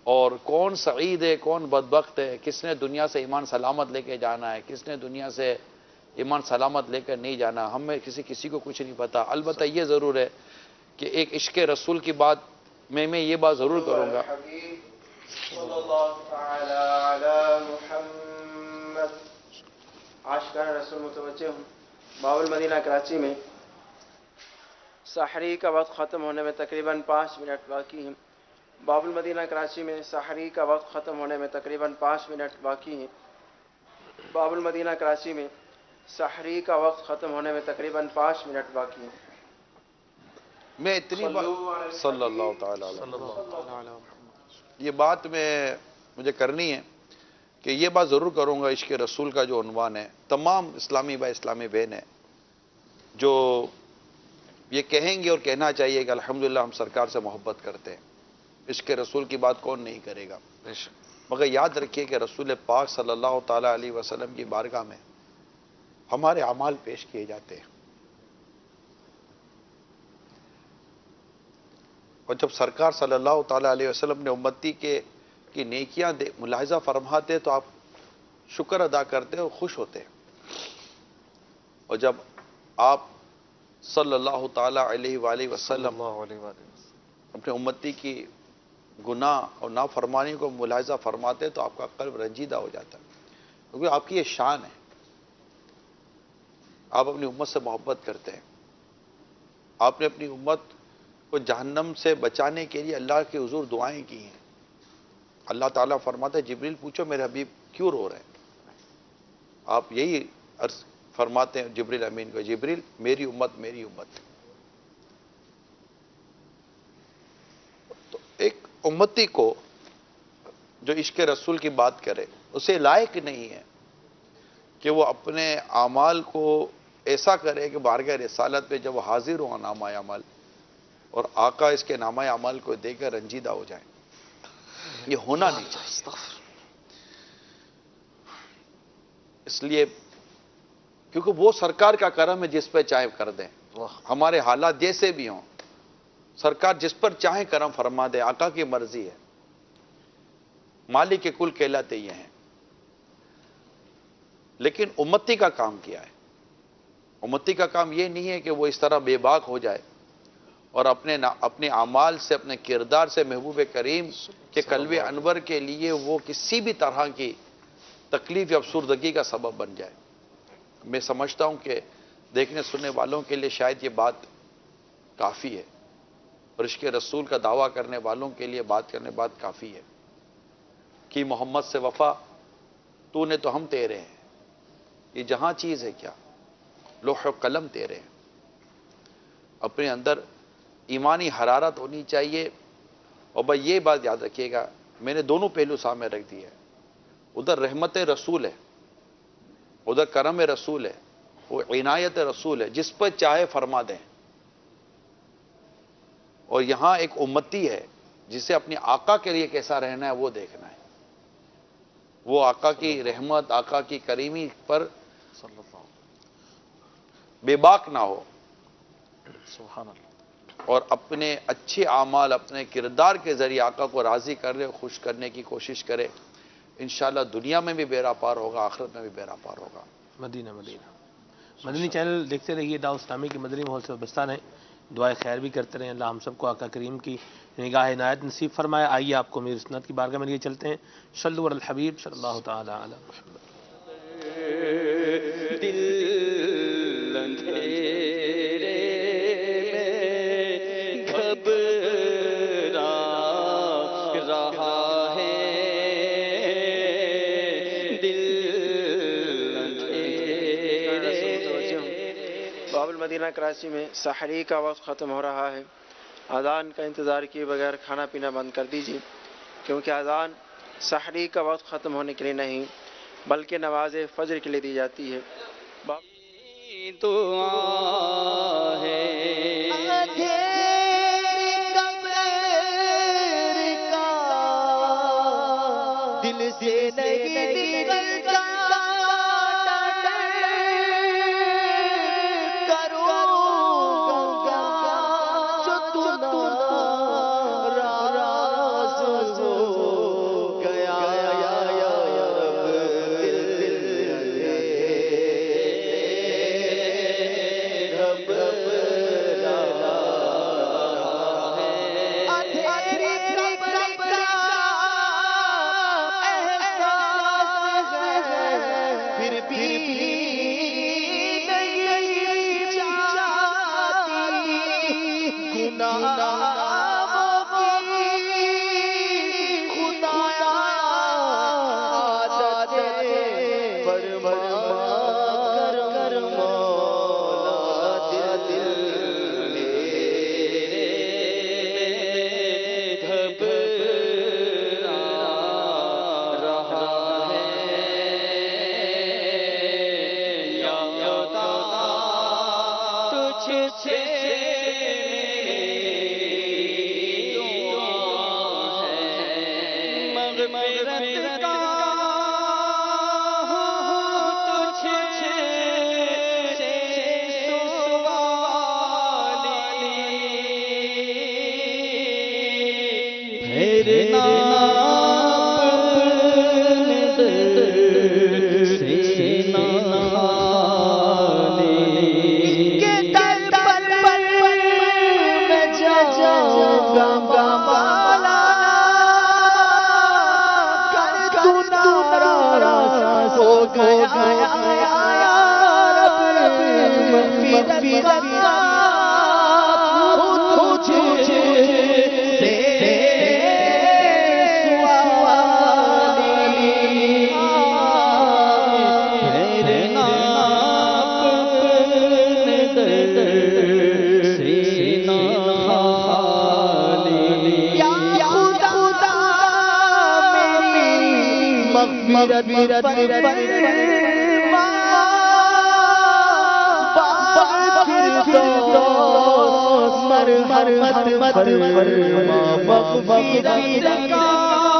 Speaker 10: اور کون سعید ہے کون بدبخت ہے, کس نے دنیا سے ایمان سلامت لے کے جانا ہے, کس نے دنیا سے ایمان سلامت لے کر نہیں جانا. ہمیں کسی کو کچھ نہیں پتا. البتہ یہ ضرور ہے کہ ایک عشق رسول کی بات میں یہ بات ضرور کروں گا.
Speaker 11: صلی اللہ تعالی علی محمد. عاشقان رسول متوجہ ہوں. باب المدینہ کراچی میں سحری کا وقت ختم ہونے میں تقریباً 5 منٹ باقی ہیں. باب المدینہ کراچی میں سحری کا وقت ختم ہونے میں تقریباً 5 منٹ باقی ہیں. باب المدینہ کراچی میں سحری کا وقت ختم ہونے میں تقریباً 5 منٹ باقی ہیں.
Speaker 10: میں اتنی بات صلی اللہ تعالی علیہ یہ بات میں مجھے کرنی ہے کہ یہ بات ضرور کروں گا. عشق رسول کا جو عنوان ہے, تمام اسلامی بھائی اسلامی بہن ہیں جو یہ کہیں گے اور کہنا چاہیے کہ الحمدللہ ہم سرکار سے محبت کرتے ہیں. عشق رسول کی بات کون نہیں کرے گا, مگر یاد رکھیے کہ رسول پاک صلی اللہ تعالیٰ علیہ وسلم کی بارگاہ میں ہمارے اعمال پیش کیے جاتے ہیں, اور جب سرکار صلی اللہ تعالیٰ علیہ وسلم نے امتی کی نیکیاں ملاحظہ فرماتے تو آپ شکر ادا کرتے اور خوش ہوتے. اور جب آپ صلی اللہ تعالیٰ علیہ وآلہ وسلم اپنے امتی کی گناہ اور نافرمانی کو ملاحظہ فرماتے تو آپ کا قلب رنجیدہ ہو جاتا, کیونکہ آپ کی یہ شان ہے. آپ اپنی امت سے محبت کرتے ہیں. آپ نے اپنی امت کو جہنم سے بچانے کے لیے اللہ کے حضور دعائیں کی ہیں. اللہ تعالیٰ فرماتا ہے جبریل پوچھو میرے حبیب کیوں رو رہے ہیں. آپ یہی عرض فرماتے ہیں جبریل امین کو, جبریل میری امت میری امت. تو ایک امتی کو جو عشق رسول کی بات کرے اسے لائق نہیں ہے کہ وہ اپنے اعمال کو ایسا کرے کہ بارگاہ رسالت پہ جب وہ حاضر ہو نامہ اعمال اور آقا اس کے نامہ اعمال کو دے کر رنجیدہ ہو جائیں. یہ ہونا نہیں چاہیے. اس لیے کیونکہ وہ سرکار کا کرم ہے جس پہ چاہے کر دیں. ہمارے حالات جیسے بھی ہوں سرکار جس پر چاہے کرم فرما دے. آقا کی مرضی ہے. مالک کے کل کہلاتے یہ ہیں. لیکن امتی کا کام کیا ہے؟ امتی کا کام یہ نہیں ہے کہ وہ اس طرح بے باک ہو جائے اور اپنے اعمال سے اپنے کردار سے محبوب کریم کے قلب انور کے لیے وہ کسی بھی طرح کی تکلیف یا افسردگی کا سبب بن جائے. میں سمجھتا ہوں کہ دیکھنے سننے والوں کے لیے شاید یہ بات کافی ہے اور عشق رسول کا دعویٰ کرنے والوں کے لیے بات کرنے بات کافی ہے کہ محمد سے وفا تو نے تو ہم تیرے ہیں. یہ جہاں چیز ہے کیا لوح و قلم تیرے ہیں. اپنے اندر ایمانی حرارت ہونی چاہیے. اور بھائی یہ بات یاد رکھیے گا میں نے دونوں پہلو سامنے رکھ دی ہے. ادھر رحمت رسول ہے ادھر کرم رسول ہے وہ عنایت رسول ہے جس پر چاہے فرما دیں. اور یہاں ایک امتی ہے جسے اپنے آقا کے لیے کیسا رہنا ہے وہ دیکھنا ہے. وہ آقا کی رحمت آقا کی کریمی پر بے باک نہ ہو اور اپنے اچھے اعمال اپنے کردار کے ذریعے آقا کو راضی کرے خوش کرنے کی کوشش کرے. انشاءاللہ دنیا میں بھی بیڑا پار ہوگا آخرت میں بھی بیڑا پار ہوگا.
Speaker 1: مدینہ مدنی چینل دیکھتے رہیے. دعوت اسلامی کی مدنی ماحول سے وابستہ رہیں. دعائے خیر بھی کرتے رہیں. اللہ ہم سب کو آقا کریم کی نگاہ عنایت نصیب فرمائے. آئیے آپ کو میری سنت کی بارگاہ میں لیے چلتے ہیں. صلو علی الحبیب صلی اللہ تعالی علی محمد.
Speaker 11: مدینہ کراچی میں سحری کا وقت ختم ہو رہا ہے. اذان کا انتظار کیے بغیر کھانا پینا بند کر دیجیے کیونکہ اذان سحری کا وقت ختم ہونے کے لیے نہیں بلکہ نماز فجر کے لیے دی جاتی ہے.
Speaker 6: دعا ہے دل سے نہیں نکلتا مغفرت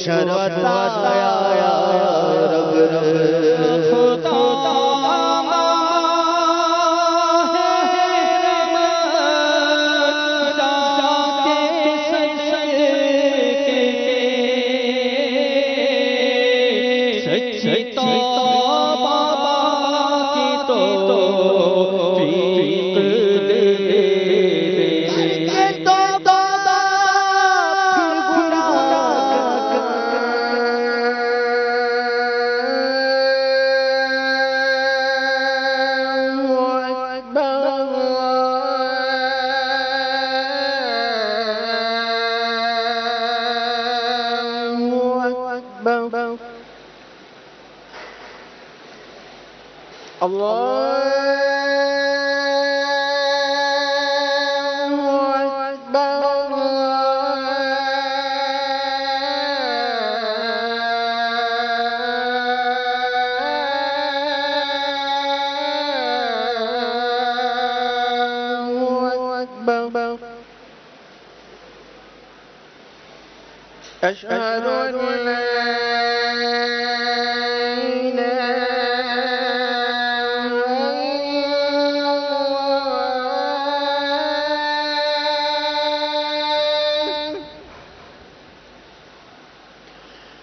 Speaker 6: أشهد أن لا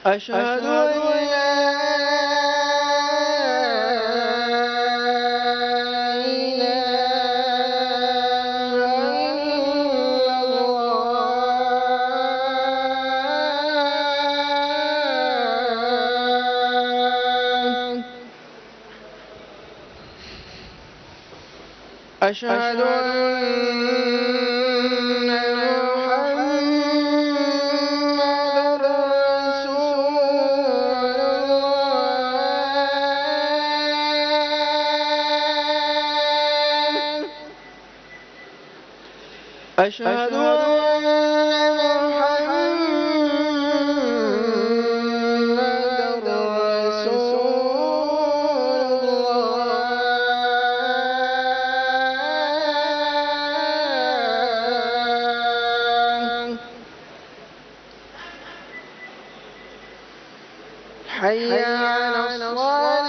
Speaker 6: أشهد أن أشهد أن محمد رسول الله أشهد حي على الصلاة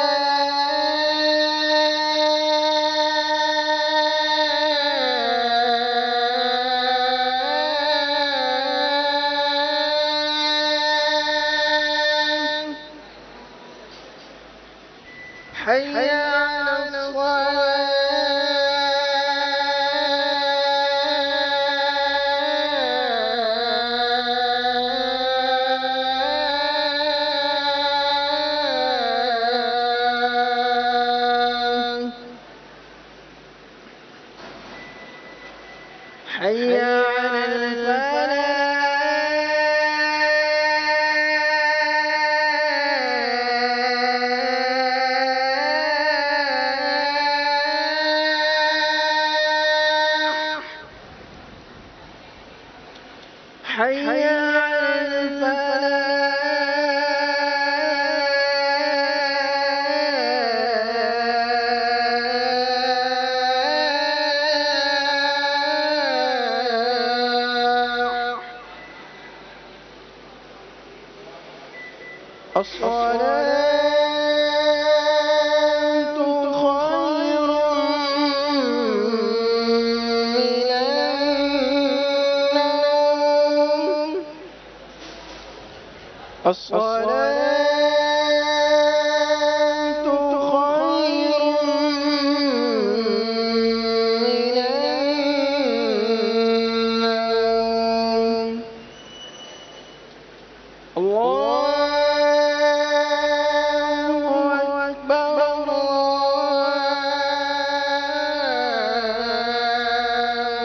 Speaker 6: حي على الصلاة حي على الفلاح الصلاة خير من النوم. الصلاة خير من النوم. الله أكبر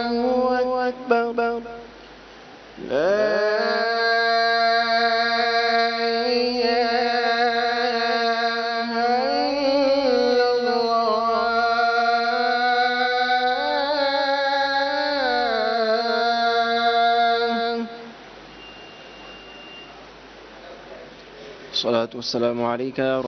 Speaker 6: الله أكبر لا إله إلا الله. الصلاة والسلام عليك يا